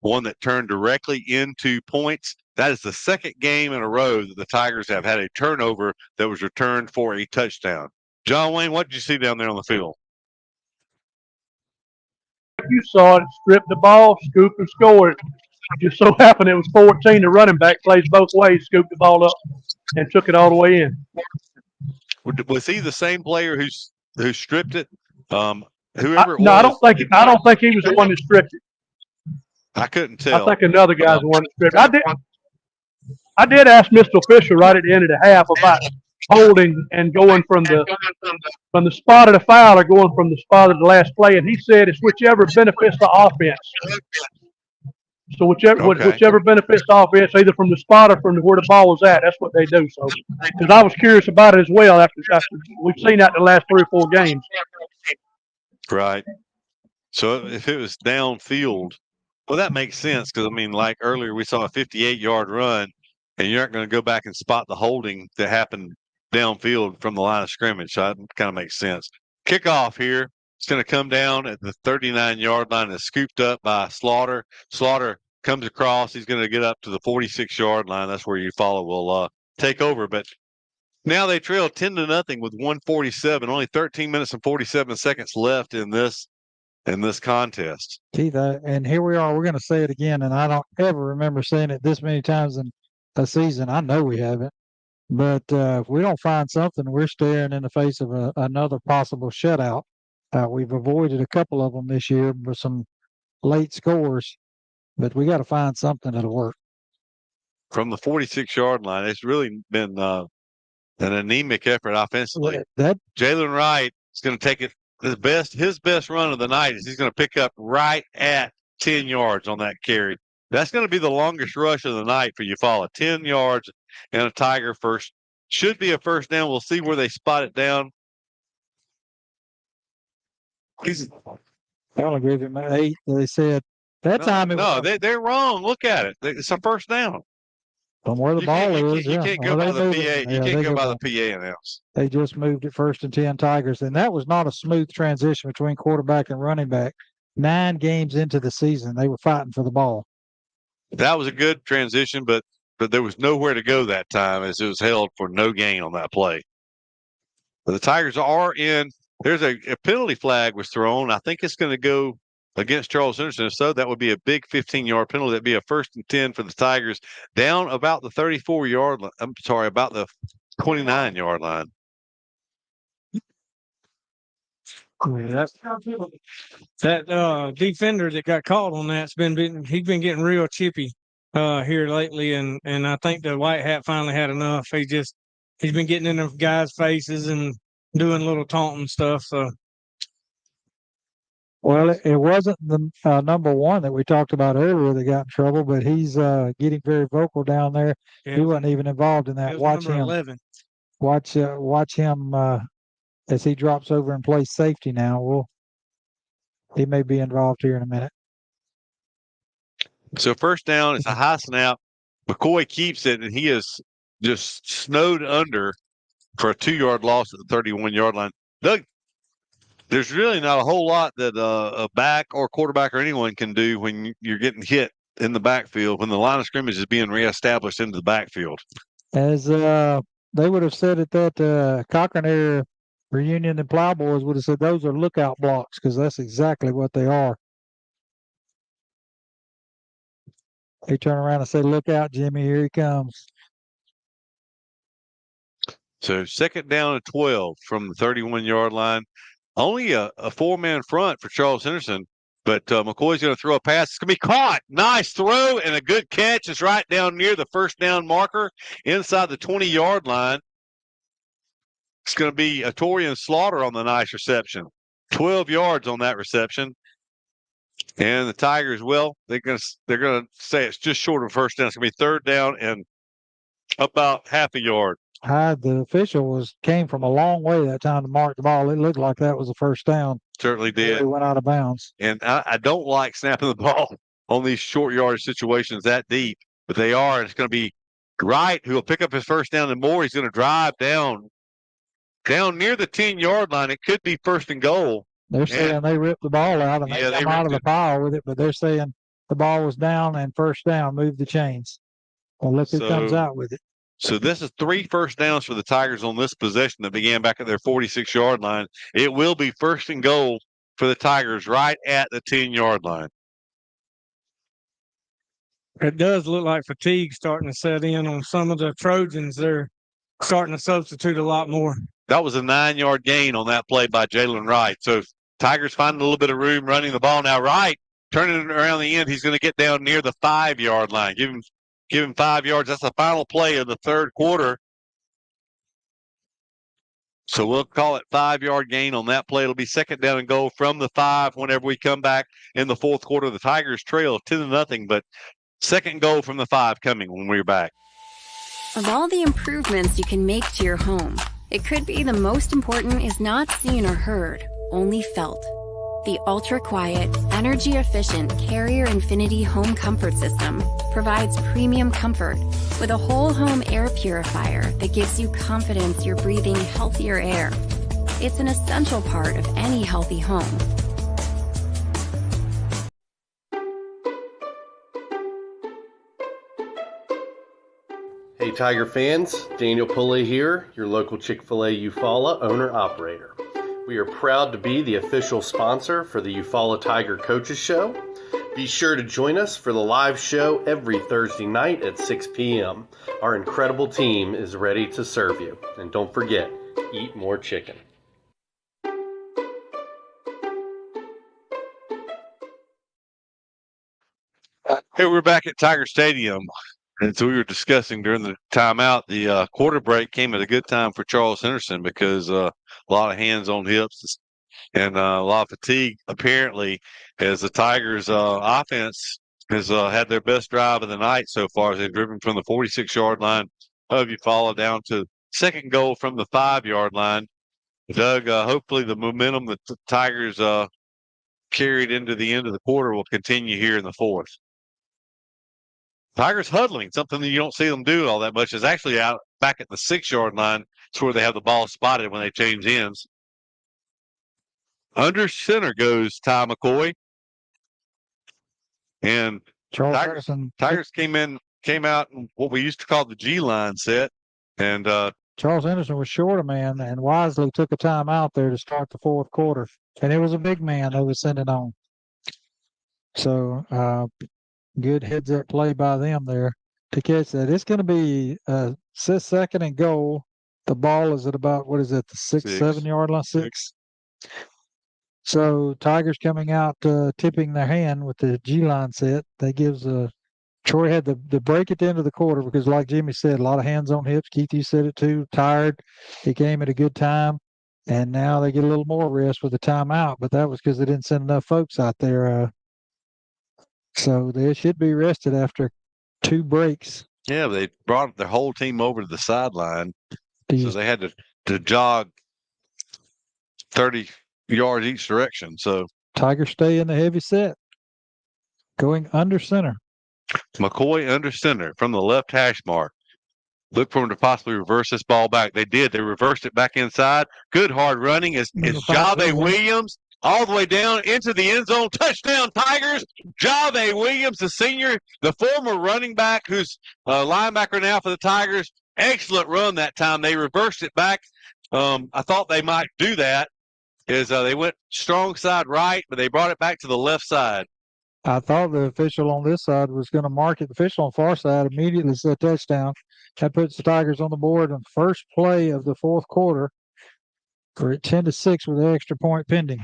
one that turned directly into points. That is the second game in a row that the Tigers have had a turnover that was returned for a touchdown. John Wayne, what did you see down there on the field? You saw it, stripped the ball, scooped and scored. Just so happened it was 14. The running back plays both ways, scooped the ball up and took it all the way in. Was he the same player who stripped it? Whoever it No, was. I don't think he was the one that stripped it. I couldn't tell. I think another guy's the one that stripped it. I did ask Mr. Fisher right at the end of the half about holding and going from the spot of the foul or going from the spot of the last play, and he said it's whichever benefits the offense. So whichever benefits the offense, either from the spot or from where the ball was at, that's what they do. So, because I was curious about it as well after we've seen that in the last 3 or 4 games. Right. So if it was downfield, well, that makes sense because, I mean, like earlier we saw a 58-yard run, and you're not going to go back and spot the holding that happened downfield from the line of scrimmage. So that kind of makes sense. Kickoff here. It's going to come down at the 39-yard line and scooped up by Slaughter. Slaughter comes across. He's going to get up to the 46-yard line. That's where Eufaula will take over. But now they trail 10-0 with 1:47. Only 13 minutes and 47 seconds left in this contest. Keith, and here we are. We're going to say it again, and I don't ever remember saying it this many times in a season. I know we haven't. But if we don't find something, we're staring in the face of another possible shutout. We've avoided a couple of them this year with some late scores, but we got to find something that'll work. From the 46-yard line, it's really been an anemic effort offensively. Jalen Wright is going to take it. His best run of the night is he's going to pick up right at 10 yards on that carry. That's going to be the longest rush of the night for Eufaula. 10 yards and a Tiger first. Should be a first down. We'll see where they spot it down. I'll agree with him. 8. They said that time. They're wrong. Look at it. It's a first down. From where the ball is, you can't go by the PA. You can't go by the PA announce. They just moved it 1st and 10 Tigers, and that was not a smooth transition between quarterback and running back. 9 games into the season, they were fighting for the ball. That was a good transition, but there was nowhere to go that time as it was held for no gain on that play. But the Tigers are in. There's a penalty flag was thrown. I think it's going to go against Charles Henderson. If so, that would be a big 15-yard penalty. That'd be a 1st and 10 for the Tigers down about the 34-yard line. I'm sorry, about the 29-yard line. That defender that got caught on that's he's been getting real chippy here lately, and I think the white hat finally had enough. He's been getting in the guys' faces and doing little taunting stuff. So, well, it wasn't the number 1 that we talked about earlier that got in trouble, but he's getting very vocal down there. Yeah, he wasn't even involved in that. Watch him. 11. Watch him as he drops over and plays safety now. He may be involved here in a minute. So first down, it's a high snap. McCoy keeps it, and he is just snowed under for a 2-yard loss at the 31-yard line. Doug, there's really not a whole lot that a back or quarterback or anyone can do when you're getting hit in the backfield, when the line of scrimmage is being reestablished into the backfield. As they would have said at that Cochran area reunion, the Plowboys would have said those are lookout blocks, because that's exactly what they are. They turn around and say, "Look out, Jimmy, here he comes." So 2nd down and 12 from the 31-yard line. Only a 4-man front for Charles Henderson, but McCoy's going to throw a pass. It's going to be caught. Nice throw and a good catch. It's right down near the first down marker inside the 20-yard line. It's going to be a Torian Slaughter on the nice reception. 12 yards on that reception. And the Tigers, well, they're going to say it's just short of first down. It's going to be 3rd down and about half a yard. The official came from a long way that time to mark the ball. It looked like that was a first down. Certainly did. It went out of bounds. And I don't like snapping the ball on these short yardage situations that deep, but they are. And it's going to be Wright who will pick up his first down and more. He's going to drive down near the 10-yard line. It could be 1st and goal. They're saying they ripped the ball out and they come out of the pile with it, but they're saying the ball was down and first down, move the chains. Well, look who comes out with it. So this is 3 first downs for the Tigers on this possession that began back at their 46-yard line. It will be first and goal for the Tigers right at the 10-yard line. It does look like fatigue starting to set in on some of the Trojans. They're starting to substitute a lot more. That was a 9-yard gain on that play by Jalen Wright. So Tigers finding a little bit of room running the ball. Now Wright turning it around the end. He's going to get down near the 5-yard line. Give him 5 yards. That's the final play of the third quarter. So we'll call it 5-yard gain on that play. It'll be second down and goal from the 5 whenever we come back in the fourth quarter. The Tigers trail 10-0, but second goal from the 5 coming when we're back. Of all the improvements you can make to your home, it could be the most important is not seen or heard, only felt. The ultra-quiet, energy-efficient Carrier Infinity Home Comfort System provides premium comfort with a whole home air purifier that gives you confidence you're breathing healthier air. It's an essential part of any healthy home. Hey Tiger fans, Daniel Pulley here, your local Chick-fil-A Eufaula owner-operator. We are proud to be the official sponsor for the Eufaula Tiger Coaches Show. Be sure to join us for the live show every Thursday night at 6 p.m. Our incredible team is ready to serve you. And don't forget, eat more chicken. Hey, we're back at Tiger Stadium. And so we were discussing during the timeout, the quarter break came at a good time for Charles Henderson because a lot of hands on hips and a lot of fatigue, apparently, as the Tigers' offense has had their best drive of the night so far as they've driven from the 46-yard line of Eufaula down to second goal from the 5-yard line. Doug, hopefully the momentum that the Tigers carried into the end of the quarter will continue here in the fourth. Tigers huddling, something that you don't see them do all that much, is actually out back at the 6-yard line. It's where they have the ball spotted when they change ends. Under center goes Ty McCoy. And Tigers came out in what we used to call the G line set. And Charles Henderson was short a man and wisely took a time out there to start the fourth quarter. And it was a big man they was sending on. So good heads up play by them there to catch that. It's going to be second and goal. The ball is at about, what is it, the 7-yard line? 6. So Tigers coming out tipping their hand with the G line set. That gives Troy had the break at the end of the quarter because, like Jimmy said, a lot of hands on hips. Keith, you said it too. Tired. He came at a good time. And now they get a little more rest with the timeout, but that was because they didn't send enough folks out there. So they should be rested after 2 breaks. Yeah, they brought their whole team over to the sideline. So they had to jog 30 yards each direction. So Tigers stay in the heavy set. Going under center. McCoy under center from the left hash mark. Look for them to possibly reverse this ball back. They did. They reversed it back inside. Good hard running. It's Jave Williams all the way down into the end zone. Touchdown, Tigers. Jave Williams, the senior, the former running back who's a linebacker now for the Tigers. Excellent run that time. They reversed it back. I thought they might do that as they went strong side right, but they brought it back to the left side. I thought the official on this side was going to mark it. The official on the far side immediately said touchdown. That puts the Tigers on the board on the first play of the fourth quarter. We're at 10-6 with an extra point pending.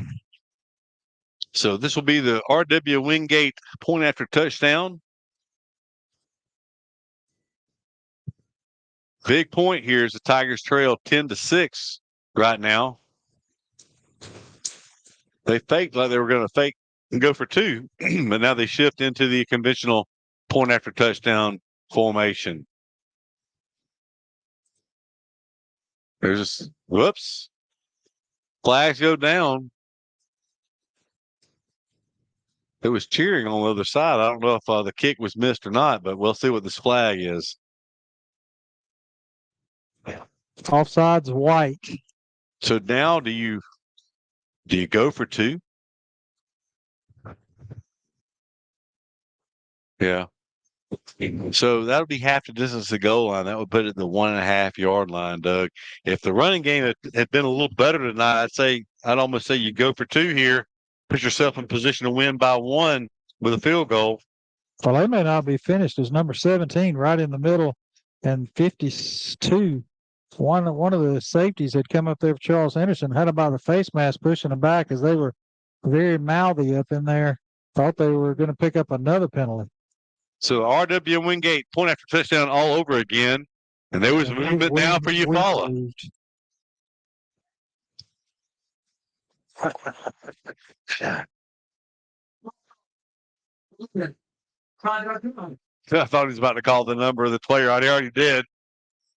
So this will be the R.W. Wingate point after touchdown. Big point here is the Tigers trail 10-6 right now. They faked like they were going to fake and go for 2, but now they shift into the conventional point after touchdown formation. Whoops. Flags go down. It was cheering on the other side. I don't know if the kick was missed or not, but we'll see what this flag is. Offside's white. So now do you go for 2? Yeah. So that'll be half the distance to the goal line. That would put it in the 1.5 yard line, Doug. If the running game had been a little better tonight, I'd almost say you go for 2 here, put yourself in position to win by 1 with a field goal. Well, they may not be finished as number 17 right in the middle and 52. One of the safeties had come up there for Charles Henderson, had about the face mask pushing them back as they were very mouthy up in there. Thought they were going to pick up another penalty. So RW and Wingate point after touchdown all over again. And there was movement now for Eufaula. I thought he was about to call the number of the player. I already did.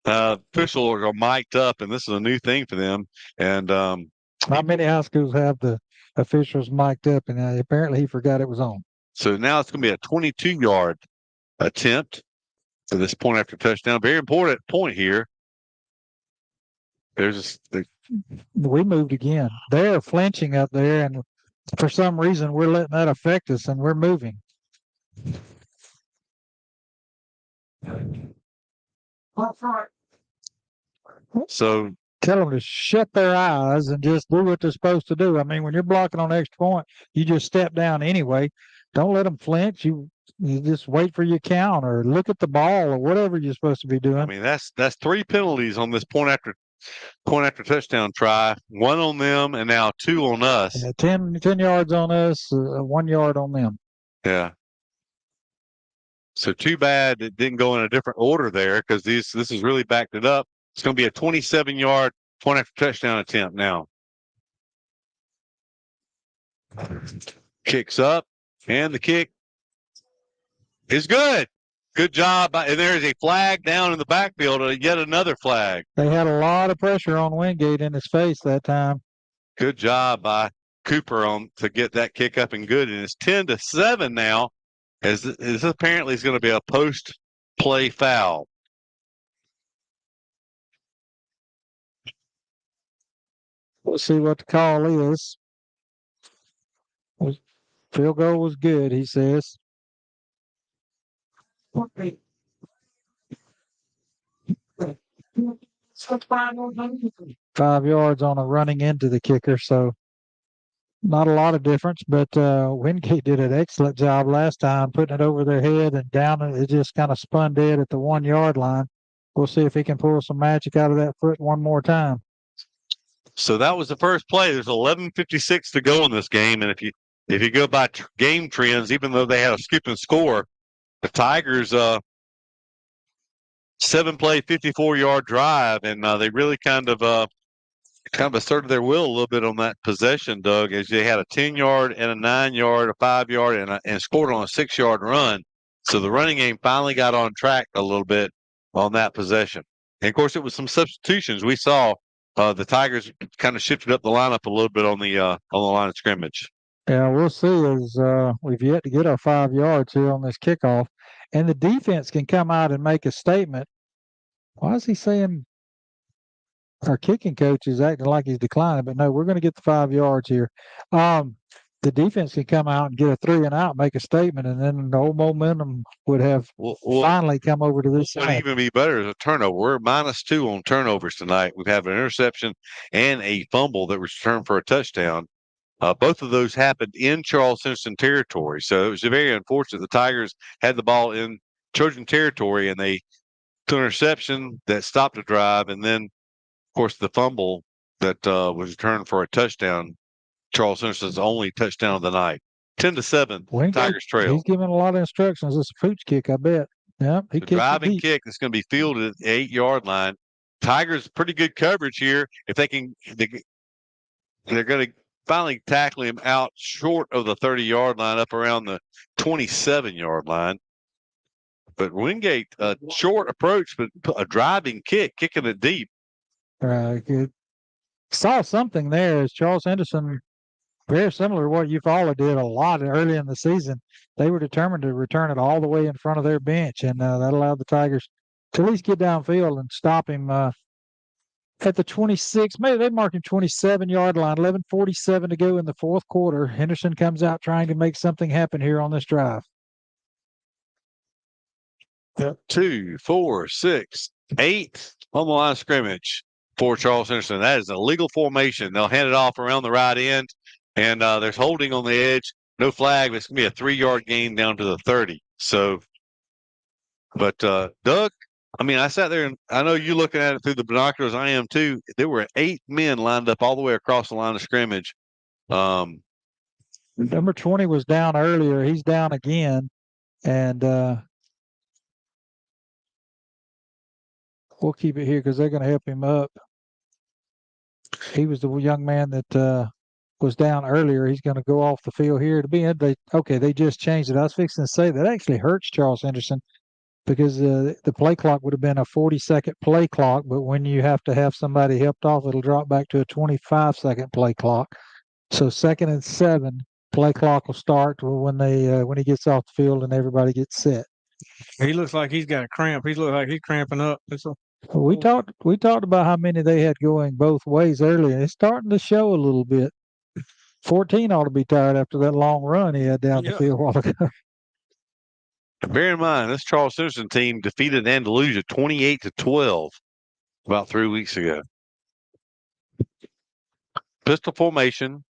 Officials are mic'd up, and this is a new thing for them. And not many high schools have the officials mic'd up, and apparently he forgot it was on. So now it's going to be a 22-yard attempt for this point after touchdown. Very important point here. We moved again. They're flinching up there, and for some reason we're letting that affect us, and we're moving. So tell them to shut their eyes and just do what they're supposed to do. I mean, when you're blocking on extra point, you just step down anyway. Don't let them flinch. You just wait for your count or look at the ball or whatever you're supposed to be doing. I mean, that's 3 penalties on this point after touchdown try. 1 on them and now 2 on us. Yeah, 10 yards on us, 1 yard on them. Yeah. So too bad it didn't go in a different order there because this has really backed it up. It's going to be a 27-yard point after touchdown attempt now. Kicks up, and the kick is good. Good job. And there's a flag down in the backfield, yet another flag. They had a lot of pressure on Wingate in his face that time. Good job by Cooper to get that kick up and good. And it's 10-7 now, as this apparently is going to be a post-play foul. We'll see what the call is. Field goal was good, he says. 5 yards on a running into the kicker, so not a lot of difference, but Wingate did an excellent job last time putting it over their head and down. It just kind of spun dead at the 1 yard line. We'll see if he can pull some magic out of that foot one more time. So that was the first play. There's 11:56 to go in this game, and if you go by game trends, even though they had a scoop and score, the Tigers 7-play, 54-yard drive, and they really kind of asserted their will a little bit on that possession, Doug, as they had a 10-yard and a 9-yard, a 5-yard, and scored on a 6-yard run. So the running game finally got on track a little bit on that possession. And of course, it was some substitutions. We saw the Tigers kind of shifted up the lineup a little bit on the line of scrimmage. Yeah, we'll see as we've yet to get our 5 yards here on this kickoff. And the defense can come out and make a statement. Why is he saying our kicking coach is acting like he's declining? But no, we're going to get the 5 yards here. The defense can come out and get a 3 and out, make a statement, and then the old momentum would have finally come over to this side. Would even be better as a turnover. We're -2 on turnovers tonight. We've had an interception and a fumble that was returned for a touchdown. Both of those happened in Charles Henderson territory. So it was very unfortunate. The Tigers had the ball in Trojan territory, and they took an interception that stopped the drive, and then, of course, the fumble that was returned for a touchdown. Charles Henderson's only touchdown of the night. 10-7, Tigers trail. He's giving a lot of instructions. It's a pooch kick, I bet. Yeah, he the driving kick is going to be fielded at the 8-yard line. Tigers pretty good coverage here. If they can, they're going to finally tackle him out short of the 30-yard line, up around the 27-yard line. But Wingate, a short approach, but a driving kick, kicking it deep. Good. Saw something there as Charles Henderson, very similar to what Eufaula did a lot early in the season. They were determined to return it all the way in front of their bench, and that allowed the Tigers to at least get downfield and stop him at the 26. Maybe they marked him 27-yard line. 11:47 to go in the fourth quarter. Henderson comes out trying to make something happen here on this drive. Yep. 2, 4, 6, 8 on the line of scrimmage for Charles Henderson. That is a legal formation. They'll hand it off around the right end, and there's holding on the edge. No flag, but it's going to be a 3-yard gain down to the 30. So, but Doug, I mean, I sat there and I know you looking at it through the binoculars. I am too. There were 8 men lined up all the way across the line of scrimmage. Number 20 was down earlier. He's down again. And we'll keep it here because they're going to help him up. He was the young man that was down earlier. He's going to go off the field here to be in. They just changed it. I was fixing to say that actually hurts Charles Henderson because the play clock would have been a 40-second play clock, but when you have to have somebody helped off, it'll drop back to a 25-second play clock. So 2nd and 7. Play clock will start when he gets off the field and everybody gets set. He looks like he's got a cramp. He looks like he's cramping up. We talked about how many they had going both ways earlier. It's starting to show a little bit. 14 ought to be tired after that long run he had down the field a while ago. Bear in mind, this Charles Henderson team defeated Andalusia 28-12 about 3 weeks ago. Pistol formation.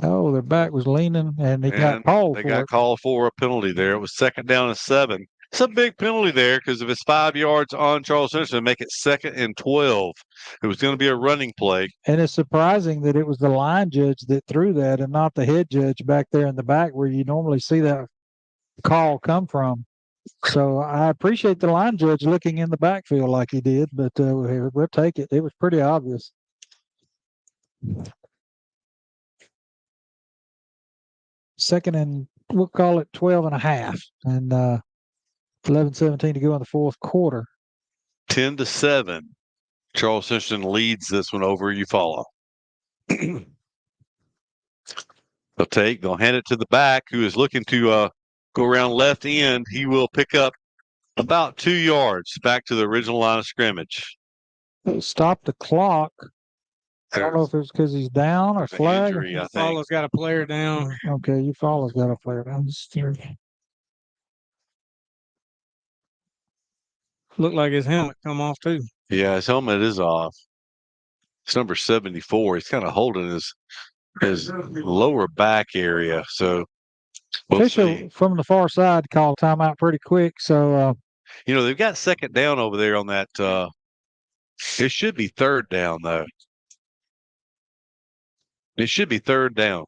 Oh, their back was leaning, and they got called for a penalty there. It was 2nd down and 7. It's a big penalty there because if it's 5 yards on Charles Henderson, make it 2nd and 12. It was going to be a running play. And it's surprising that it was the line judge that threw that and not the head judge back there in the back where you normally see that call come from. So I appreciate the line judge looking in the backfield like he did, but we'll take it. It was pretty obvious. Second and we'll call it 12 and a half, and 11-17 to go in the fourth quarter. 10-7. Charles Henderson leads this one over Eufaula. They'll hand it to the back who is looking to go around left end. He will pick up about 2 yards back to the original line of scrimmage. Stop the clock. I don't know if it's because he's down or flag. Injury, I think. Eufaula's got a player down. Okay, Eufaula's got a player down. Looked like his helmet come off too. Yeah, his helmet is off. It's number 74. He's kind of holding his lower back area. So official from the far side called timeout pretty quick. So they've got 2nd down over there on that. It should be 3rd down though. It should be 3rd down.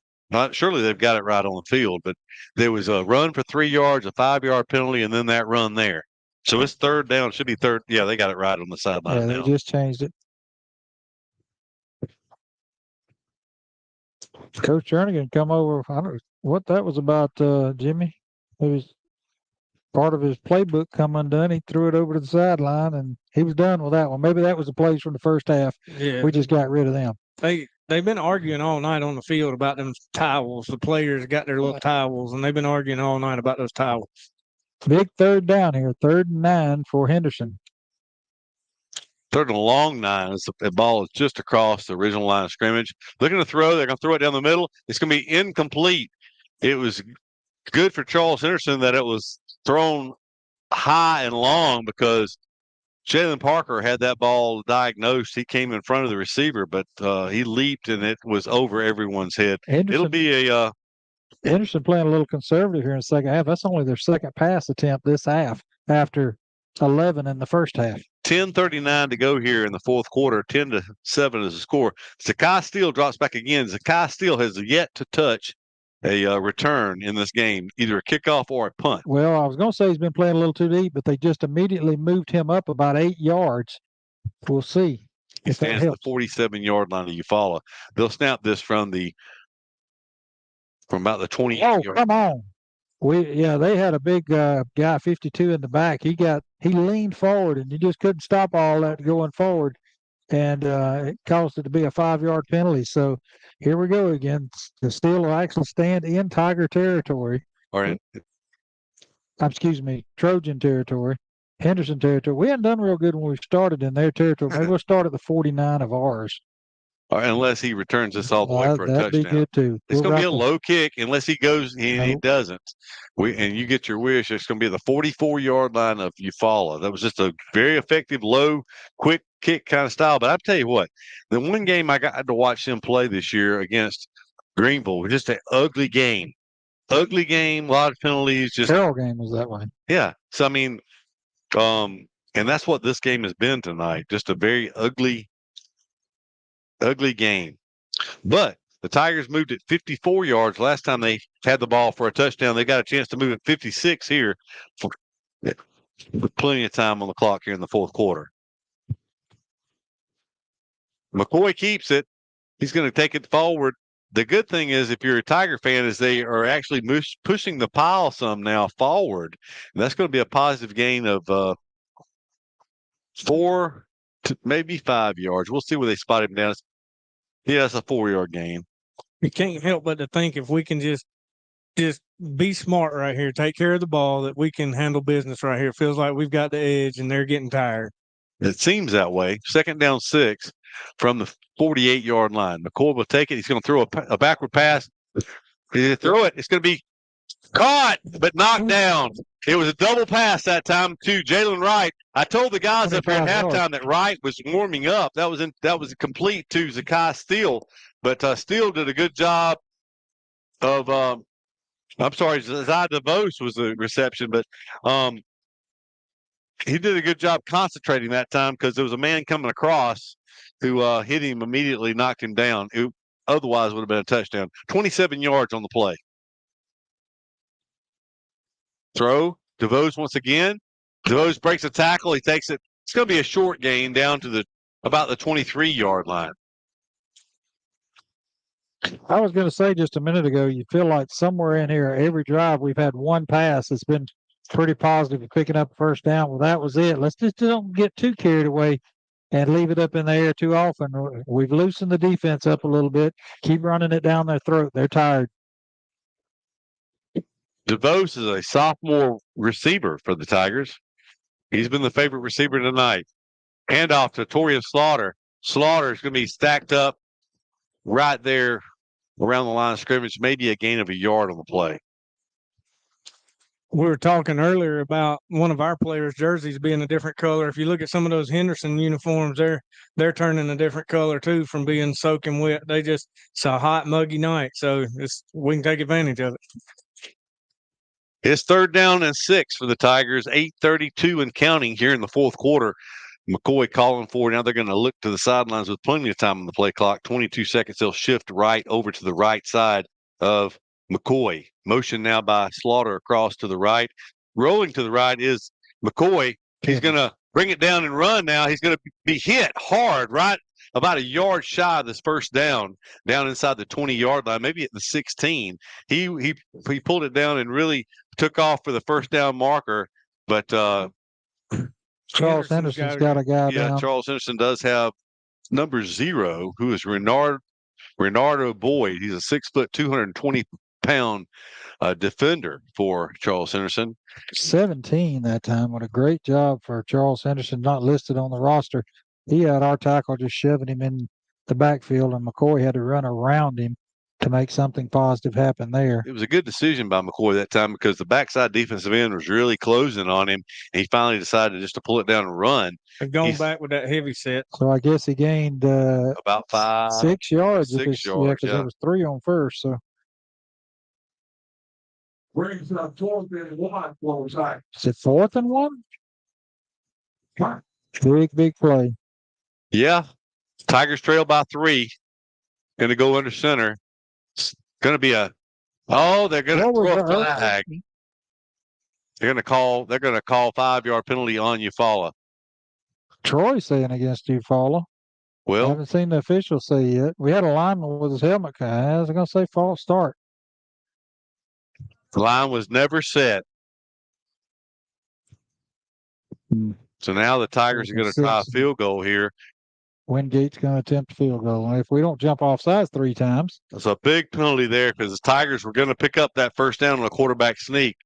Surely they've got it right on the field, but there was a run for 3 yards, a 5-yard penalty, and then that run there. So it's 3rd down. It should be 3rd. Yeah, they got it right on the sideline. Yeah, they just changed it. Coach Jernigan come over. I don't know what that was about, Jimmy. It was part of his playbook come undone. He threw it over to the sideline, and he was done with that one. Maybe that was the plays from the first half. Yeah. We just got rid of them. They've been arguing all night on the field about them towels. The players got their little towels, and they've been arguing all night about those towels. Big 3rd down here, 3rd and 9 for Henderson. 3rd and a long 9. The ball is just across the original line of scrimmage. Looking to throw. They're going to throw it down the middle. It's going to be incomplete. It was good for Charles Henderson that it was thrown high and long because Jalen Parker had that ball diagnosed. He came in front of the receiver, but he leaped and it was over everyone's head. It'll be a Henderson playing a little conservative here in the second half. That's only their 2nd pass attempt this half after 11 in the first half. 10:39 to go here in the fourth quarter. 10-7 is the score. Zakai Steele drops back again. Zakai Steele has yet to touch a return in this game, either a kickoff or a punt. Well, I was going to say he's been playing a little too deep, but they just immediately moved him up about 8 yards. We'll see. He stands at the 47-yard line of Eufaula. They'll snap this from about the 20. Oh, come on. They had a big guy, 52 in the back. He leaned forward, and you just couldn't stop all that going forward. And it caused it to be a 5-yard penalty. So here we go again. The Steel will actually stand in Tiger territory. Trojan territory, Henderson territory. We hadn't done real good when we started in their territory. Maybe we'll start at the 49 of ours. unless he returns this all the way for a That'd be touchdown. good too. It's We'll going to be a wrap low kick unless he goes and he Nope. doesn't. And you get your wish. It's going to be the 44-yard line of Eufaula. That was just a very effective, low, quick kick kind of style. But I tell you what, the one game I got to watch them play this year against Greenville was just an ugly game. Ugly game, a lot of penalties. Just Carroll game was that way. yeah. So I mean, and that's what this game has been tonight. Just a very ugly game. But the Tigers moved it 54 yards last time they had the ball for a touchdown. They got a chance to move it 56 here with plenty of time on the clock here in the fourth quarter. McCoy keeps it. He's going to take it forward. The good thing is, if you're a Tiger fan, is they are actually pushing the pile some now forward. And that's going to be a positive gain of 4 to maybe 5 yards. We'll see where they spot him down. Yeah, it's a 4-yard gain. You can't help but to think if we can just be smart right here, take care of the ball, that we can handle business right here. Feels like we've got the edge and they're getting tired. It seems that way. 2nd down 6 from the 48-yard line. McCoy will take it. He's going to throw a backward pass. He's throw it. It's going to be caught, but knocked down. It was a double pass that time to Jalen Wright. I told the guys up here at halftime that Wright was warming up. That was complete to Zakai Steele, but Steele did a good job of. I'm sorry, Zai DeVos was the reception, but he did a good job concentrating that time because there was a man coming across who hit him immediately, knocked him down. Who otherwise would have been a touchdown. 27 yards on the play. Throw. DeVos once again. DeVos breaks a tackle. He takes it. It's going to be a short gain down to about the 23-yard line. I was going to say just a minute ago, you feel like somewhere in here, every drive we've had one pass that's been pretty positive of picking up a first down. Well, that was it. Let's just don't get too carried away and leave it up in the air too often. We've loosened the defense up a little bit. Keep running it down their throat. They're tired. DeVos is a sophomore receiver for the Tigers. He's been the favorite receiver tonight. Hand off to Torian Slaughter. Slaughter is going to be stacked up right there around the line of scrimmage, maybe a gain of a yard on the play. We were talking earlier about one of our players' jerseys being a different color. If you look at some of those Henderson uniforms, they're turning a different color too from being soaking wet. It's a hot, muggy night, so we can take advantage of it. It's 3rd down and 6 for the Tigers. 8:32 and counting here in the fourth quarter. McCoy calling for it. Now they're going to look to the sidelines with plenty of time on the play clock. 22 seconds. They'll shift right over to the right side of McCoy. Motion now by Slaughter across to the right. Rolling to the right is McCoy. He's going to bring it down and run now. He's going to be hit hard right about a yard shy of this first down inside the 20-yard line, maybe at the 16. He pulled it down and really took off for the first down marker, but Charles Henderson's got a guy down. Yeah, Charles Henderson does have number 0, who is Renardo Boyd. He's a 6 foot, 220-pound defender for Charles Henderson. 17 that time. What a great job for Charles Henderson, not listed on the roster. He had our tackle just shoving him in the backfield, and McCoy had to run around him to make something positive happen there. It was a good decision by McCoy that time because the backside defensive end was really closing on him. And he finally decided just to pull it down and run. They've gone back with that heavy set. So I guess he gained about 6 yards. 6 yards, yeah, because there was 3 on first. So Brings up 4th and 1. What was that? is it 4th and 1? Big play. Yeah. Tigers trail by 3. Going to go under center. It's going to be they're going to throw a flag. They're going to call 5-yard penalty on Eufaula. Troy saying against Eufaula. Well, I haven't seen the official say yet. We had a lineman with his helmet. I was going to say false start. The line was never set. So now the Tigers are going to try a field goal here. Wingate's going to attempt a field goal. And if we don't jump off sides 3 times. That's a big penalty there because the Tigers were going to pick up that first down on a quarterback sneak.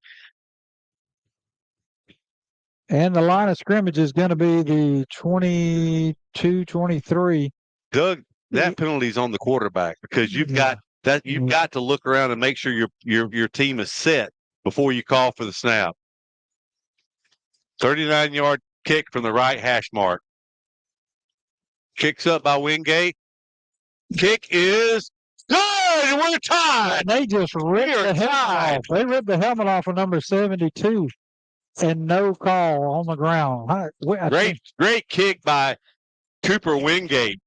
And the line of scrimmage is going to be the 22-23. Doug that penalty's on the quarterback because you've got to look around and make sure your team is set before you call for the snap. 39-yard kick from the right hash mark. Kicks up by Wingate. Kick is good. We're tied. They just ripped the helmet off. They ripped the helmet off of number 72 and no call on the ground. Great kick by Cooper Wingate.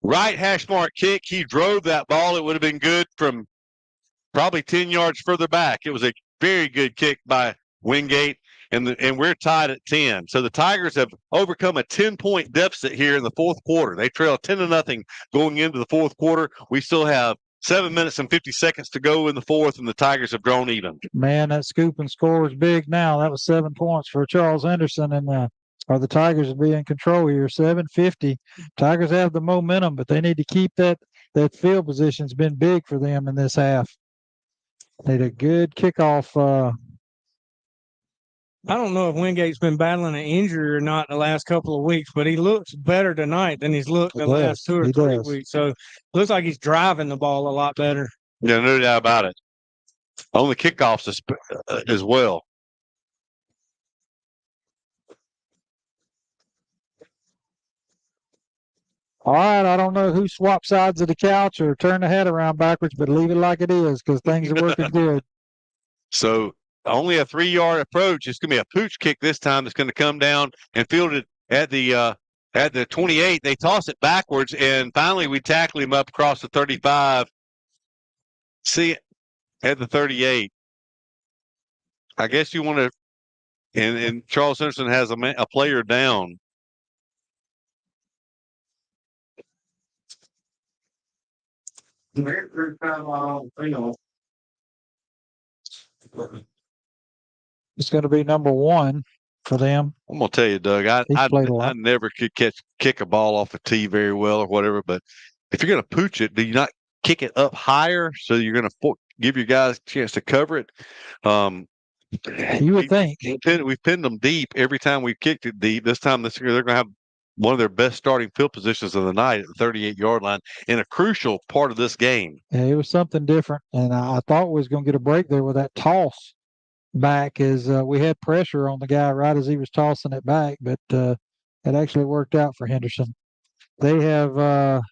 Right hash mark kick. He drove that ball. It would have been good from probably 10 yards further back. It was a very good kick by Wingate, and we're tied at 10. So the Tigers have overcome a 10-point deficit here in the fourth quarter. They trail 10-0 going into the fourth quarter. We still have 7 minutes and 50 seconds to go in the fourth, and the Tigers have drawn even. Man, that scoop and score is big now. That was 7 points for Charles Henderson, and the Tigers will be in control here. 7:50. Tigers have the momentum, but they need to keep that field position's been big for them in this half. Need a good kickoff. I don't know if Wingate's been battling an injury or not in the last couple of weeks, but he looks better tonight than he's looked the last 2 or 3 weeks. So looks like he's driving the ball a lot better. Yeah, no doubt about it. On the kickoffs as well. All right, I don't know who swapped sides of the couch or turned the head around backwards, but leave it like it is because things are working good. So only a 3-yard approach. It's going to be a pooch kick this time. It's going to come down and field it at the 28. They toss it backwards, and finally we tackle him up across the 35. See at the 38. I guess you want to, and Charles Henderson has a player down. It's going to be number 1 for them. I'm going to tell you, Doug, I never could kick a ball off a tee very well or whatever, but if you're going to pooch it, do you not kick it up higher so you're going to give your guys a chance to cover it? You would think. We've pinned them deep every time we've kicked it deep. This year, they're going to have one of their best starting field positions of the night at the 38-yard line in a crucial part of this game. Yeah, it was something different, and I thought we was going to get a break there with that toss back as we had pressure on the guy right as he was tossing it back, but it actually worked out for Henderson. They have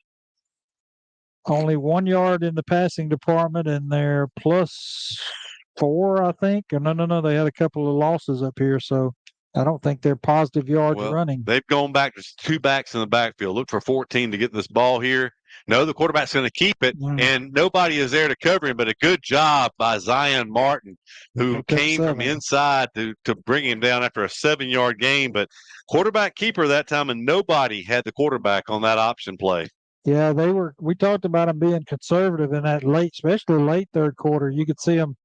only 1 yard in the passing department, and they're +4, I think. No, they had a couple of losses up here, so I don't think they're positive yards running. They've gone back to 2 backs in the backfield. Look for 14 to get this ball here. No, the quarterback's going to keep it, and nobody is there to cover him, but a good job by Zion Martin, who came from inside to bring him down after a 7-yard gain. But quarterback keeper that time, and nobody had the quarterback on that option play. Yeah, we talked about them being conservative in that especially late third quarter. You could see them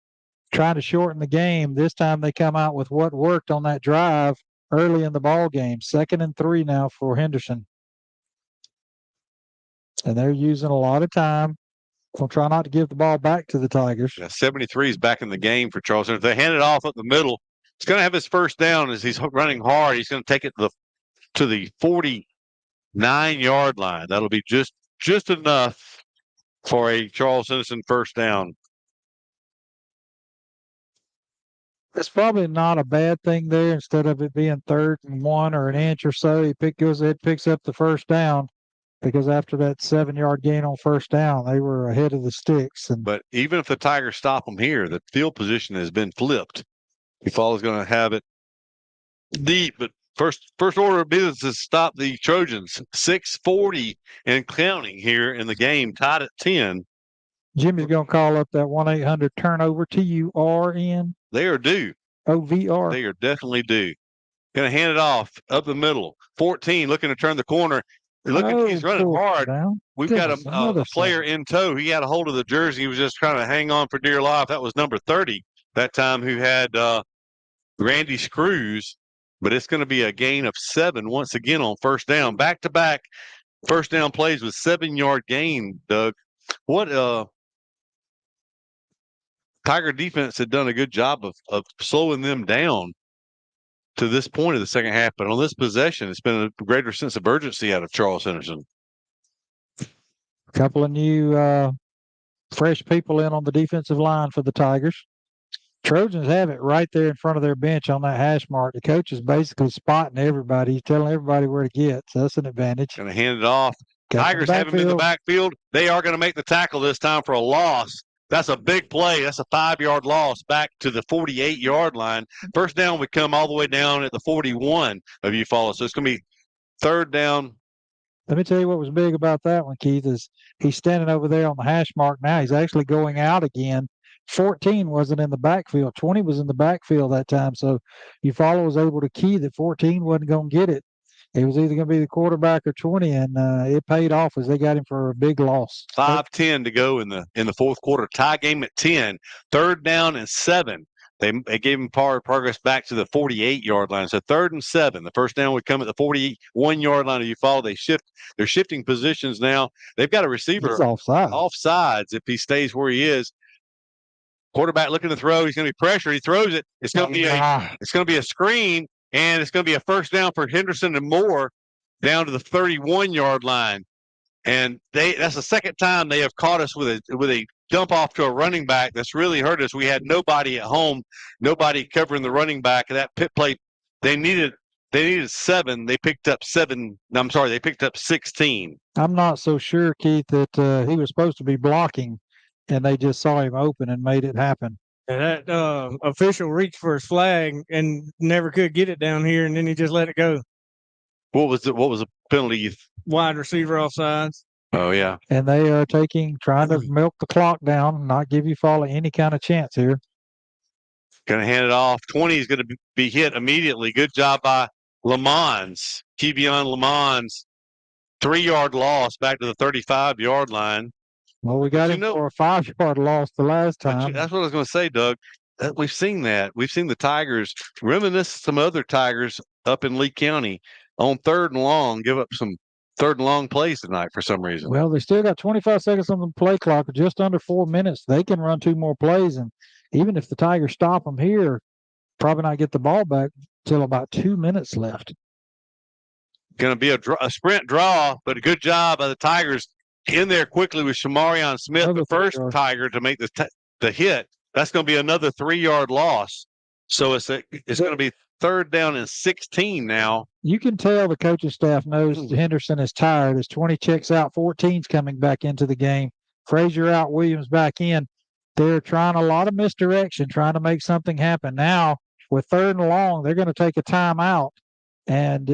trying to shorten the game. This time they come out with what worked on that drive early in the ball game. 2nd and 3 now for Henderson. And they're using a lot of time. They'll try not to give the ball back to the Tigers. Yeah, 73 is back in the game for Charles Henderson. They hand it off up the middle. He's going to have his first down as he's running hard. He's going to take it to the 49-yard line. That'll be just enough for a Charles Henderson first down. It's probably not a bad thing there. Instead of it being 3rd and 1 or an inch or so, he picks up the first down, because after that 7-yard gain on first down, they were ahead of the sticks. But even if the Tigers stop them here, the field position has been flipped. Eufaula's going to have it deep, but first order of business is stop the Trojans. 6:40 and counting here in the game, tied at 10. Jimmy's going to call up that 1-800 turnover, TURN. They are due. OVR. They are definitely due. Going to hand it off up the middle. 14 looking to turn the corner. He's running hard. We've got a player in tow. He had a hold of the jersey. He was just trying to hang on for dear life. That was number 30 that time, who had Randy Screws. But it's going to be a gain of 7 once again on first down. Back-to-back first down plays with 7-yard gain, Doug. What Tiger defense had done a good job of slowing them down to this point of the second half, but on this possession, it's been a greater sense of urgency out of Charles Henderson. Couple of new fresh people in on the defensive line for the Tigers. Trojans have it right there in front of their bench on that hash mark. The coach is basically spotting everybody. He's telling everybody where to get, so that's an advantage. Going to hand it off. Tigers have him in the backfield. They are going to make the tackle this time for a loss. That's a big play. That's a 5-yard loss back to the 48-yard line. First down would come all the way down at the 41 of Eufaula. So it's going to be third down. Let me tell you what was big about that one, Keith, is he's standing over there on the hash mark now. He's actually going out again. 14 wasn't in the backfield. 20 was in the backfield that time. So Eufaula was able to key that 14 wasn't going to get it. It was either going to be the quarterback or 20, and it paid off as they got him for a big loss. 5:10 to go in the fourth quarter. Tie game at 10. Third down and 7. They gave him progress back to the 48-yard line. So 3rd and 7. The first down would come at the 41-yard line of Eufaula. They're shifting positions now. They've got a receiver offsides if he stays where he is. Quarterback looking to throw. He's going to be pressured. He throws it. It's going to be a screen, and it's going to be a first down for Henderson and Moore down to the 31-yard line. And that's the second time they have caught us with a dump off to a running back that's really hurt us. We had nobody at home, nobody covering the running back. That pit play, they needed 7. They picked up 7. I'm sorry, they picked up 16. I'm not so sure, Keith, that he was supposed to be blocking, and they just saw him open and made it happen. And that official reached for his flag and never could get it down here, and then he just let it go. What was the penalty? Wide receiver offsides. Oh, yeah. And they are trying to milk the clock down, not give Eufaula any kind of chance here. Going to hand it off. 20 is going to be hit immediately. Good job by Lamons. Kevion Lamons. 3-yard loss back to the 35-yard line. Well, we got him for a 5-yard loss the last time. That's what I was going to say, Doug. We've seen that. We've seen the Tigers reminisce some other Tigers up in Lee County on 3rd and long, give up some 3rd and long plays tonight for some reason. Well, they still got 25 seconds on the play clock, just under 4 minutes. They can run 2 more plays, and even if the Tigers stop them here, probably not get the ball back till about 2 minutes left. Going to be a sprint draw, but a good job by the Tigers in there quickly with Shamarion Smith, the first Tiger to make the hit. That's going to be another 3-yard loss. So it's going to be 3rd down and 16 now. You can tell the coaching staff knows Henderson is tired. As 20 checks out, 14's coming back into the game. Frazier out, Williams back in. They're trying a lot of misdirection, trying to make something happen. Now, with 3rd and long, they're going to take a timeout. And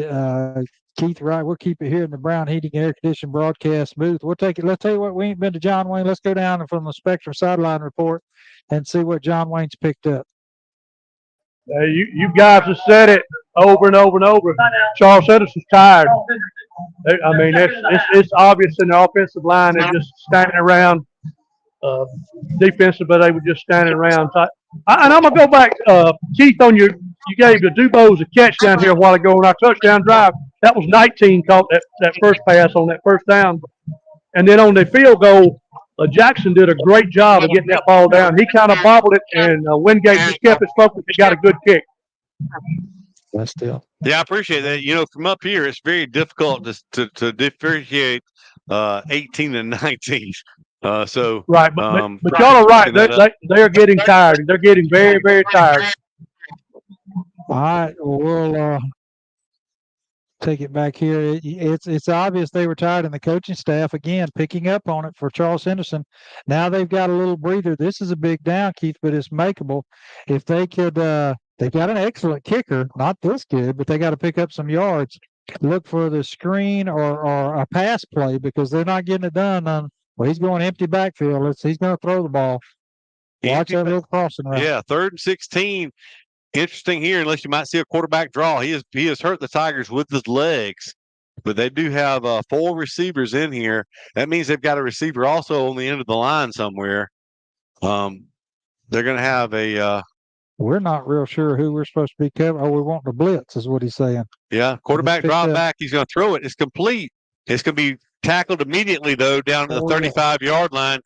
Keith, right, we'll keep it here in the Brown Heating Air Conditioning broadcast booth. We'll take it. Let's tell you what, we ain't been to John Wayne. Let's go down from the Spectrum sideline report and see what John Wayne's picked up. You guys have said it over and over and over. Charles Henderson's tired. I mean, it's obvious in the offensive line. They're just standing around. Defensive, but they were just standing around. And I'm going to go back, Keith, on you gave the Dubose a catch down here a while ago on our touchdown drive. That was 19 caught that first pass on that first down. And then on the field goal, Jackson did a great job of getting that ball down. He kind of bobbled it, and Wingate just kept his focus. He got a good kick. That's still. Yeah, I appreciate that. From up here, it's very difficult to differentiate 18 and 19. Right, but y'all are right. They are getting tired. They're getting very, very tired. All right, well, we'll take it back here. It's obvious they were tired, and the coaching staff again picking up on it for Charles Henderson. Now they've got a little breather. This is a big down, Keith, but it's makeable. If they could, they got an excellent kicker, not this good, but they got to pick up some yards. Look for the screen or a pass play because they're not getting it done on. Well, he's going empty backfield. He's going to throw the ball. Watch that little crossing route. Yeah, 3rd and 16. Interesting here, unless you might see a quarterback draw. He has hurt the Tigers with his legs, but they do have 4 receivers in here. That means they've got a receiver also on the end of the line somewhere. They're going to have a. We're not real sure who we're supposed to be covering. Oh, we want the blitz, is what he's saying. Yeah, quarterback drop back. He's going to throw it. It's complete. It's going to be tackled immediately, though, down to the 35-yard line.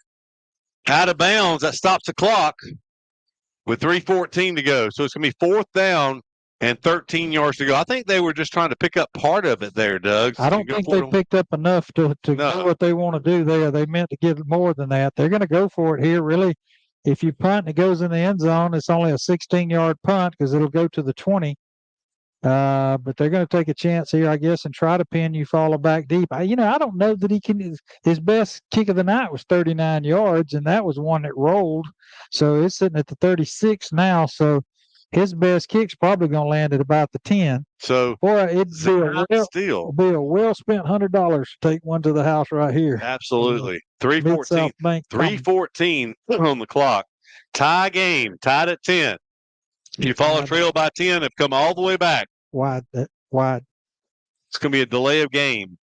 Out of bounds. That stops the clock with 3:14 to go. So it's going to be 4th down and 13 yards to go. I think they were just trying to pick up part of it there, Doug. I don't think they picked up enough to do what they want to do there. They meant to get more than that. They're going to go for it here. Really, if you punt and it goes in the end zone, it's only a 16-yard punt because it'll go to the 20. But they're going to take a chance here, I guess, and try to pin Eufaula back deep. I don't know that he can. His best kick of the night was 39 yards, and that was one that rolled. So it's sitting at the 36 now. So his best kick's probably going to land at about the 10. So it'd be a well spent $100 to take one to the house right here. Absolutely. 3:14 on the clock. Tie game, tied at 10. Eufaula trail by 10, have come all the way back. Wide. It's going to be a delay of game.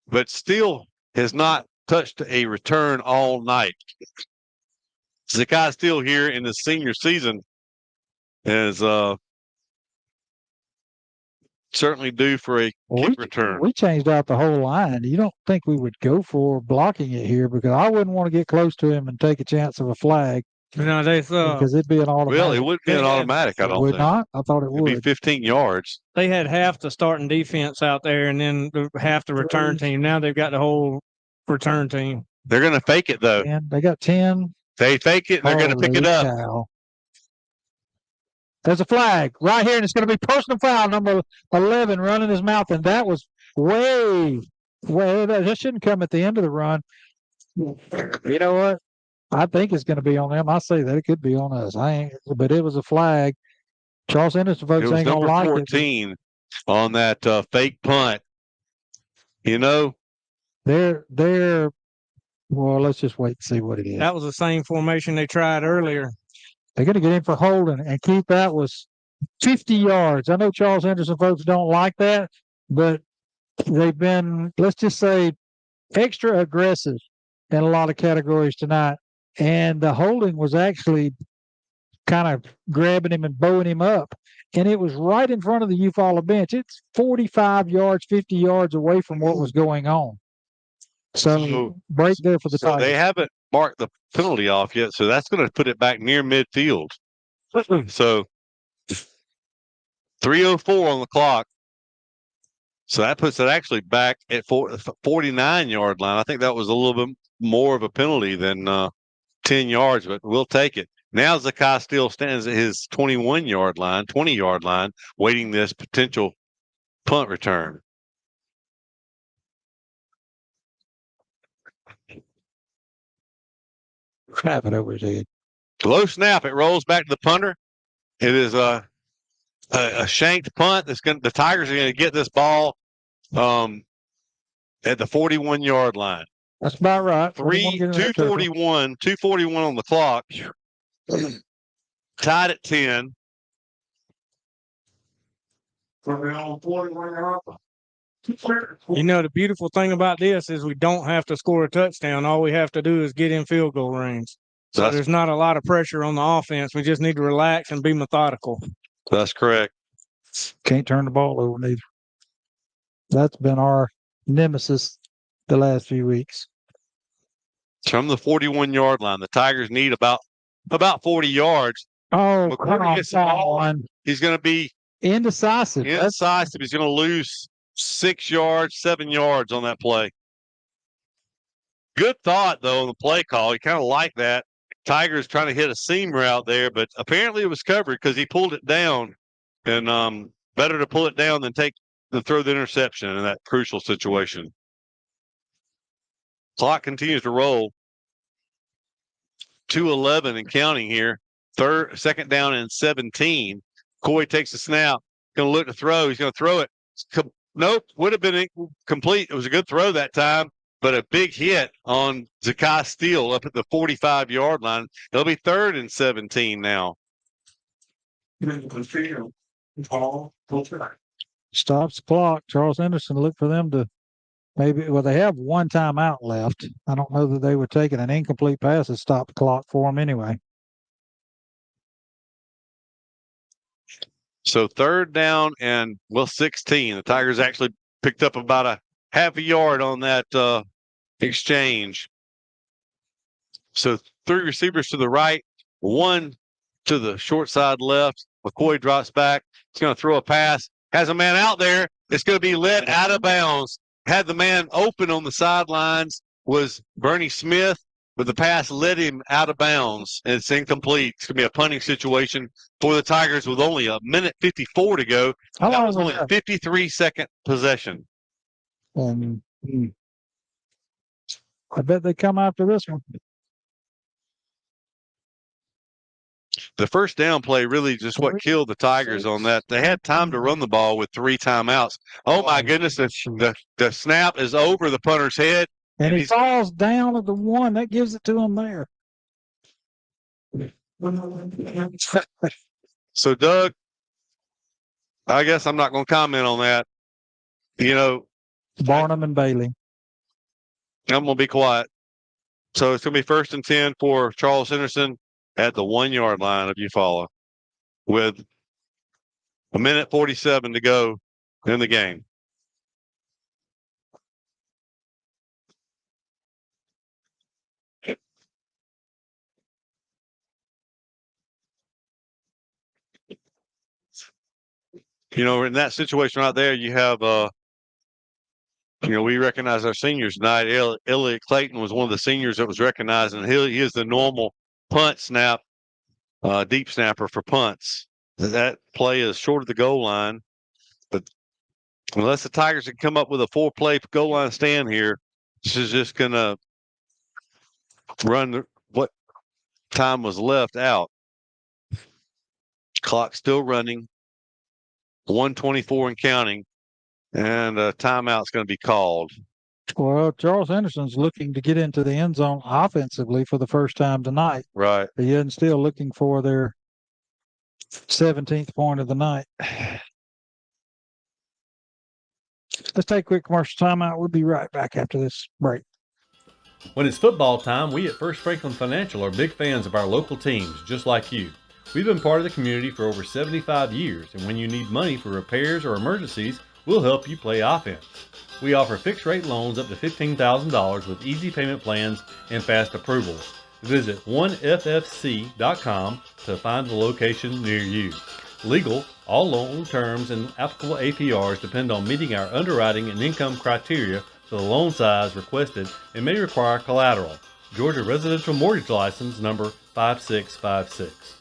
But still has not touched a return all night. Zakai still here in the senior season is certainly due for a kick return. We changed out the whole line. You don't think we would go for blocking it here because I wouldn't want to get close to him and take a chance of a flag. Because it'd be an automatic. Well, it wouldn't be an automatic, I don't think. Would not? I thought it would. It'd be 15 yards. They had half the starting defense out there and then half the return team. Now they've got the whole return team. They're going to fake it, though. And they got 10. They fake it, and they're going to pick it up. Cow. There's a flag right here, and it's going to be personal foul number 11 running his mouth, and that was way. That shouldn't come at the end of the run. You know what? I think it's going to be on them. I say that it could be on us. But it was a flag. Charles Henderson folks ain't going to like it. 14 on that fake punt. You know, they're. Well, let's just wait and see what it is. That was the same formation they tried earlier. They're going to get in for holding, and Keith, that was 50 yards. I know Charles Henderson folks don't like that, but they've been, let's just say, extra aggressive in a lot of categories tonight. And the holding was actually kind of grabbing him and bowing him up. And it was right in front of the Eufaula bench. It's 45 yards, 50 yards away from what was going on. So break there for the Tigers. They haven't marked the penalty off yet, so that's going to put it back near midfield. So 3:04 on the clock. So that puts it actually back at 49-yard line. I think that was a little bit more of a penalty than 10 yards, but we'll take it. Now Zakai still stands at his 21-yard line, 20-yard line, waiting this potential punt return. Snap it over his head. Low snap. It rolls back to the punter. It is a shanked punt. The Tigers are going to get this ball at the 41-yard line. That's about right. 2:41 on the clock. Tied at 10. You know, the beautiful thing about this is we don't have to score a touchdown. All we have to do is get in field goal range. So there's not a lot of pressure on the offense. We just need to relax and be methodical. That's correct. Can't turn the ball over neither. That's been our nemesis the last few weeks. From the 41-yard line, the Tigers need about 40 yards. Oh, come on. He's going to be indecisive. He's going to lose 6 yards, 7 yards on that play. Good thought, though, on the play call. He kind of liked that. Tigers trying to hit a seam route there, but apparently it was covered because he pulled it down. And better to pull it down than throw the interception in that crucial situation. Clock continues to roll. 2:11 and counting here. Second down and 17. Coy takes a snap. Going to look to throw. He's going to throw it. Nope. Would have been incomplete. It was a good throw that time, but a big hit on Zakai Steele up at the 45-yard line. It'll be 3rd and 17 now. Stops the clock. Charles Henderson looked for them to they have one timeout left. I don't know that they would take it. An incomplete pass to stop the clock for them anyway. So 3rd down and 16. The Tigers actually picked up about a half a yard on that exchange. So 3 receivers to the right, 1 to the short side left. McCoy drops back. He's going to throw a pass. Has a man out there. It's going to be let out of bounds. Had the man open on the sidelines was Bernie Smith, but the pass led him out of bounds, and it's incomplete. It's going to be a punting situation for the Tigers with only a minute 54 to go. That was only a 53-second possession. I bet they come after this one. The first down play really just what killed the Tigers on that. They had time to run the ball with 3 timeouts. Oh, my goodness. The snap is over the punter's head. And he falls down at the 1. That gives it to him there. So, Doug, I guess I'm not going to comment on that. You know, Barnum and Bailey. I'm going to be quiet. So it's going to be 1st and 10 for Charles Henderson at the 1-yard line of Eufaula with a minute 47 to go in the game. You know, in that situation right there, you have, we recognize our seniors tonight. Elliot Clayton was one of the seniors that was recognized, and he is the normal punt snap, deep snapper for punts. That play is short of the goal line, but unless the Tigers can come up with a 4-play goal line stand here, this is just going to run what time was left out. Clock still running, 1:24 and counting, and a timeout's going to be called. Well, Charles Henderson's looking to get into the end zone offensively for the first time tonight. Right. He isn't still looking for their 17th point of the night. Let's take a quick commercial timeout. We'll be right back after this break. When it's football time, we at First Franklin Financial are big fans of our local teams, just like you. We've been part of the community for over 75 years, and when you need money for repairs or emergencies, we'll help you play offense. We offer fixed-rate loans up to $15,000 with easy payment plans and fast approvals. Visit 1ffc.com to find the location near you. Legal, all loan terms and applicable APRs depend on meeting our underwriting and income criteria for the loan size requested and may require collateral. Georgia Residential Mortgage License number 5656.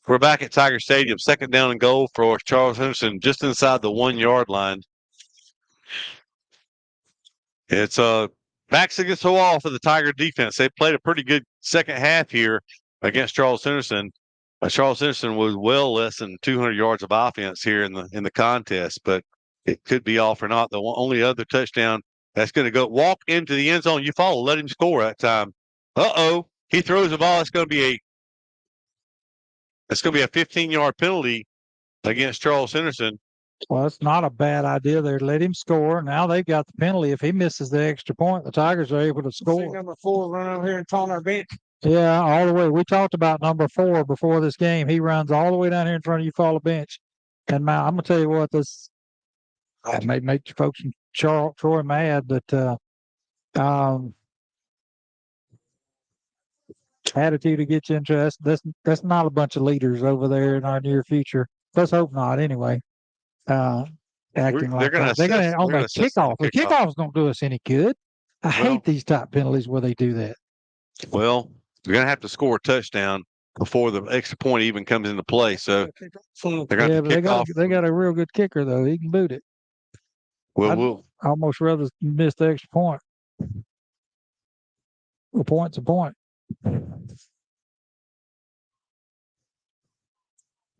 We're back at Tiger Stadium, 2nd down and goal for Charles Henderson, just inside the 1-yard line. It's backs against the wall for the Tiger defense. They played a pretty good second half here against Charles Henderson. Charles Henderson was well less than 200 yards of offense here in the contest, but it could be all for naught. The only other touchdown that's going to walk into the end zone. Eufaula let him score that time. He throws the ball. It's going to be a 15-yard penalty against Charles Henderson. Well, it's not a bad idea there. Let him score. Now they've got the penalty. If he misses the extra point, the Tigers are able to score. Number 4 run out here and taunt our bench. Yeah, all the way. We talked about number 4 before this game. He runs all the way down here in front of Eufaula bench. And I'm going to tell you what, this may make you folks in Troy mad, but attitude to get you into that's not a bunch of leaders over there in our near future. Let's hope not anyway. Acting like that. They're going to on the kickoff. The kickoffs don't do us any good. I hate these type penalties where they do that. Well, you're going to have to score a touchdown before the extra point even comes into play. So they're going to kick off. They got a real good kicker though. He can boot it. Well, I'd almost rather miss the extra point. A point's a point.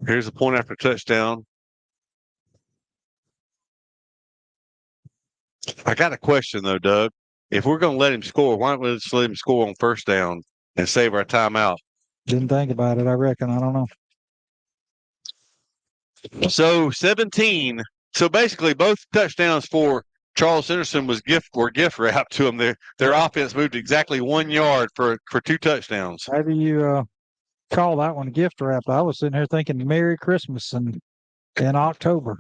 Here's a point after touchdown. I got a question though, Doug. If we're going to let him score, why don't we just let him score on 1st down and save our timeout? Didn't think about it. I reckon. I don't know. So 17. So basically, both touchdowns for Charles Henderson were gift wrapped to them. Their offense moved exactly 1 yard for 2 touchdowns. How do you call that one gift wrapped? I was sitting here thinking Merry Christmas in October.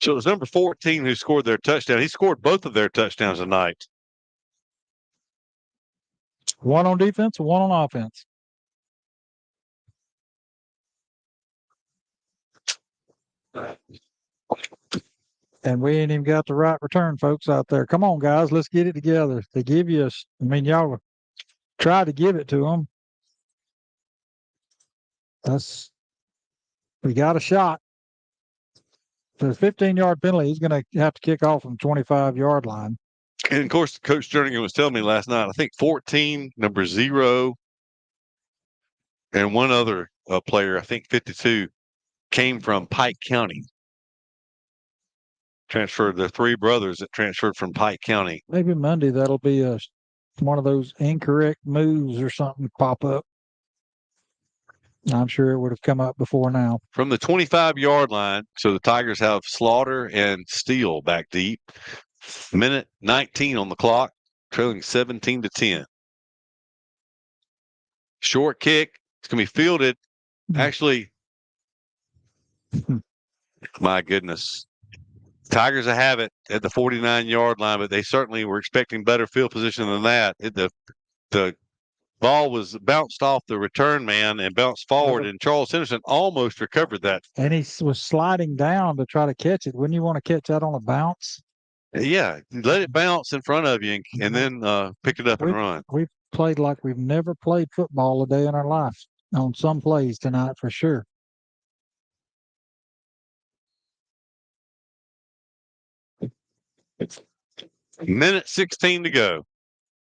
So it was number 14 who scored their touchdown. He scored both of their touchdowns tonight. One on defense, one on offense. And we ain't even got the right return folks out there. Come on, guys, let's get it together. They give you y'all try to give it to them. We got a shot. For the 15-yard penalty, he's going to have to kick off from 25-yard line. And of course, Coach Jernigan was telling me last night, I think 14, number 0, and one other player, I think 52, came from Pike County. Transferred. They're three brothers that transferred from Pike County. Maybe Monday that'll be one of those incorrect moves or something pop up. I'm sure it would have come up before now. From the 25-yard line, so the Tigers have Slaughter and Steele back deep. Minute 19 on the clock, trailing 17-10. Short kick. It's going to be fielded. Actually, my goodness. Tigers have it at the 49-yard line, but they certainly were expecting better field position than that. The ball was bounced off the return man and bounced forward, and Charles Henderson almost recovered that. And he was sliding down to try to catch it. Wouldn't you want to catch that on a bounce? Yeah, let it bounce in front of you and then pick it up and run. We've played like we've never played football a day in our life on some plays tonight for sure. Minute 16 to go.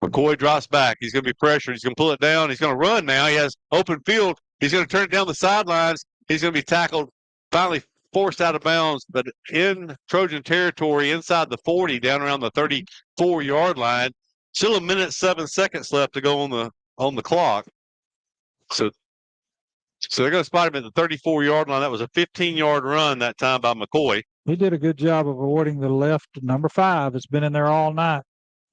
McCoy drops back. He's going to be pressured. He's going to pull it down. He's going to run now. He has open field. He's going to turn it down the sidelines. He's going to be tackled, finally forced out of bounds, but in Trojan territory inside the 40, down around the 34-yard line. Still a minute 7 seconds left to go on the clock. So they're going to spot him at the 34-yard line. That was a 15-yard run that time by McCoy. He did a good job of avoiding the left number 5. It's been in there all night,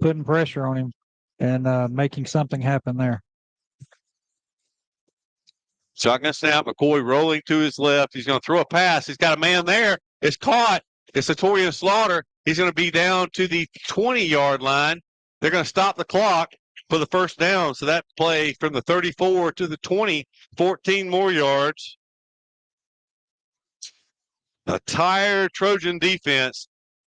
putting pressure on him and making something happen there. Shotgun snap, McCoy rolling to his left. He's going to throw a pass. He's got a man there. It's caught. It's Satorian Slaughter. He's going to be down to the 20-yard line. They're going to stop the clock for the first down. So that play from the 34 to the 20, 14 more yards. A tired Trojan defense,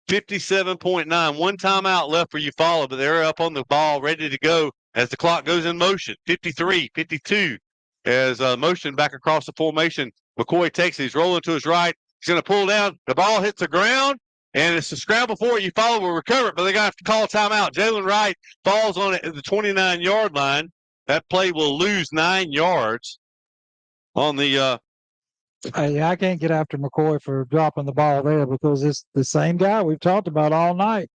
57.9. One timeout left for Eufaula, but they're up on the ball, ready to go as the clock goes in motion. 53, 52. As motion back across the formation. McCoy takes it. He's rolling to his right. He's going to pull down. The ball hits the ground, and it's a scramble for it. Eufaula will recover it, but they're going to have to call a timeout. Jalen Wright falls on it at the 29-yard line. That play will lose 9 yards on the Hey, I can't get after McCoy for dropping the ball there because it's the same guy we've talked about all night.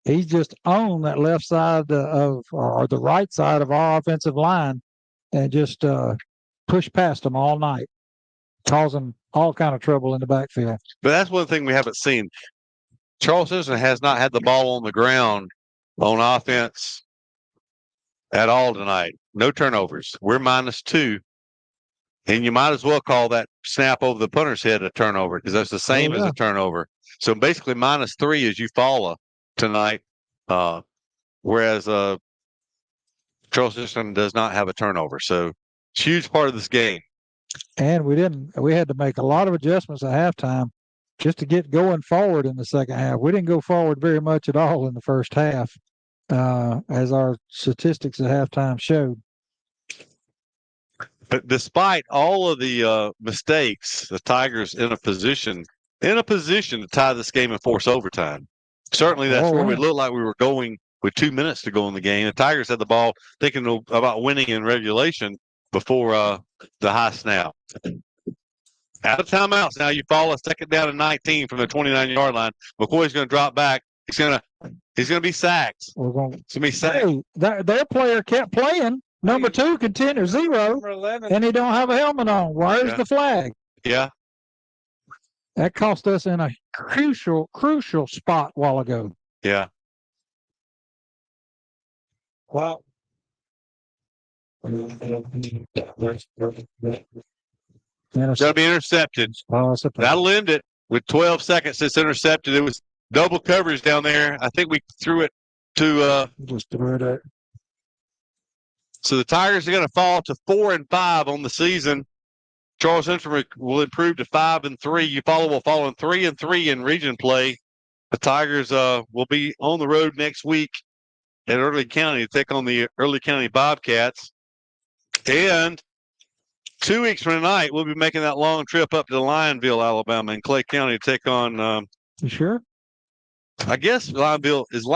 He's just on that left side or the right side of our offensive line and just pushed past them all night, causing all kind of trouble in the backfield. But that's one thing we haven't seen. Charles Henderson has not had the ball on the ground on offense at all tonight. No turnovers. We're -2. And you might as well call that snap over the punter's head a turnover because that's the same as a turnover. So basically -3 is Eufaula tonight, whereas Charles Henderson does not have a turnover. So it's a huge part of this game. And we had to make a lot of adjustments at halftime just to get going forward in the second half. We didn't go forward very much at all in the first half, as our statistics at halftime showed. But despite all of the mistakes, the Tigers in a position to tie this game and force overtime. Certainly that's where we looked like we were going with 2 minutes to go in the game. The Tigers had the ball thinking about winning in regulation before the high snap. Out of timeouts now. Eufaula second down and 19 from the 29-yard line. McCoy's going to drop back. He's going to be sacked. It's going to be sacked. Hey, their player kept playing. Number 2 continues 0, and he don't have a helmet on. Where's the flag? Yeah. That cost us in a crucial spot a while ago. Yeah. Wow. It's going to be intercepted. That'll end it. with 12 seconds. It's intercepted. It was double coverage down there. I think we threw it to just threw it at. So the Tigers are going to fall to 4-5 on the season. Charles Central will improve to 5-3. Eufaula will fall in 3-3 in region play. The Tigers will be on the road next week at Early County to take on the Early County Bobcats. And 2 weeks from tonight, we'll be making that long trip up to Lionville, Alabama, and Clay County to take on. You sure? I guess Lionville is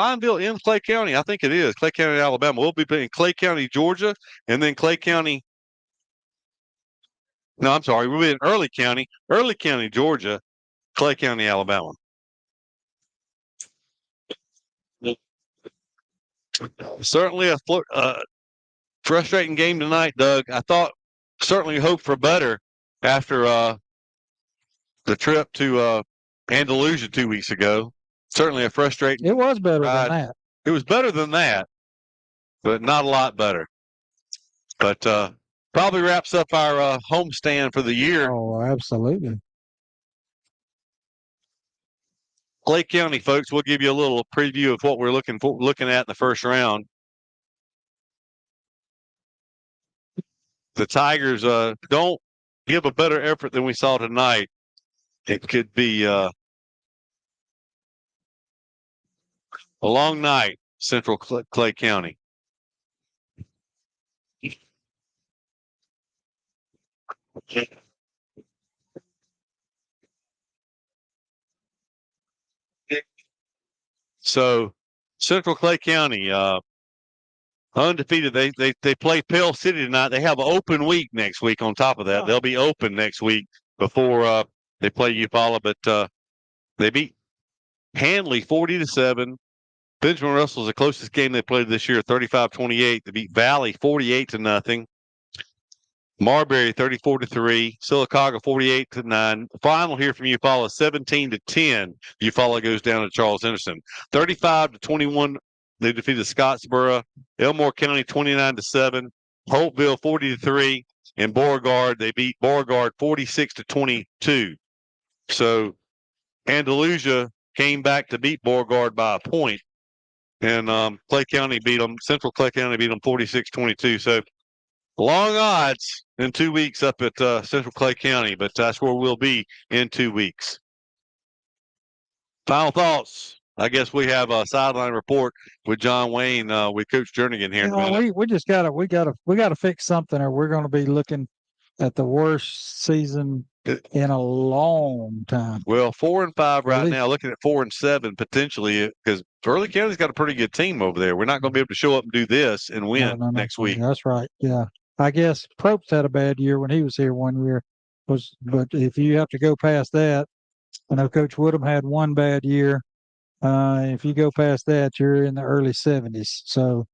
in Clay County. I think it is Clay County, Alabama. We'll be playing Clay County, Georgia, and then Clay County. No, I'm sorry. We'll be in Early County, Georgia, Clay County, Alabama. Certainly a frustrating game tonight, Doug. I thought certainly hoped for better after the trip to Andalusia 2 weeks ago. Certainly a frustrating. It was better than that. It was better than that, but not a lot better. But probably wraps up our homestand for the year. Oh, absolutely. Clay County, folks, we'll give you a little preview of what we're looking at in the first round. The Tigers don't give a better effort than we saw tonight. It could be a long night, Central Clay County. So, Central Clay County, undefeated. They play Pell City tonight. They have an open week next week. On top of that, they'll be open next week before they play Eufaula. But they beat Handley 40-7. Benjamin Russell's the closest game they played this year, 35-28. They beat Valley 48-0. Marbury 34-3. Sylacauga 48-9. Final here from Eufaula 17-10. Eufaula goes down to Charles Henderson. 35-21. They defeated Scottsboro. Elmore County 29-7. Holtville 40-3. And Beauregard, they beat Beauregard 46-22. So Andalusia came back to beat Beauregard by a point. And Clay County beat them. Central Clay County beat them 46-22. So long odds in 2 weeks up at Central Clay County, but that's where we'll be in 2 weeks. Final thoughts. I guess we have a sideline report with John Wayne with Coach Jernigan here. We just gotta fix something, or we're going to be looking at the worst season in a long time. Well, 4-5 right now, looking at 4-7 potentially, because Early County's got a pretty good team over there. We're not going to be able to show up and do this and win next week. That's right. Yeah. I guess Probst had a bad year when he was here one year. But if you have to go past that, I know Coach Woodham had one bad year. If you go past that, you're in the early 70s. So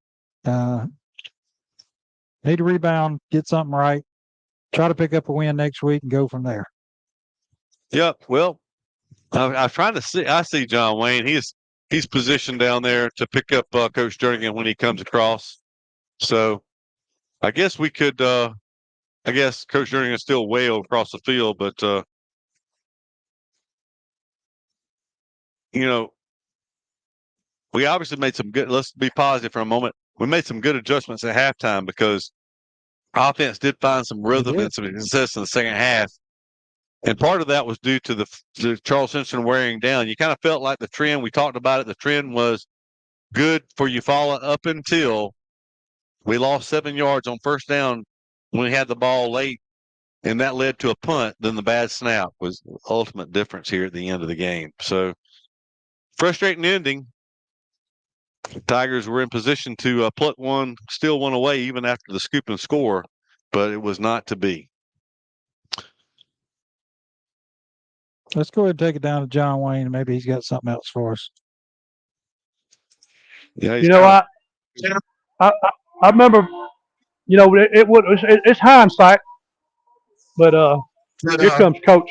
need to rebound, get something right, try to pick up a win next week and go from there. Yep. Well, I'm trying to see. I see John Wayne. He's positioned down there to pick up Coach Jernigan when he comes across. So I guess we could. I guess Coach Jernigan is still way across the field, but we obviously made some good. Let's be positive for a moment. We made some good adjustments at halftime because offense did find some rhythm and some success in the second half. And part of that was due to the Charles Henderson wearing down. You kind of felt like the trend, we talked about it, the trend was good for Eufaula up until we lost 7 yards on first down when we had the ball late, and that led to a punt. Then the bad snap was the ultimate difference here at the end of the game. So frustrating ending. The Tigers were in position to pluck one, steal one away even after the scoop and score, but it was not to be. Let's go ahead and take it down to John Wayne, and maybe he's got something else for us. Yeah, I remember, it's hindsight, but here comes Coach.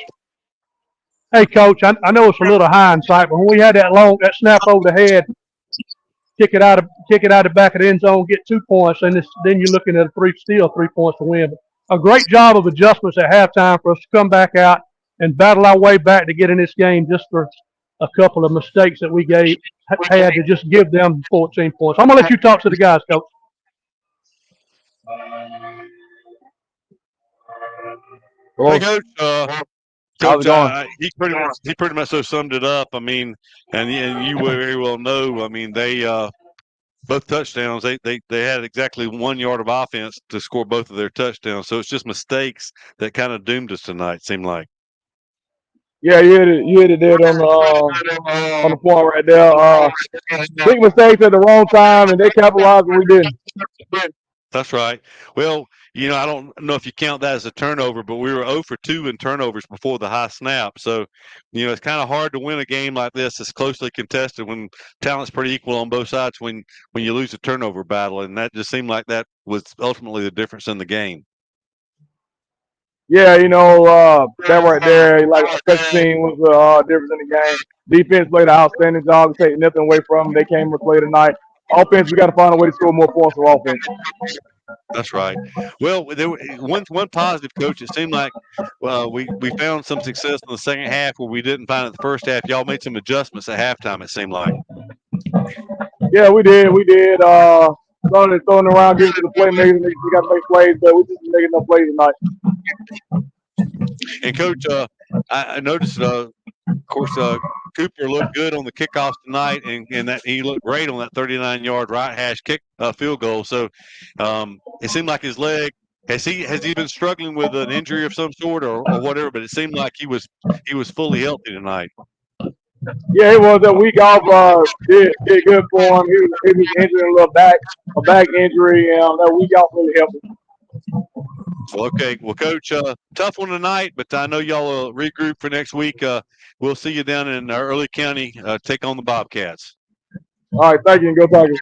Hey, Coach, I know it's a little hindsight, but when we had that snap over the head, kick it out of the back of the end zone, get 2 points, and then you're looking at 3 points to win. But a great job of adjustments at halftime for us to come back out and battle our way back to get in this game just for a couple of mistakes that we had to just give them 14 points. I'm gonna let you talk to the guys, Coach. Hey, Coach. How's it going? He pretty much so summed it up. I mean, and you very well know. I mean, they both touchdowns. They had exactly 1 yard of offense to score both of their touchdowns. So it's just mistakes that kind of doomed us tonight. Seemed like. Yeah, you hit it dead on the point right there. Big mistakes at the wrong time, and they capitalized when we didn't. That's right. Well, I don't know if you count that as a turnover, but we were 0 for 2 in turnovers before the high snap. So, it's kind of hard to win a game like this. It's closely contested when talent's pretty equal on both sides when you lose a turnover battle. And that just seemed like that was ultimately the difference in the game. Yeah, that right there, like our special team was the difference in the game. Defense played an outstanding job to take nothing away from them. They came and played tonight. Offense, we got to find a way to score more points for offense. That's right. Well, there one positive, Coach. It seemed like we found some success in the second half where we didn't find it the first half. Y'all made some adjustments at halftime. It seemed like. Yeah, we did. Throwing around, giving to the playmakers. We got to make plays, but we just making no plays tonight. And Coach, I noticed, of course, Cooper looked good on the kickoffs tonight, and that he looked great on that 39-yard right hash kick field goal. So it seemed like his leg has he been struggling with an injury of some sort or whatever, but it seemed like he was fully healthy tonight. Yeah, it was a week off. Did good for him. He was injured a little a back injury, and that week off really helped him. Okay. Well, Coach, tough one tonight, but I know y'all will regroup for next week. We'll see you down in Early County. Take on the Bobcats. All right. Thank you, and go Tigers.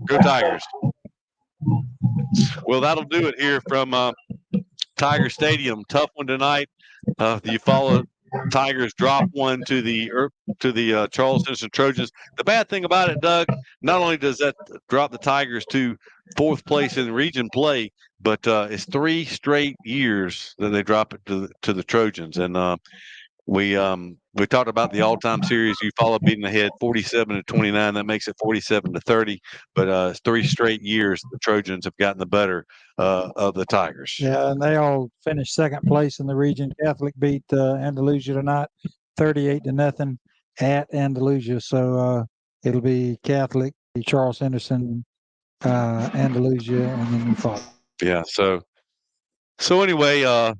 Go Tigers. Well, that'll do it here from Tiger Stadium. Tough one tonight. The Eufaula Tigers drop one to the Charles Henderson Trojans. The bad thing about it, Doug, not only does that drop the Tigers to fourth place in region play, but it's 3 straight years that they drop it to the Trojans. And we talked about the all-time series. Eufaula beating ahead 47-29. That makes it 47-30. But it's 3 straight years the Trojans have gotten the better of the Tigers. Yeah, and they all finished second place in the region. Catholic beat Andalusia tonight, 38-0 at Andalusia. So it'll be Catholic, Charles Henderson, Andalusia, and then Eufaula. Yeah. So anyway,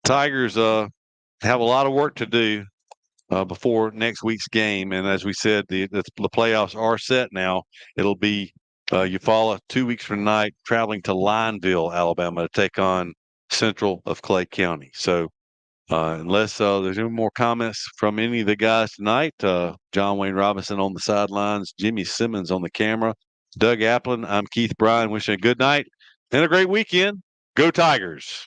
Tigers have a lot of work to do before next week's game. And as we said, the playoffs are set now. It'll be Eufaula 2 weeks from tonight, traveling to Lineville, Alabama, to take on Central of Clay County. So unless there's any more comments from any of the guys tonight, John Wayne Robinson on the sidelines, Jimmy Simmons on the camera, Doug Applin, I'm Keith Bryan, wishing a good night and a great weekend. Go Tigers.